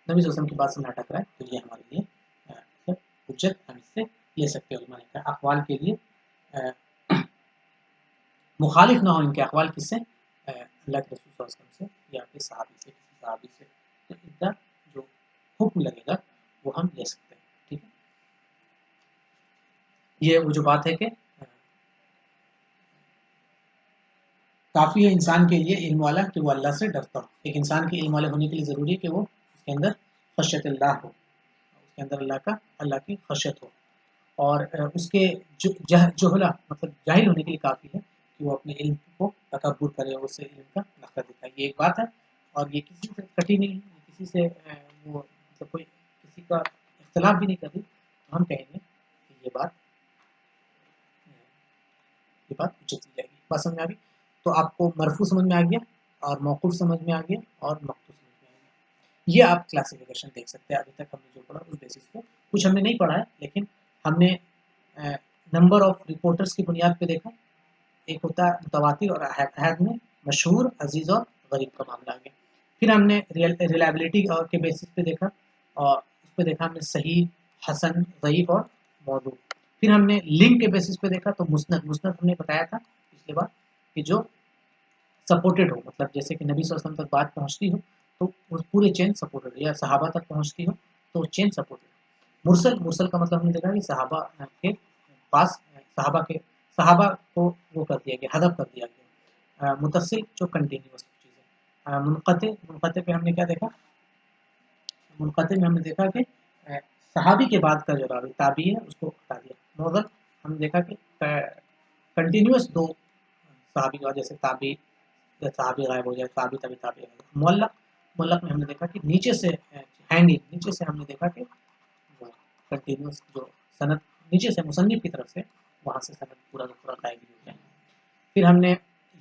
नबी सल्लल्लाहु अलैहि वसल्लम की बात से ना टकराए, तो ये हमारे लिए मतलब हुज्जत हम इससे ले सकते हैं। उलमा ने कहा अक़वाल के लिए मुखालिफ ना हो इनके अक़वाल किससे? अल्लाह के रसूल सल्लल्लाहु अलैहि वसल्लम से या फिर सहाबी से, किसी सहाबी से। तो इनका जो हुक्म लगेगा वो हम ले सकते हैं। ठीक है, ये वो जो बात है कि काफ़ी है इंसान के लिए इल्म वाला कि वो अल्लाह से डरता हो। एक इंसान के इल्म वाले होने के लिए ज़रूरी है कि वो उसके अंदर ख़शियतुल्लाह हो, उसके अंदर अल्लाह की ख़शियत हो। और उसके जुहला मतलब जाहिल होने के लिए काफ़ी है कि वो अपने इल्म को तकब्बुर करे और उससे इल्म का नखरा दिखाए। ये एक बात है और ये किसी से कटी नहीं है, किसी से वो मतलब कोई किसी का इख्तिलाफ भी नहीं कर रही। तो हम कहेंगे कि ये बात उचित ली जाएगी। बात समझ में आ गई? तो आपको मरफू समझ में आ गया और मौकूफ़ समझ में आ गया और मक़तू समझ में आ गया। ये आप क्लासिफिकेशन देख सकते हैं। अभी तक हमने जो पढ़ा उस बेसिस पे, कुछ हमने नहीं पढ़ा है लेकिन हमने नंबर ऑफ रिपोर्टर्स की बुनियाद पे देखा। एक होता है मुतवातिर और अहद में मशहूर, अजीज़ और गरीब का मामला आ गया। फिर हमने रिलायबिलिटी और के बेसिस पे देखा और उस पे देखा हमने सही, हसन, ज़ईफ़ और मौदू। फिर हमने लिंक के बेसिस पे देखा तो मुस्नद हमने बताया था पिछली बार कि जो सपोर्टेड हो, मतलब जैसे कि नबी सल्लल्लाहु अलैहि वसल्लम तक बात पहुँचती हो तो वो पूरे चेन सपोर्टेड हो, या सहाबा तक पहुँचती हो तो चेन सपोर्टेड हो। मुरसल का मतलब हमने देखा कि सहाबा के पास सहाबा को वो कर दिया गया, हदफ कर दिया गया। मुत्तसिल जो कंटिन्यूअस चीज़ है। मुनक़ते पे हमने क्या देखा? मुनक़ते में हमने देखा कि सहाबी के बाद का जो रावी ताबी है उसको हटा दिया। मौदल हमने देखा कि कंटिन्यूअस दो सहाबी का, जैसे ताबी या सहाबी गायब हो जाए, ताबी तभी ताबी गायब हो। मुअल्लक़ में हमने देखा कि नीचे से हैंगिंग, नीचे से हमने देखा कि वो कंटिन्यूअस जो सनद नीचे से मुसन्निफ़ की तरफ से वहाँ से सनद पूरा का पूरा गायब हो जाए। फिर हमने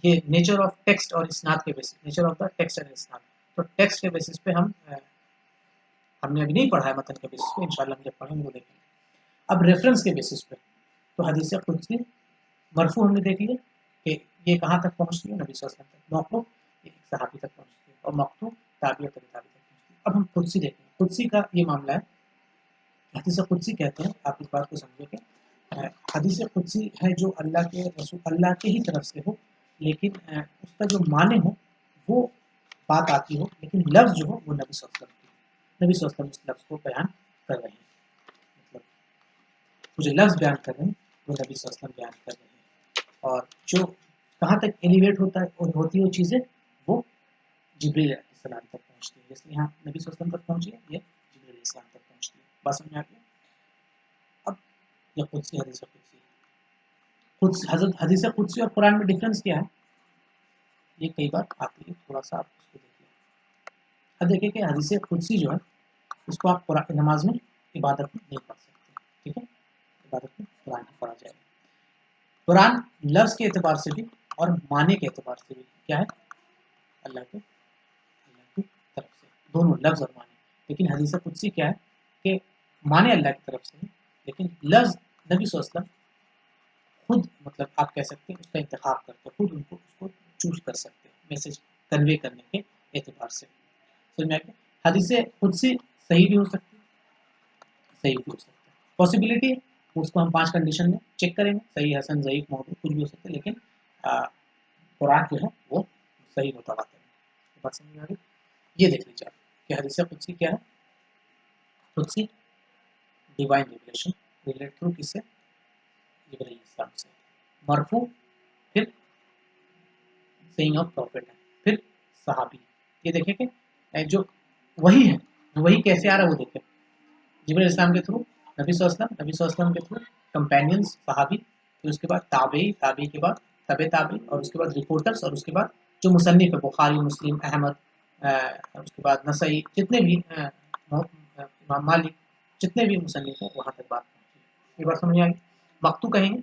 ये नेचर ऑफ टेक्स्ट और इस्नाद के basis, nature of the text and इस्नाद, तो टेक्स्ट के बेसिस पे हमने अभी नहीं पढ़ा है, मतन के बेसिस पे इंशाल्लाह हम जब पढ़ेंगे वो देखेंगे। अब रेफरेंस के बेसिस पे तो हदीस कुदसी मरफू हमने देख लिया कि ये कहाँ तक पहुँचती है? नबी सल्लल्लाहु अलैहि वसल्लम तक। मौक़ूफ़ एक सहाबी तक पहुँचती है और मक़तू ताबी और तबी ताबी तक पहुँचती है। अब हम कुदसी देखेंगे। कुदसी का ये मामला है, हदीस कुदसी कहते हैं, आप इस बात को समझो कि हदीस कुदसी है जो अल्लाह के रसूल अल्लाह के ही तरफ से हो, लेकिन उसका जो माने हो वो बात आती हो, लेकिन लफ्ज़ जो हो वो नबी सल्लल्लाहु अलैहि वसल्लम की, नबी सल्लल्लाहु अलैहि वसल्लम उस लफ्ज़ को बयान कर रहे हैं। मतलब वो जो लफ्ज़ बयान कर रहे हैं वो नबी सल्लल्लाहु अलैहि वसल्लम बयान कर रहे हैं। और जो कहाँ तक एलिवेट होता है और होती है वो चीज़ें, वो जिब्रील अलैहिस्सलाम तक पहुँचती है। जैसे यहाँ नबी सल्लल्लाहु अलैहि वसल्लम तक पहुँची है, ये जिब्रील अलैहिस्सलाम तक पहुँचती है। बात समझ में आ गई? अब ये कुदसी हदीस कुदसी हज़रत हदीस कुदसी और कुरान में डिफरेंस क्या है? ये कई बार आती है, थोड़ा-सा आप इसको देखिए। अब देखिए कि हदीस कुदसी जो है इसको आप नमाज में इबादत में नहीं पढ़ सकते। ठीक है? इबादत में कुरान ही पढ़ा जाएगा। कुरान लफ्ज़ के एतबार से भी और माने के एतबार से भी क्या है? अल्लाह की तरफ से, दोनों लफ्ज़ और माने। लेकिन हदीस कुदसी क्या है कि माने अल्लाह की तरफ से है, लेकिन लफ्ज़ नबी सल्लल्लाहु अलैहि वसल्लम खुद, मतलब आप कह सकते हैं उसका इंतखाब करते हैं, खुद उनको उसको चूज़ कर सकते हैं मैसेज कन्वे करने के एतबार से। समझ में आ गया? हदीस कुदसी सही भी हो सकती है, सही भी हो सकता है। पॉसिबिलिटी है, उसको हम 5 कंडीशन में चेक करेंगे, सही, हसन, ज़ईफ़, मौजूद, कुछ भी हो सकता है, लेकिन कुरान जो है वो सही मुतवातिर है। बात समझ में आ गई? ये देख लीजिए आप कि हदीस कुदसी क्या है? कुदसी डिवाइन रिवलेशन, रिलेट थ्रू किससे? जिब्रील अलैहिस्सलाम से। मरफू फिर सेइंग ऑफ प्रॉफिट है, फिर सहाबी। ये देखें कि जो वही है, वही कैसे आ रहा है वो देखें। जिब्रील अलैहिस्सलाम के थ्रू नबी सल्लल्लाहु अलैहि वसल्लम, नबी सल्लल्लाहु अलैहि वसल्लम के थ्रू कंपेनियंस सहाबी, फिर उसके बाद ताबई, ताबई के बाद तबे ताबई, और उसके बाद रिपोर्टर्स, और उसके बाद जो मुसन्निफ है बुखारी, मुस्लिम, अहमद, उसके बाद नसई, जितने भी इमाम मालिक, जितने भी मुसन्निफ हैं वहाँ तक बात पहुँची है। ये बात समझ में आई? मक्तू कहेंगे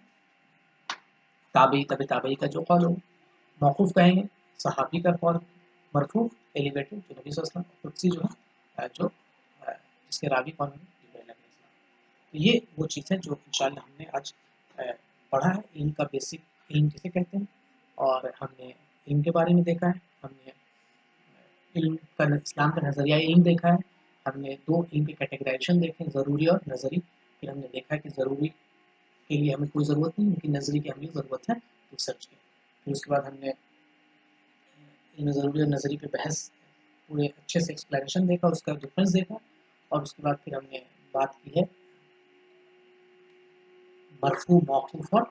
ताबई, तबे ताबई का जो कौल हो। मौकूफ़ कहेंगे सहाबी का कौल। मरफू एलिवेटेड जो नबी सल्लल्लाहु अलैहि वसल्लम, कुदसी जो है जो जिसके रावी कौन है? जिब्रील अलैहिस्सलाम। तो ये वो चीज़ है जो इंशाअल्लाह हमने आज पढ़ा है। इल्म का बेसिक, इल्म किसे कहते हैं, और हमने इल्म के बारे में देखा है। हमने इल्म का, इस्लाम का नज़रिया इल्म देखा है। हमने 2 इल्म के कैटेगराइजेशन देखे, ज़रूरी और नज़री। फिर हमने देखा कि ज़रूरी के लिए हमें कोई ज़रूरत नहीं, लेकिन नज़री की हमें ज़रूरत है रिसर्च की। फिर उसके बाद हमने इल्म ज़रूरी और नज़री पे बहस, पूरे अच्छे से एक्सप्लेनेशन देखा, उसका डिफरेंस देखा, और उसके बाद फिर हमने बात की है मरफू, मौकूफ़ और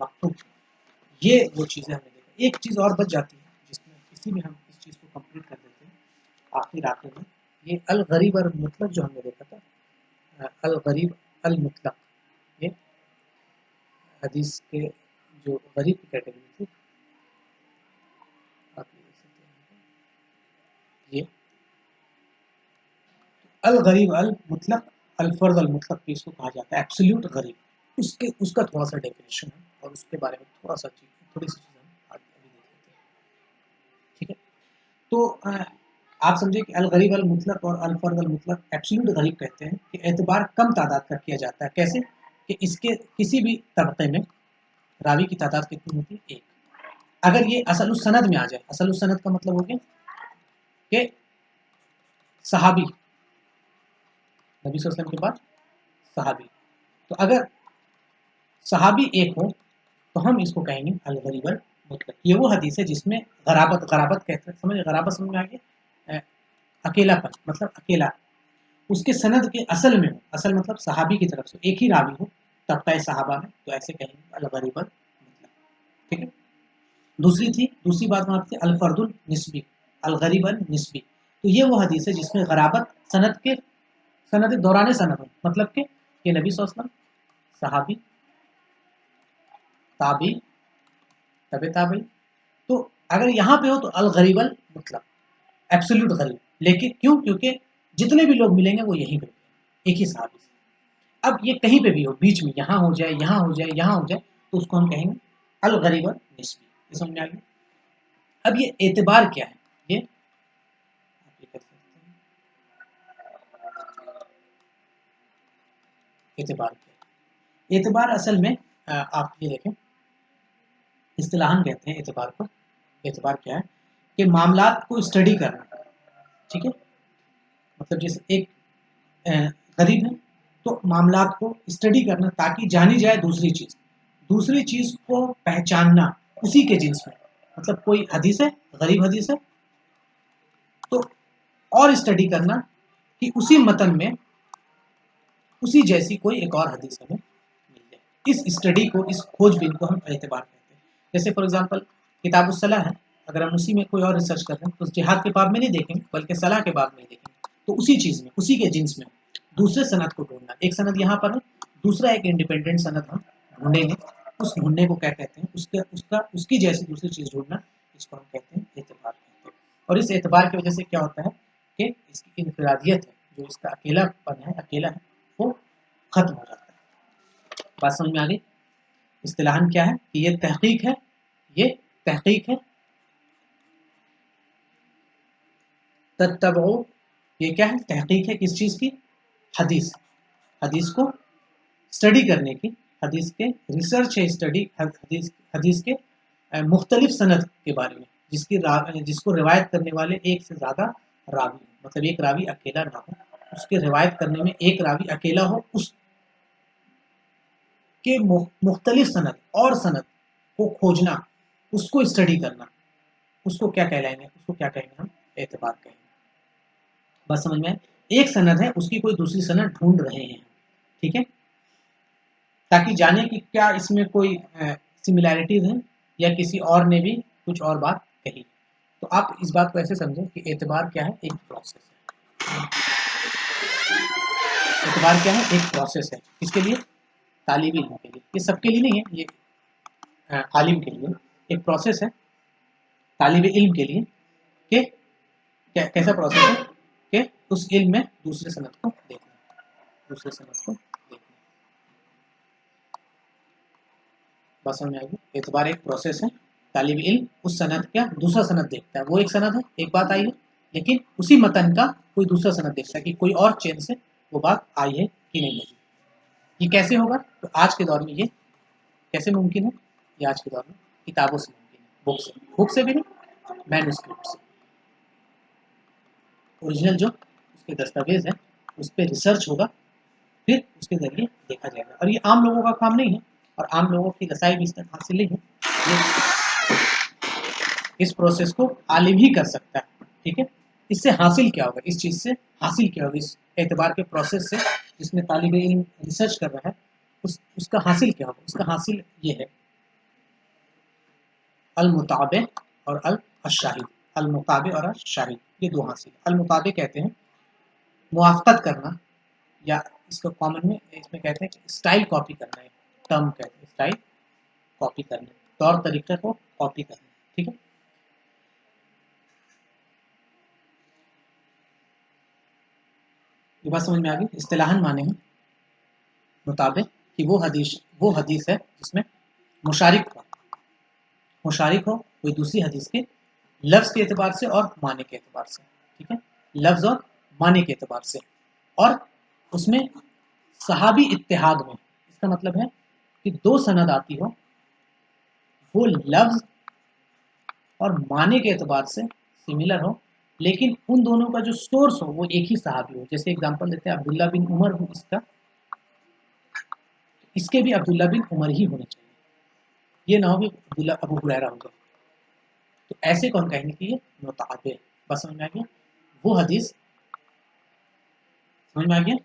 मक़तूफ़। ये वो चीज़ें हमने देखा। एक चीज़ और बच जाती है जिसमें किसी भी हम इस चीज़ को कंप्लीट कर देते हैं आखिर में, ये अल गरीब और मुतलक जो हमने देखा था। अल गरीब अल मुतलक, ये हदीस के जो गरीब की कैटेगरी थी, आप ये देख सकते हैं, ये अल गरीब अल मुतलक, अल फर्द अल मुतलक भी इसको कहा जाता है, एब्सोल्यूट गरीब। उसके उसका थोड़ा सा डेफिनेशन है, और उसके बारे में थोड़ा सा चीज़, थोड़ी सी चीज़ हम आज अभी देख लेते हैं। ठीक है, तो आप समझे कि अल गरीब अल मुतलक और अल फर्द अल मुतलक, एब्सोल्यूट गरीब कहते हैं कि एतबार कम तादाद का किया जाता है। कैसे? कि इसके किसी भी तबके में रावी की तादाद कितनी होती है? 1। अगर ये असल उस सनद में आ जाए, असल उस सनद का मतलब हो गया कि सहाबी, नबी सल्लल्लाहु अलैहि वसल्लम के बाद सहाबी। तो अगर सहाबी 1 हो तो हम इसको कहेंगे अल गरीब अल मुतलक। ये वो हदीस है जिसमें गराबत, गराबत कहते हैं, समझ, गराबत समझ में आ गया? अकेलापन, मतलब अकेला, उसके सनद के असल में हो, असल मतलब सहाबी की तरफ से एक ही रावी हो तबका सहाबा में, तो ऐसे कहेंगे अल गरीब अल मुतलक। ठीक है, दूसरी बात वहाँ पे अल फर्दुल निस्बी, अल गरीब अल निस्बी। तो ये वो हदीस है जिसमें गराबत सनद दौरान सनद हो, मतलब कि ये नबी सल्लल्लाहु अलैहि वसल्लम, सहाबी, ताबी, तबे ताबी। तो अगर यहाँ पे हो तो अल गरीब अल मुतलक, एब्सोल्यूट गरीब। लेकिन क्यों? क्योंकि जितने भी लोग मिलेंगे वो यहीं पे एक ही सहाबी से। अब ये कहीं पे भी हो, बीच में यहाँ हो जाए, यहाँ हो जाए, यहाँ हो जाए, तो उसको हम कहेंगे अल गरीब अल निस्बी। ये समझ में आ गया? अब ये एतबार क्या है? ये आप ये कर सकते हैं, एतबार क्या है? एतबार असल में आप ये देखें, इस्तिलाहन कहते हैं एतबार को। एतबार क्या है? कि मामलात को स्टडी करना। ठीक है, मतलब जैसे एक गरीब है तो मामलात को स्टडी करना ताकि जानी जाए दूसरी चीज़ को पहचानना उसी के जिन्स में। मतलब कोई हदीस है, गरीब हदीस है, तो और स्टडी करना कि उसी मतन में उसी जैसी कोई एक और हदीस हमें मिल जाए। इस स्टडी को, इस खोजबीन को हम एतबार कहते हैं। जैसे फॉर एग्जांपल किताबुस सलाह है, अगर हम उसी में कोई और रिसर्च कर रहे हैं तो जिहाद के बाब में नहीं देखेंगे, बल्कि सलाह के बाब में देखेंगे। तो उसी चीज़ में, उसी के जिन्स में दूसरे सनद को ढूंढना। एक सनद यहाँ पर है, दूसरा एक इंडिपेंडेंट सनद हम ढूंढेंगे। उस ढूंढने को क्या कहते हैं? उसकी जैसी दूसरी चीज़ ढूंढना, इसको हम कहते हैं एतबार कहते हैं। और इस एतबार की वजह से क्या होता है कि इसकी इनफरादियत है, जो इसका अकेलापन है, अकेला है, वो खत्म हो जाता है। बात समझ में आ गई? इस्तिलाहन क्या है कि ये तहकीक है, ये तहकीक है। तत्तबउ, ये क्या है? तहकीक है किस चीज़ की? हदीस, हदीस को स्टडी करने की, हदीस के रिसर्च है, स्टडी हदीस के मुख्तलिफ सनद के बारे में, जिसको रिवायत करने वाले एक से ज़्यादा रावी, मतलब एक रावी अकेला ना हो, उसके रिवायत करने में एक रावी अकेला हो, उस के मुख्तलिफ सनद और सनद को खोजना, उसको स्टडी करना, उसको क्या कहलाएंगे, उसको क्या कहेंगे हम, एतबार कहेंगे। बस समझ में आए? एक सनद है, उसकी कोई दूसरी सनद ढूंढ रहे हैं, ठीक है, ताकि जाने कि क्या इसमें कोई सिमिलैरिटीज है या किसी और ने भी कुछ और बात कही। तो आप इस बात को ऐसे समझें कि एतबार क्या है, एक प्रोसेस है। एतबार क्या है, एक प्रोसेस है। किसके लिए? तालिब इल्म के लिए। ये सबके लिए नहीं है, ये आलिम के लिए एक प्रोसेस है, तालिब इल्म के लिए, कि कैसा प्रोसेस है कि उस इल्म में दूसरे सनद को देखना, दूसरे सनद को देखना। बात समझ में आएगी? एतबार एक प्रोसेस है, तालिब इल्म उस सनद का दूसरा सनद देखता है। वो एक सनद है, एक बात आई है, लेकिन उसी मतन का कोई दूसरा सनद देखता है कि कोई और चेन से वो बात आई है कि नहीं आई। ये कैसे होगा? तो आज के दौर में ये कैसे मुमकिन है? ये आज के दौर में किताबों से मुमकिन है, बुक से भी नहीं, मैन्युस्क्रिप्ट से। ओरिजिनल जो उसके दस्तावेज है उस पर रिसर्च होगा, फिर उसके जरिए देखा जाएगा। और ये आम लोगों का काम नहीं है, और आम लोगों की रसाई भी इस तक हासिल नहीं है। इस प्रोसेस को आलिम ही कर सकता है, ठीक है। इससे हासिल क्या होगा, इस चीज़ से हासिल क्या होगा, इस एतबार के प्रोसेस से जिसमें तालिब इल्म रिसर्च कर रहा है, उसका हासिल क्या होगा? उसका हासिल ये है, अल मुताबे और अल शाहिद। अल मुताबे और अल शाहिद, ये दो हासिल। अल मुताबे कहते हैं मुआफ़क़त करना, या इसको कॉमन में इसमें कहते हैं कि स्टाइल कॉपी करना है, टर्म कहते हैं स्टाइल कॉपी करना, तौर तरीक़े को कॉपी करना, ठीक है। ये बात समझ में आ गई? इस्तिलाहन माने हैं मुताबिक कि वो हदीस है जिसमें मुशारिक हो कोई दूसरी हदीस के लफ्ज़ के एतबार से और माने के एतबार से, ठीक है, लफ्ज़ और माने के एतबार से, और उसमें सहाबी इत्तेहाद में, इसका मतलब है कि दो सनद आती हो, वो लफ्ज़ और माने के एतबार से सिमिलर हो, लेकिन उन दोनों का जो सोर्स हो वो एक ही सहाबी हो। जैसे एग्जांपल देते हैं, अब्दुल्ला बिन उमर हो इसका, इसके भी अब्दुल्ला बिन उमर ही होने चाहिए, ये ना हो कि अब्दुल्ला अबू हुरैरा हो जाए। तो ऐसे कौन कहेंगे कि ये मुताबे। बस समझ में आ गया? वो हदीस समझ में आ गया?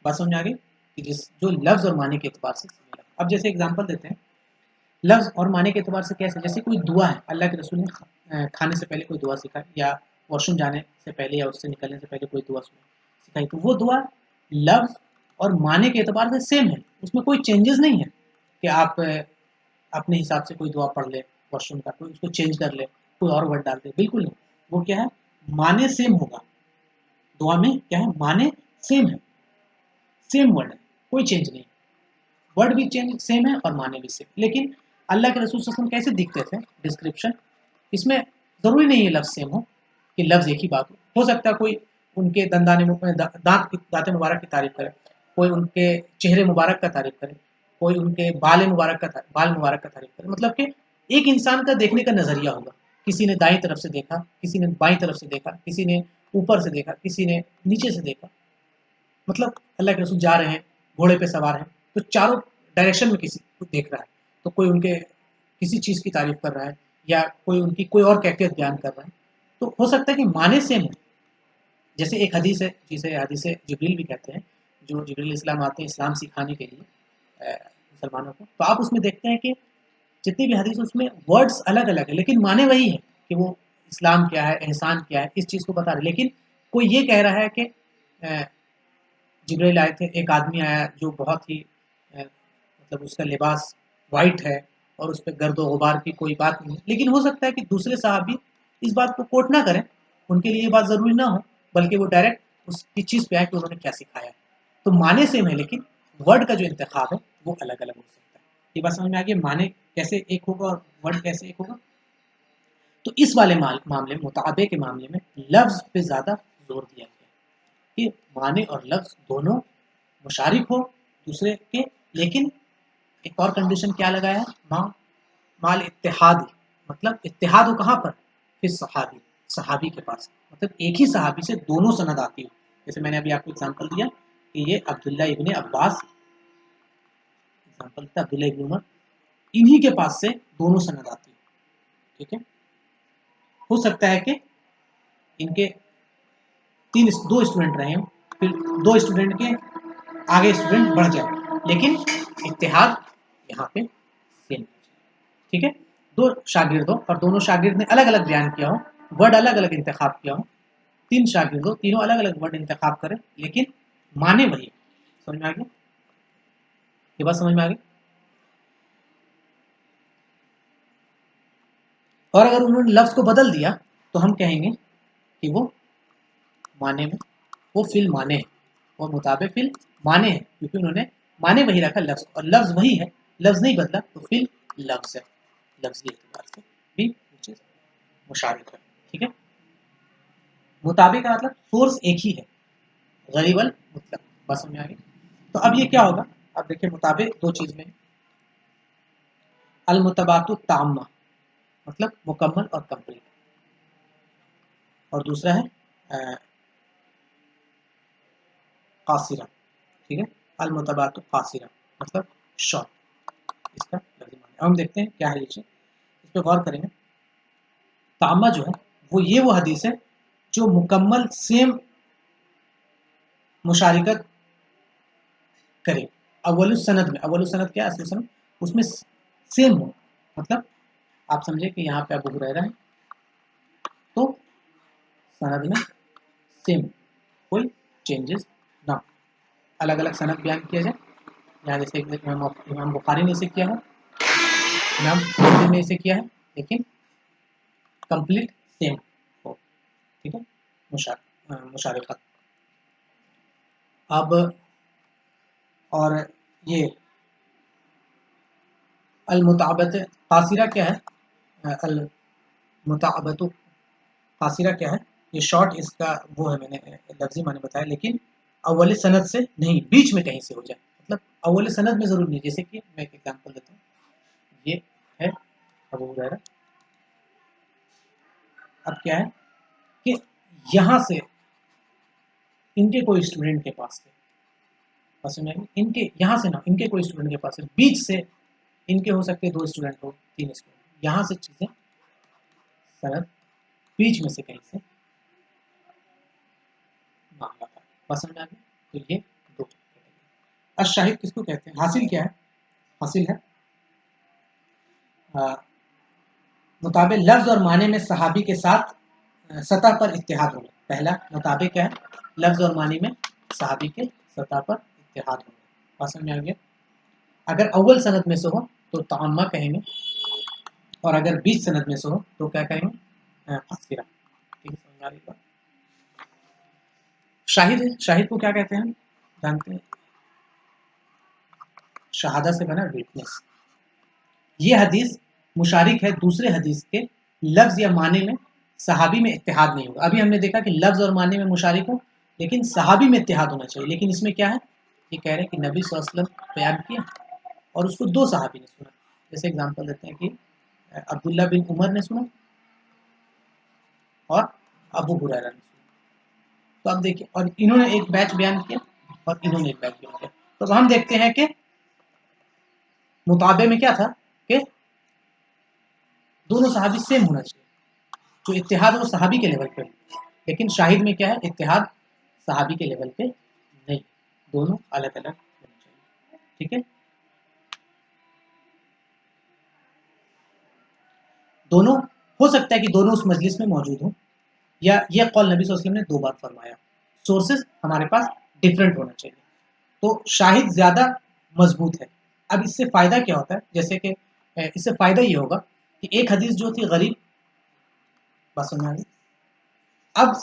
बात समझ में आ गई कि जिस जो लफ्ज़ और माने के एतबार से सिमिलर। अब जैसे एग्जांपल देते हैं, लफ्ज़ और माने के एतबार से कैसे, जैसे कोई दुआ है, अल्लाह के रसूल ने खाने से पहले कोई दुआ सिखाई, या वॉशरूम जाने से पहले या उससे निकलने से पहले कोई दुआ सिखाई, तो वो दुआ लफ्ज़ और माने के एतबार से सेम है, उसमें कोई चेंजेस नहीं है कि आप अपने हिसाब से कोई दुआ पढ़ ले, वॉशरूम का कोई उसको चेंज कर ले, कोई और वर्ड डाल दे, बिल्कुल नहीं। वो क्या है, माने सेम होगा, दुआ में क्या है, माने सेम है, सेम वर्ड है, कोई चेंज नहीं, वर्ड भी चेंज सेम है और माने भी सेम। लेकिन अल्लाह के रसूल सल्लल्लाहु अलैहि वसल्लम कैसे दिखते थे, डिस्क्रिप्शन, इसमें ज़रूरी नहीं है लफ्ज़ सेम हो, कि लफ्ज़ एक ही बात हो सकता है कोई उनके दांत मुबारक की तारीफ करे, कोई उनके चेहरे मुबारक का तारीफ करे, कोई उनके बाल मुबारक का तारीफ करे, मतलब कि एक इंसान का देखने का नज़रिया होगा, किसी ने दाईं तरफ से देखा, किसी ने बाईं तरफ से देखा, किसी ने ऊपर से देखा, किसी ने नीचे से देखा, मतलब अल्लाह के रसूल जा रहे हैं, घोड़े पे सवार हैं, तो चारों डायरेक्शन में किसी को देख रहा है, तो कोई उनके किसी चीज़ की तारीफ कर रहा है, या कोई उनकी कोई और कैफियत बयान कर रहा है, तो हो सकता है कि माने सेम हो। जैसे एक हदीस है जिसे हदीस जिब्रील भी कहते हैं, जो जिब्रील इस्लाम आते हैं इस्लाम सिखाने के लिए मुसलमानों को, तो आप उसमें देखते हैं कि जितनी भी हदीस उसमें वर्ड्स अलग अलग है, लेकिन माने वही है कि वो इस्लाम क्या है, एहसान क्या है, इस चीज़ को बता रहे। लेकिन कोई ये कह रहा है कि जिब्रील आए थे, एक आदमी आया जो बहुत ही मतलब उसका लिबास वाइट है और उस पर गर्द गुबार की कोई बात नहीं है, लेकिन हो सकता है कि दूसरे साहबी इस बात को कोट ना करें, उनके लिए ये बात ज़रूरी ना हो, बल्कि वो डायरेक्ट उसकी चीज़ पे आए कि उन्होंने क्या सिखाया। तो माने सेम है, लेकिन वर्ड का जो इंतखाब है वो अलग अलग हो सकता है। ये बात समझ में आ गई, माने कैसे एक होगा और वर्ड कैसे एक होगा। तो इस वाले मामले में, मुताबे के मामले में, लफ्ज़ पे ज़्यादा जोर दिया गया कि माने और लफ्ज़ दोनों मुशारिक हो दूसरे के, लेकिन एक और कंडीशन क्या लगाया है, माल इत्तेहादी, मतलब इत्तेहाद हो कहाँ पर, फिर सहाबी के पास, मतलब एक ही सहाबी से दोनों सनद आती हो। जैसे मैंने अभी आपको एग्जांपल दिया कि ये अब्दुल्ला इब्ने अब्बास एग्जाम्पल था अब्दुल्ला इब्न उमर, इन्हीं के पास से दोनों सनद आती है। ठीक है, हो सकता है कि इनके दो स्टूडेंट रहे हों, फिर दो स्टूडेंट के आगे स्टूडेंट बढ़ जाए, लेकिन इत्तेहाद यहाँ पे सेम। ठीक है, दो शागिर्द हो और दोनों शागिर्द ने अलग अलग बयान किया हो, वर्ड अलग अलग इंतखाब किया हो, तीन शागिर्द हो, तीनों अलग अलग वर्ड इंतखाब करें, लेकिन माने वही। समझ में आ गया? ये बात समझ में आ गई? और अगर उन्होंने लफ्ज को बदल दिया तो हम कहेंगे कि वो माने में, वो फिल माने है, वो मुताबिक फिल माने है, क्योंकि उन्होंने माने वही रखा लफ्ज, और लफ्ज वही है, लफ्ज नहीं बदला, तो फिल लफ्ज है, लफ्जी एतबार से भी मुशारिक है। ठीक है, मुताबिक का मतलब सोर्स एक ही है, गरीबल मुतलक। बस समझ में आ गई? तो अब ये क्या होगा, अब देखिए मुताबिक दो चीज में, अल मुतबातु ताम्मा मतलब मुकम्मल और कंप्लीट, और दूसरा है कासिरा। ठीक है, अल मुतबातु कासिरा मतलब शॉर्ट, इसका लफ्ज़ी माने। हम देखते हैं क्या है ये चीज, इस पर गौर करेंगे। ताम्मा जो है वो हदीस है जो मुकम्मल सेम मुशारिकत करे अव्वल सनद में। अव्वल सनद क्या है? असली सनद, उसमें सेम हो, मतलब आप समझे कि यहाँ पे अबू हुरैरा है तो सनद में सेम, कोई चेंजेस ना, अलग अलग सनद बयान किया जाए। यहाँ जैसे इमाम बुखारी ने इसे किया है, इमाम मुस्लिम ने इसे किया है, लेकिन कंप्लीट सेम हो। ठीक है, मुशारिकत। अब और ये अल मुताबत कासिरा क्या है? अल मुताबत कासिरा क्या है? ये शॉर्ट, इसका वो है, मैंने लफ्जी माने बताया, लेकिन अव्वल सनद से नहीं, बीच में कहीं से हो जाए, मतलब अव्वल सनद में जरूर नहीं। जैसे कि मैं एक एग्जांपल देता हूँ, ये है अबू हुरैरा, अब क्या है कि यहाँ से इनके कोई स्टूडेंट के पास से, बस में इनके यहाँ से ना, इनके कोई स्टूडेंट के पास से, बीच से इनके हो सकते हैं दो स्टूडेंट हो, तीन स्टूडेंट, यहाँ से चीजें सनद बीच में से कहीं से मांगा था। बस में आ गया? तो ये दो। अशाहिद किसको कहते हैं? हासिल क्या है? हासिल है मुताबिक लफ्ज और माने में सहाबी के साथ सतह पर इत्तेहाद होना। पहला मुताबिक क्या है? लफ्ज और मानी में सहाबी के सतह पर इत्तेहाद होना। बात समझ में आ गया? अगर अव्वल सनद में से हो तो ताम्मा कहेंगे, और अगर बीच सनद में से हो तो क्या कहेंगे? फासिरा। ठीक है, समझ आ रही बात? शाहिद है, शाहिद को क्या कहते हैं? जानते हैं? शहादा से बना विटनेस। ये हदीस मुशारिक है दूसरे हदीस के लफ्ज या माने में, सहाबी में इत्तेहाद नहीं होगा। अभी हमने देखा कि लफ्ज और माने में मुशारिक हो, लेकिन सहाबी में इत्तेहाद होना चाहिए, लेकिन इसमें क्या है, ये कह रहे हैं कि नबी सल्लल्लाहु अलैहि वसल्लम बयान किया और उसको दो सहाबी ने सुना। जैसे एग्जांपल देते हैं कि अब्दुल्ला बिन उमर ने सुना और अबू हुरैरा ने सुना। तो अब देखिए, और इन्होंने एक बैच बयान किया और इन्होंने एक बैच बयान किया, तो हम देखते हैं कि मुताबे में क्या था कि दोनों सहाबी सेम होना चाहिए, जो इत्तेहाद वो सहाबी के लेवल पे, लेकिन शाहिद में क्या है? इत्तेहाद सहाबी के लेवल पे नहीं, दोनों अलग अलग होने चाहिए। ठीक है, दोनों हो सकता है कि दोनों उस मजलिस में मौजूद हो, या यह कौल नबी सल्लल्लाहु अलैहि वसल्लम ने दो बार फरमाया, सोर्सेज हमारे पास डिफरेंट होना चाहिए, तो शाहिद ज्यादा मजबूत है। अब इससे फायदा क्या होता है? जैसे कि इससे फायदा ये होगा कि एक हदीस जो थी गरीब, बस समझ आ गई? अब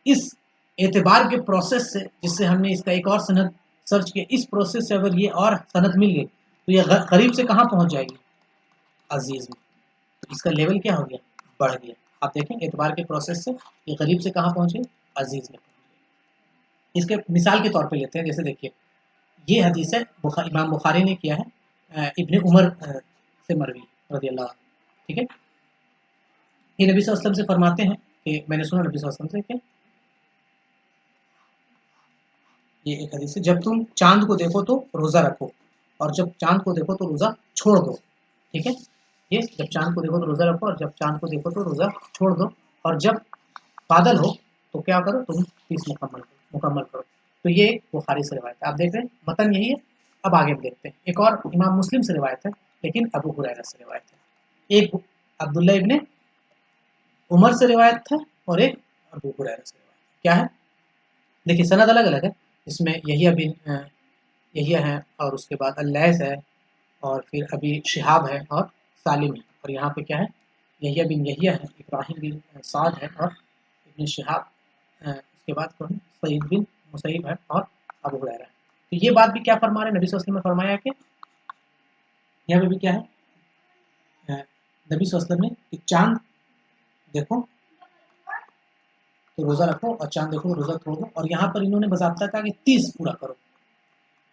इस एतबार के प्रोसेस से, जिससे हमने इसका एक और सनद सर्च किया, इस प्रोसेस से अगर ये और सनद मिल गई तो ये गरीब से कहाँ पहुंच जाएगी? अजीज में। तो इसका लेवल क्या हो गया? बढ़ गया। आप देखें एतबार के प्रोसेस से ये गरीब से कहाँ पहुंच गई? अजीज में पहुंच गई। इसके मिसाल के तौर पे लेते हैं, जैसे देखिए ये हदीस है इमाम बुखारी ने किया है इब्ने उमर से मरवी रदी अल्लाह। ठीक है, ये नबी सल्लल्लाहु अलैहि वसल्लम से फरमाते हैं कि मैंने सुना नबी सल्लल्लाहु अलैहि वसल्लम से कि ये एक हदीस है, जब तुम चांद को देखो तो रोजा रखो, और जब चांद को देखो तो रोज़ा छोड़ दो। ठीक है, ये जब चांद को देखो तो रोज़ा रखो और जब चांद को देखो तो रोज़ा छोड़ दो, और जब बादल हो तो क्या करो, तुम 30 मुकम्मल करो। तो ये बुखारी से रिवायत है। आप देख रहे हैं मतन यही है। अब आगे हम देखते हैं, एक और इमाम मुस्लिम से रिवायत है, लेकिन अबू हुरैरा से रिवायत है। एक अब्दुल्ला इब्ने उमर से रिवायत था और एक अबू हुरैरा से रिवायत। क्या है, देखिए सनद अलग अलग है। इसमें यहिया बिन यहिया है, और उसके बाद अल्लैस है, और फिर अभी शिहाब है और सालिम है। और यहाँ पे क्या है, यहिया बिन यहिया है, इब्राहिम बिन साद है और इब्न शिहाब, उसके बाद कौन है, सईद बिन मुसैब है और अबू हुरैरा है। तो ये बात भी क्या फरमा रहे हैं, नबी सल्लल्लाहु अलैहि वसल्लम ने फरमाया कि यहाँ पे भी क्या है, नबी सल्लल्लाहु अलैहि वसल्लम ने कि चांद देखो तो रोज़ा रखो और चांद देखो तो रोज़ा तोड़ दो। और यहाँ पर इन्होंने बज़ाब्ता कहा कि 30 पूरा करो,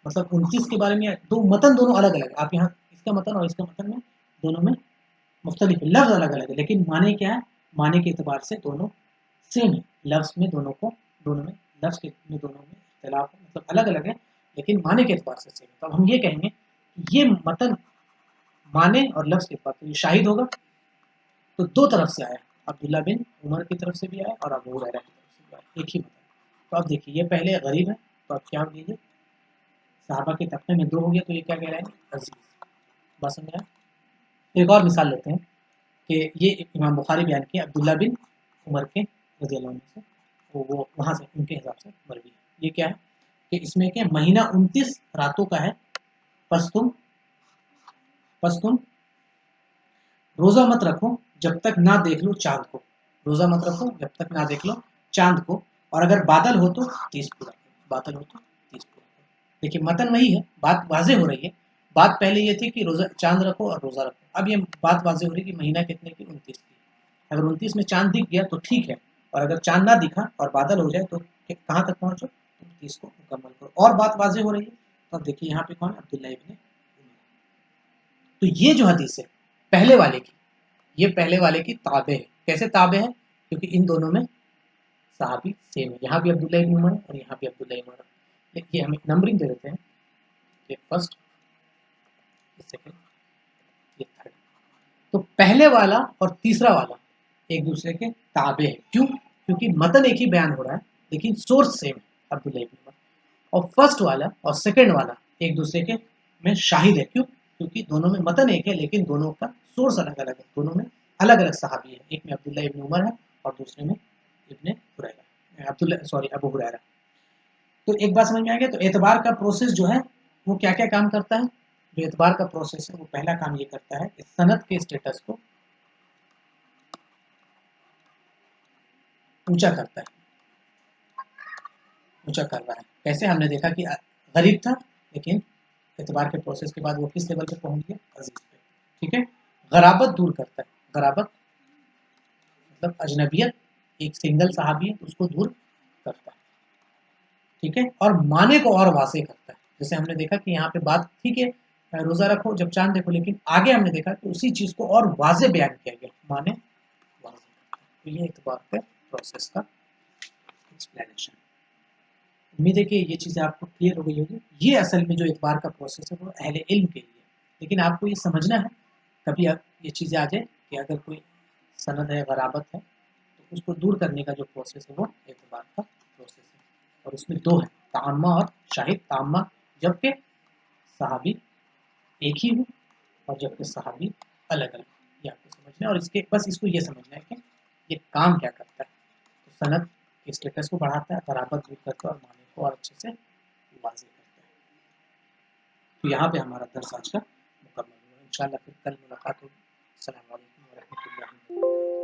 मतलब 29 के बारे में दो मतन दोनों अलग अलग। आप यहाँ इसका मतन और इसका मतन में दोनों में मुख्तलिफ है, लफ्ज़ अलग अलग है, लेकिन माने क्या है, माने के एतबार से दोनों सेम है। लफ्ज़ में दोनों में लफ्ज़ के में दोनों में इख्तिलाफ है, मतलब अलग अलग है, लेकिन माने के एतबार से सेम है। तो अब हम ये कहेंगे कि ये मतन माने और लफ्ज़ के एतबार से ये शाहिद होगा। तो दो तरफ से आया, अब्दुल्ला बिन उमर की तरफ से भी आया और अबू हुरैरा की तरफ से भी आया, एक ही मतन। तो अब देखिए ये पहले गरीब है, तो अब क्या हो गया, सहाबा के तबके में दो हो गया, तो ये क्या कह रहे हैं, अजीज। बस समझ आया। एक और मिसाल लेते हैं कि ये इमाम बुखारी बयान किया अब्दुल्ला बिन उमर के रज़ी अल्लाह अन्हु से, वो वहाँ से उनके हिसाब से मरवी है। ये क्या है कि इसमें क्या महीना 29 रातों का है, बस तुम रोज़ा मत रखो जब तक ना देख लो चाँद को। रोज़ा मत रखो जब तक ना देख लो चाँद को, और अगर बादल हो तो 30 पूरा करो, बादल हो तो 30 पूरा करो। देखिए मतन वही है, बात वाज़ेह हो रही है। बात पहले ये थी कि रोज़ा चाँद रखो और रोज़ा रखो। अब ये बात वाज़ेह हो रही है कि महीना कितने की, 29 की। अगर 29 में चाँद दिख गया तो ठीक है, और अगर चाँद ना दिखा और बादल हो जाए तो कहाँ तक पहुँचो, 30 को मुकम्मल करो। और बात वाज़ेह हो रही है। तो अब देखिए यहाँ पे कौन है, अब्दुल्लाह इब्न उमर। तो ये जो हदीस है पहले वाले की, ये पहले वाले की ताबे है। कैसे ताबे है, क्योंकि इन दोनों में सहाबी सेम है। यहाँ भी अब्दुल्लाह इब्न उमर है और यहाँ भी अब्दुल्लाह इब्न उमर है। देखिए हम एक नंबरिंग दे देते हैं कि फर्स्ट, सेकंड, ये थर्ड। तो पहले वाला और तीसरा वाला एक दूसरे के ताबे है। क्यों, क्योंकि मतन एक ही बयान हो रहा है, लेकिन सोर्स सेम है, अब्दुल्लाह इब्न उमर। और फर्स्ट वाला और सेकंड वाला एक दूसरे के में शाहिद है। क्यों, क्योंकि दोनों में मतन एक है, लेकिन दोनों का सोर्स अलग अलग है, दोनों में अलग अलग सहाबी है। एक में अब्दुल्ला इब्न उमर है और दूसरे में इब्न हुरैरा, अब्दुल्ला सॉरी अबू हुरैरा। तो एक बात समझ में आ गया। तो एतबार का प्रोसेस जो है वो क्या क्या काम करता है, जो एतबार का प्रोसेस है वो पहला काम ये करता है कि सनद के स्टेटस को ऊंचा करता है, ऊंचा कर रहा है। कैसे, हमने देखा कि गरीब था, लेकिन एतबार के प्रोसेस के बाद वो किस लेवल पे पहुंच गया, अजीज पे। ठीक है, गराबत दूर करता है। गराबत मतलब अजनबियत, एक सिंगल सहाबी है तो उसको दूर करता है। ठीक है, और माने को और वासे करता है। जैसे हमने देखा कि यहाँ पे बात ठीक है, रोजा रखो जब चांद देखो, लेकिन आगे हमने देखा कि उसी चीज को और वाजे बयान किया गया, माने वाजे करता है। तो ये एतबार के प्रोसेस का एक्सप्लेनेशन। उम्मीद है कि ये चीज़ें आपको क्लियर हो गई होगी। ये असल में जो एतबार का प्रोसेस है वो अहले इल्म के लिए, लेकिन आपको ये समझना है, कभी आप ये चीज़ें आ जाए कि अगर कोई सनद है, गराबत है, तो उसको दूर करने का जो प्रोसेस है वो एतबार का प्रोसेस है। और उसमें दो है, ताम्मा और शाहिद। ताम्मा जबकि सहाबी एक ही हो, और जबकि सहाबी अलग अलग। ये आपको समझना है, और इसके बस इसको ये समझना है कि ये काम क्या करता है। तो सनद के स्टेटस को बढ़ाता है, गराबत दूर करता है और माने को और अच्छे से वाज़ेह करता है। तो यहाँ पे हमारा दर्स आज का मुकम्मल हुआ। इंशाअल्लाह फिर कल मुलाकात होगी। अस्सलाम वालेकुम व रहमतुल्लाहि व बरकातुहू।